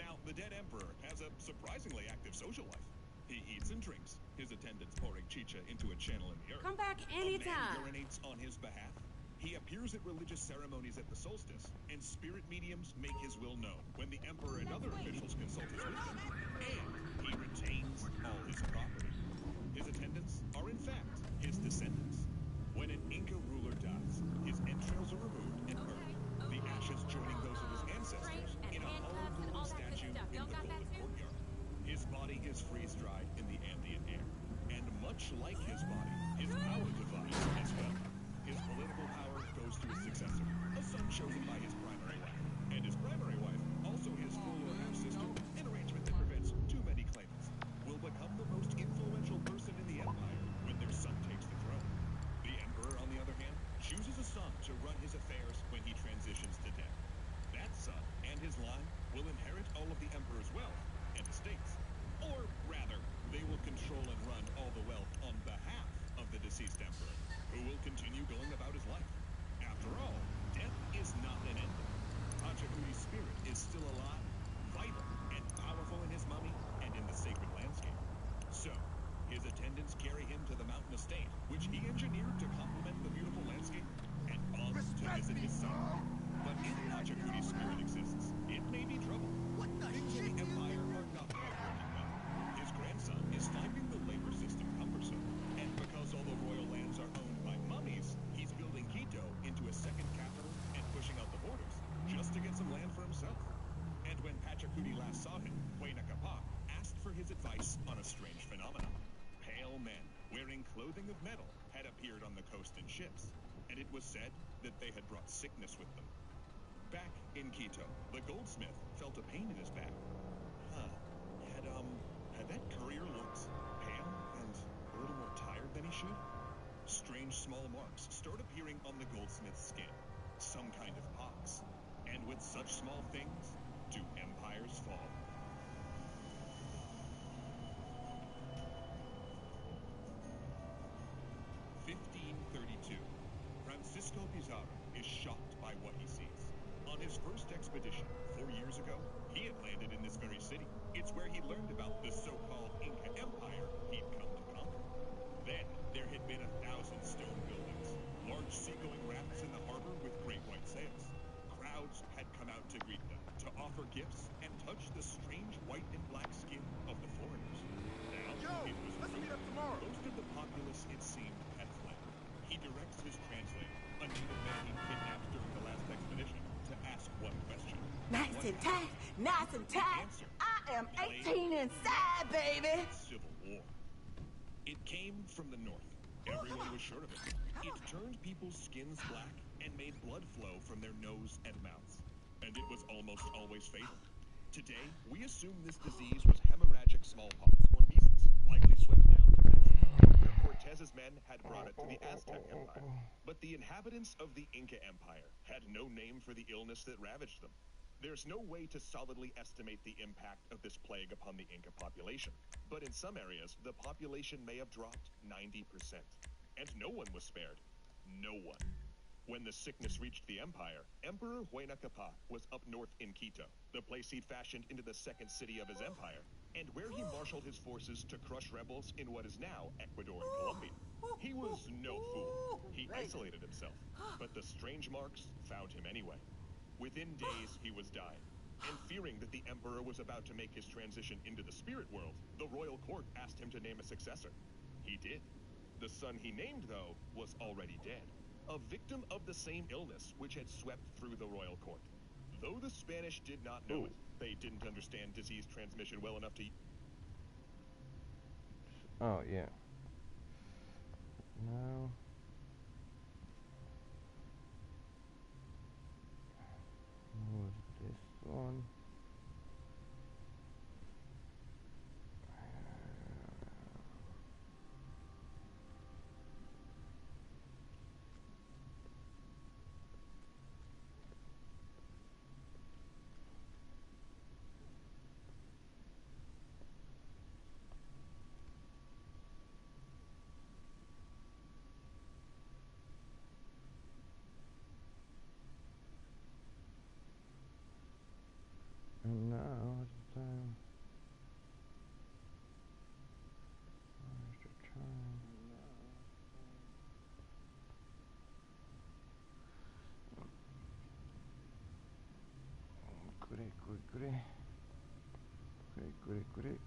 Now, the dead emperor has a surprisingly active social life. He eats and drinks, his attendants pouring chicha into a channel in the earth. Come back anytime. A man urinates on his behalf. He appears at religious ceremonies at the solstice, and spirit mediums make his will known when the emperor and other officials consult his wisdom. And he retains all his property. His attendants are in fact his descendants. When an Inca ruler dies, his entrails are removed and burned, the ashes joining those of his ancestors in a hollow golden statue in the golden courtyard. His body is freeze-dried in the Andean air, and much like his body, his power divides as well. His political power goes to his successor, a son chosen by his primary wife, and his primary wife, also his full or half-sister, an arrangement that prevents too many claimants, will become the most influential will inherit all of the Emperor's wealth and estates. Or rather, they will control and run all the wealth on behalf of the deceased Emperor, who will continue going about his life. After all, death is not an ending. Pachacuti's spirit is still alive, vital, and powerful in his mummy and in the sacred landscape. So, his attendants carry him to the mountain estate, which he engineered to complement the beautiful landscape, and on to visit his son. But if Pachacuti's spirit exists, it may be trouble. Things in the Empire are not quite working well. His grandson is finding the labor system cumbersome, and because all the royal lands are owned by mummies, he's building Quito into a second capital and pushing out the borders, just to get some land for himself. And when Pachacuti last saw him, Huayna Capac asked for his advice on a strange phenomenon. Pale men, wearing clothing of metal, had appeared on the coast in ships, and it was said that they had brought sickness with them. Back in Quito, the goldsmith felt a pain in his back. Had that courier looked pale and a little more tired than he should? Strange small marks start appearing on the goldsmith's skin, some kind of pox. And with such small things, do empires fall? Francisco Pizarro is shocked by what he sees. On his first expedition 4 years ago, he had landed in this very city. It's where he learned about the so-called Inca Empire he'd come to conquer. Then, there had been 1,000 stone buildings, large seagoing rafts in the harbor with great white sails. Crowds had come out to greet them, to offer gifts, and touch the strange white and black skin of the foreigners. Now, it was let's meet up tomorrow. Most of the populace, it seemed, had fled. He directs his translator, a native man he kidnapped during the last expedition, to ask one question. Nice and tight, nice and tight. I am 18 inside, baby. Civil War. It came from the north. Everyone was sure of it. It turned people's skins black and made blood flow from their nose and mouths. And it was almost always fatal. Today, we assume this disease was hemorrhagic smallpox, or measles, likely swept down from Mexico, where Cortez's men had brought it to the Aztec Empire. But the inhabitants of the Inca Empire had no name for the illness that ravaged them. There's no way to solidly estimate the impact of this plague upon the Inca population. But in some areas, the population may have dropped 90%. And no one was spared. No one. When the sickness reached the empire, Emperor Huayna Capac was up north in Quito, the place he'd fashioned into the second city of his empire, and where he marshaled his forces to crush rebels in what is now Ecuador and Colombia. He was no fool. He isolated himself, but the strange marks found him anyway. Within days, he was dying, and fearing that the emperor was about to make his transition into the spirit world, the royal court asked him to name a successor. He did. The son he named, though, was already dead, a victim of the same illness which had swept through the royal court. Though the Spanish did not know it, they didn't understand disease transmission well enough to... Oh, yeah. No. Was this one? And now it's time. Where's the time? Goody.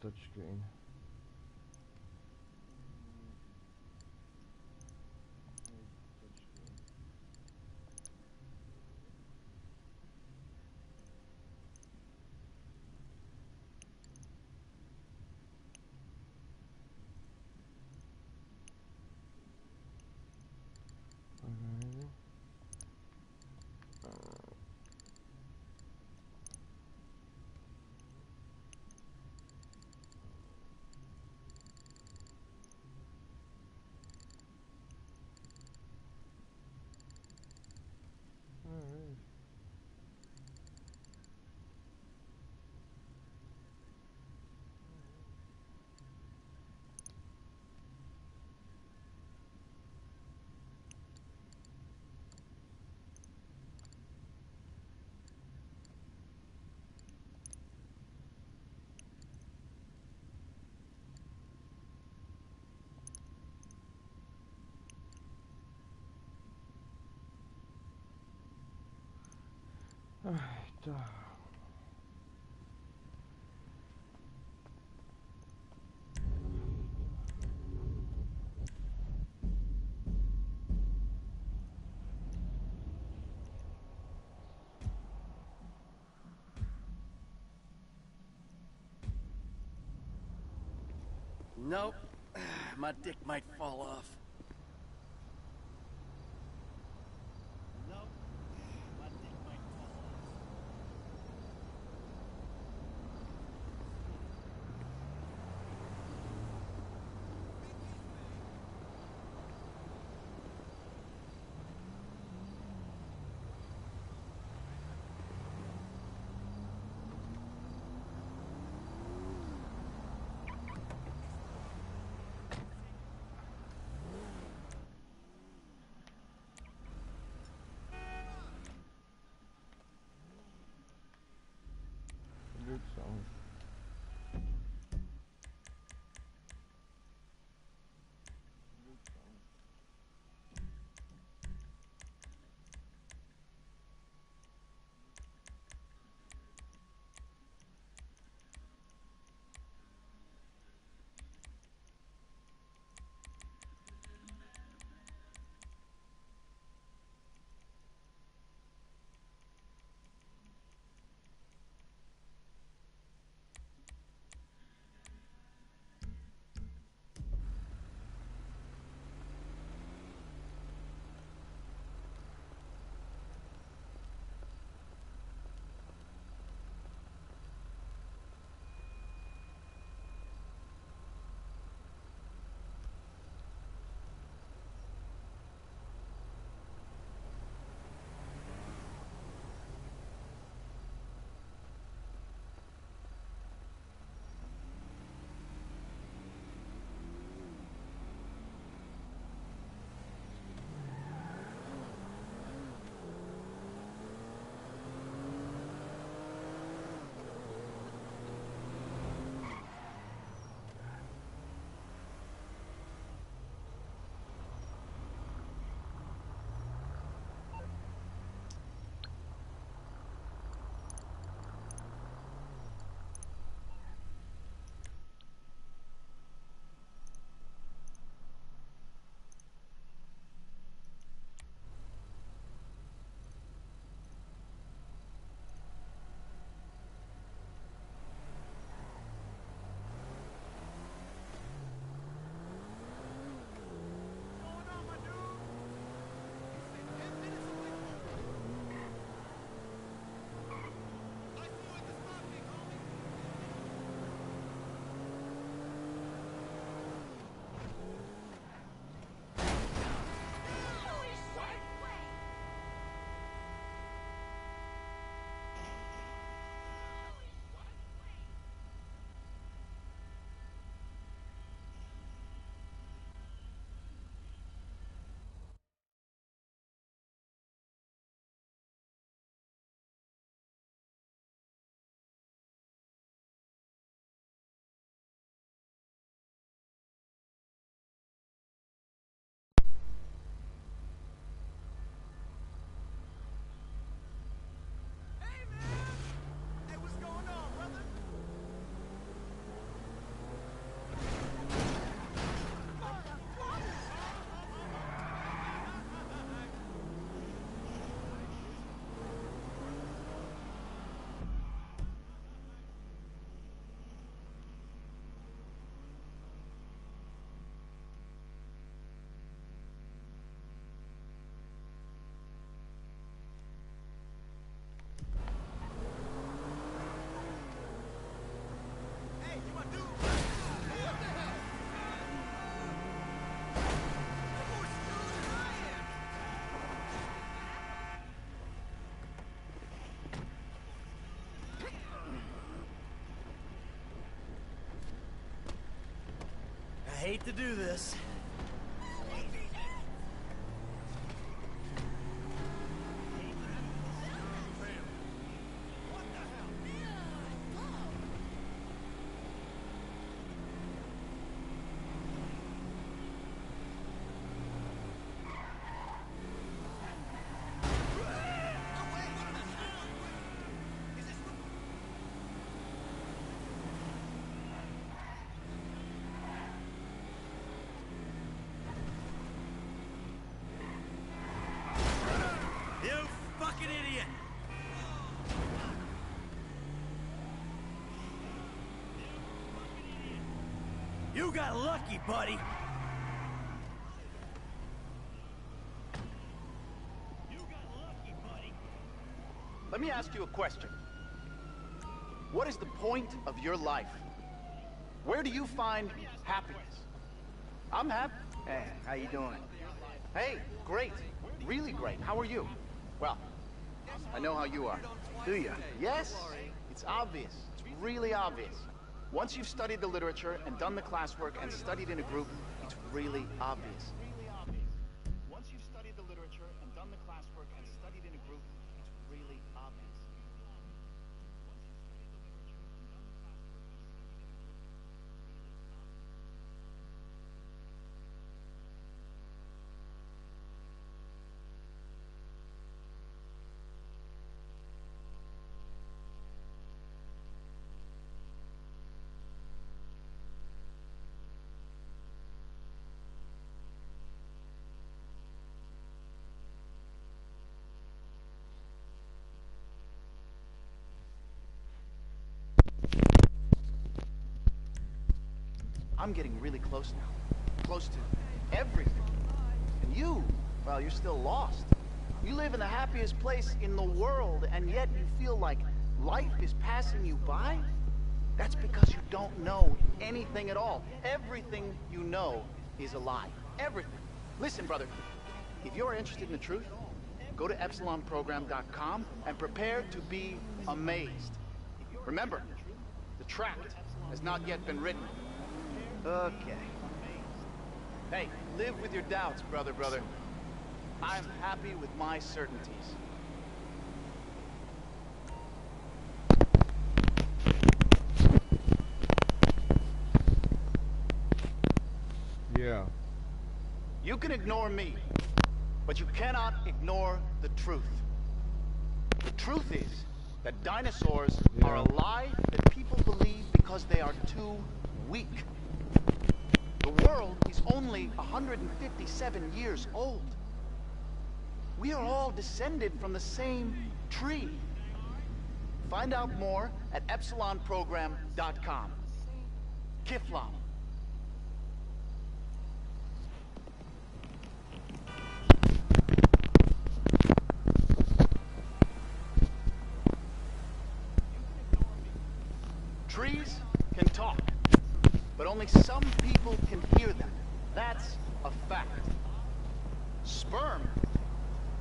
touchscreen. Alright. Nope. My dick might fall off. hate to do this. You got lucky, buddy. Let me ask you a question. What is the point of your life? Where do you find happiness? I'm happy. Hey, how you doing? Hey, great. Really great. How are you? Well, I know how you are. Do you? Yes, it's obvious. It's really obvious. Once you've studied the literature and done the classwork and studied in a group, it's really obvious. Once you've studied the literature and done the classwork and studied in a group, it's really obvious. I'm getting really close now. Close to everything. And you, well, you're still lost. You live in the happiest place in the world, and yet you feel like life is passing you by? That's because you don't know anything at all. Everything you know is a lie. Everything. Listen, brother, if you're interested in the truth, go to epsilonprogram.com and prepare to be amazed. Remember, the tract has not yet been written. Okay. Hey, live with your doubts, brother. I'm happy with my certainties. Yeah. You can ignore me, but you cannot ignore the truth. The truth is that dinosaurs are a lie that people believe because they are too weak. The world is only 157 years old. We are all descended from the same tree. Find out more at epsilonprogram.com. Kiflam. Trees can talk, but only some people can hear them. That's a fact. Sperm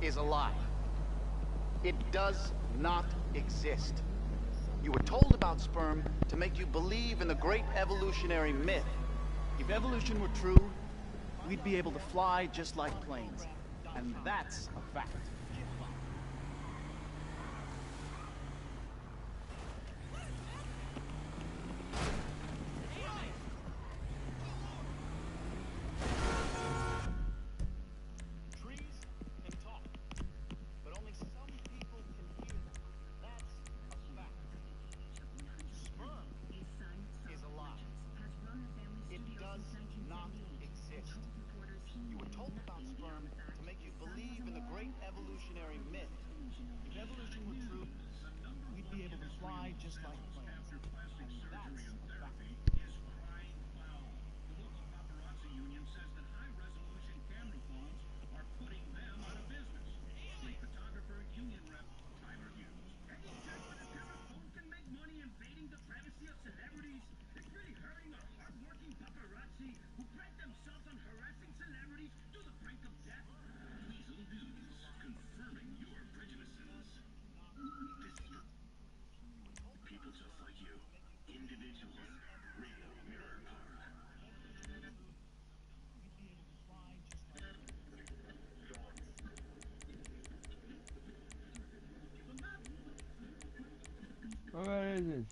is a lie. It does not exist. You were told about sperm to make you believe in the great evolutionary myth. If evolution were true, we'd be able to fly just like planes. And that's a fact. Where is it?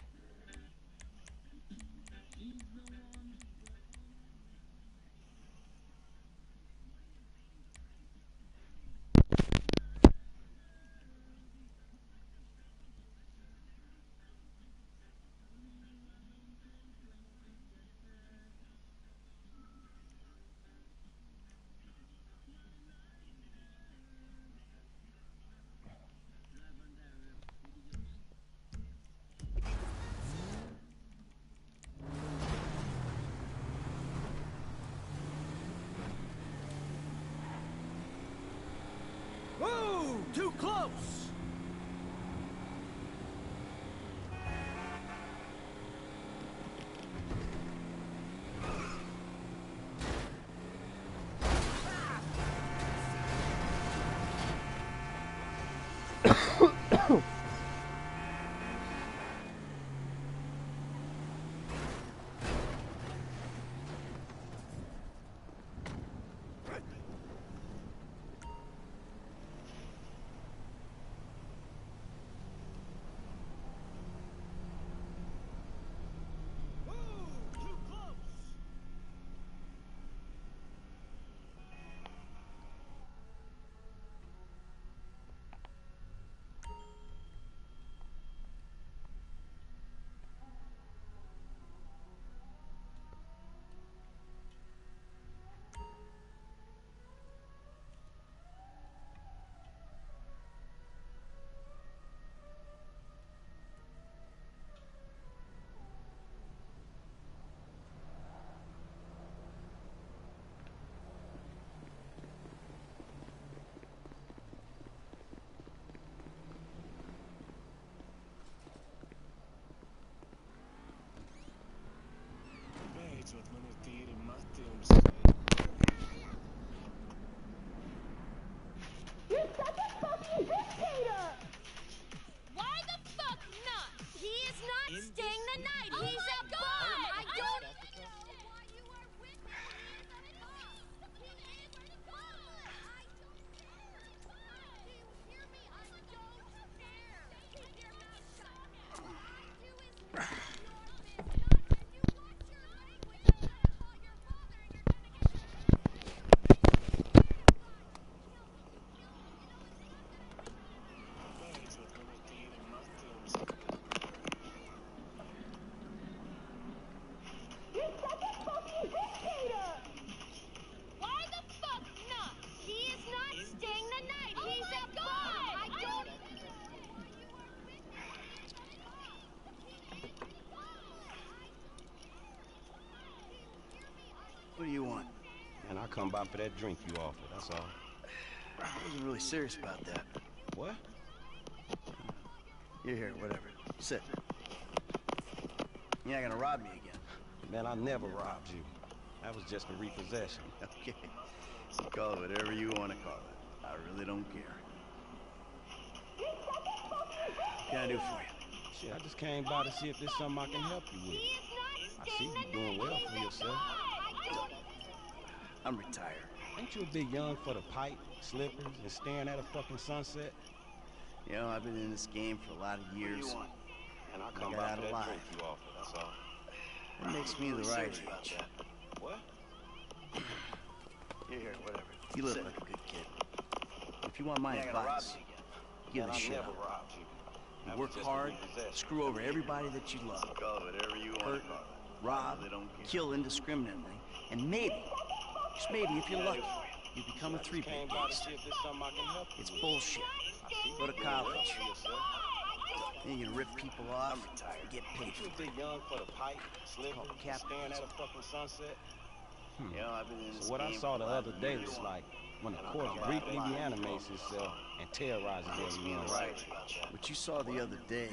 Whoa! Too close! You're such a fucking dictator! Why the fuck not? He is not staying the night. He's a bum. I don't even know why you are with him. He is a bum. He is a bum. I don't care. Do you hear me? I don't care. Keep your mouth shut. All I do is mind your business, and you watch your language. I'm gonna call your father, and you're gonna get. You're such a fucking dictator! Why the fuck not? He is not staying the night. He's a bum. I don't even know why you are with him. He is a bum. He is a bum. What do you want? And I come by for that drink you offered, that's all. I wasn't really serious about that. What? You're here, whatever. Sit. You're not gonna rob me again. Man, I never robbed you. That was just a repossession. Okay. Call it whatever you want to call it. I really don't care. What can I do for you? Shit, I just came by to see if there's something I can help you with. I see you doing well for yourself. I'm retired. Ain't you a bit young for the pipe, slippers, and staring at a fucking sunset? You know, I've been in this game for a lot of years. And I come by for that drink you offered, that's all. It makes me the right age. What? You're here, whatever. You look like a good kid. If you want my advice, give a shit up. You work hard, screw over everybody that you love. Hurt, rob, kill indiscriminately, and maybe, just maybe if you're lucky, you become a three-bit gangster. It's bullshit. Go to college. Then you can rip people off and get paid for it. Young for the pipe, slippers, staring at a fucking sunset. So what I saw the other day was like when a court briefly reanimates itself and terrorizes everyone. Right. What you saw the other day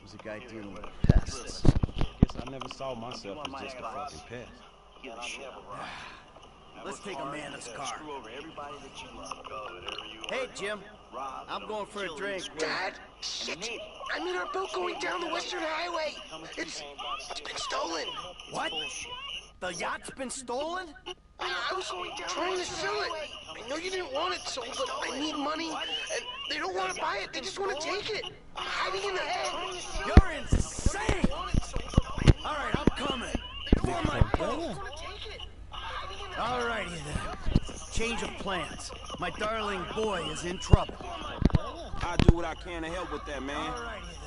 was a guy dealing with a pest. Guess I never saw myself as just a fucking pest. Let's take Amanda's car. Hey, Jim. I'm going for a drink. Dad, shit! I'm in our boat going down the Western Highway. It's been stolen. What? The yacht's been stolen? I was trying to sell it. I know you didn't want it sold, but I need money, and they don't want to buy it. They just want to take it. I'm hiding in the head. You're insane! All right, I'm coming. For my boat. All righty then. Change of plans. My darling boy is in trouble. I'll do what I can to help with that, man. All righty then.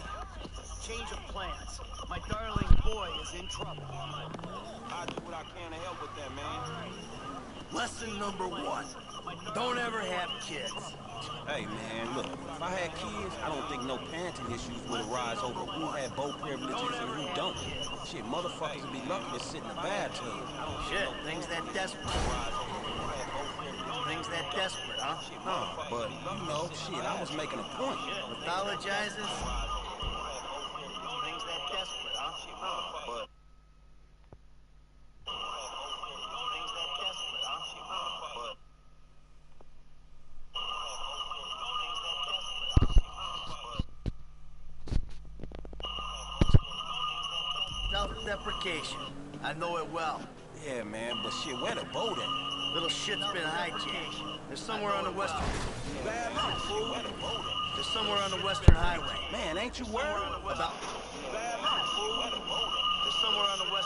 Change of plans. My darling boy is in trouble. I'll do what I can to help with that, man. Lesson number 1. Don't ever have kids. Hey, man, look, if I had kids, I don't think no parenting issues would arise over who had both privileges and who don't. Shit, motherfuckers would be lucky to sit in the bathtub. Shit, things that desperate. Things that desperate, huh? Nah, but, you know, shit, I was making a point. Pathologizes? Things that desperate, huh? But... Things that desperate, huh? But... Self-deprecation. I know it well. Yeah, man, but shit, where the boat at? Little shit's been hijacked. There's somewhere on the western... Bad luck, fool. Where the boat at? There's somewhere on the western highway. Man, ain't you worried? About... Bad luck, fool. Where the boat at? There's somewhere on the western...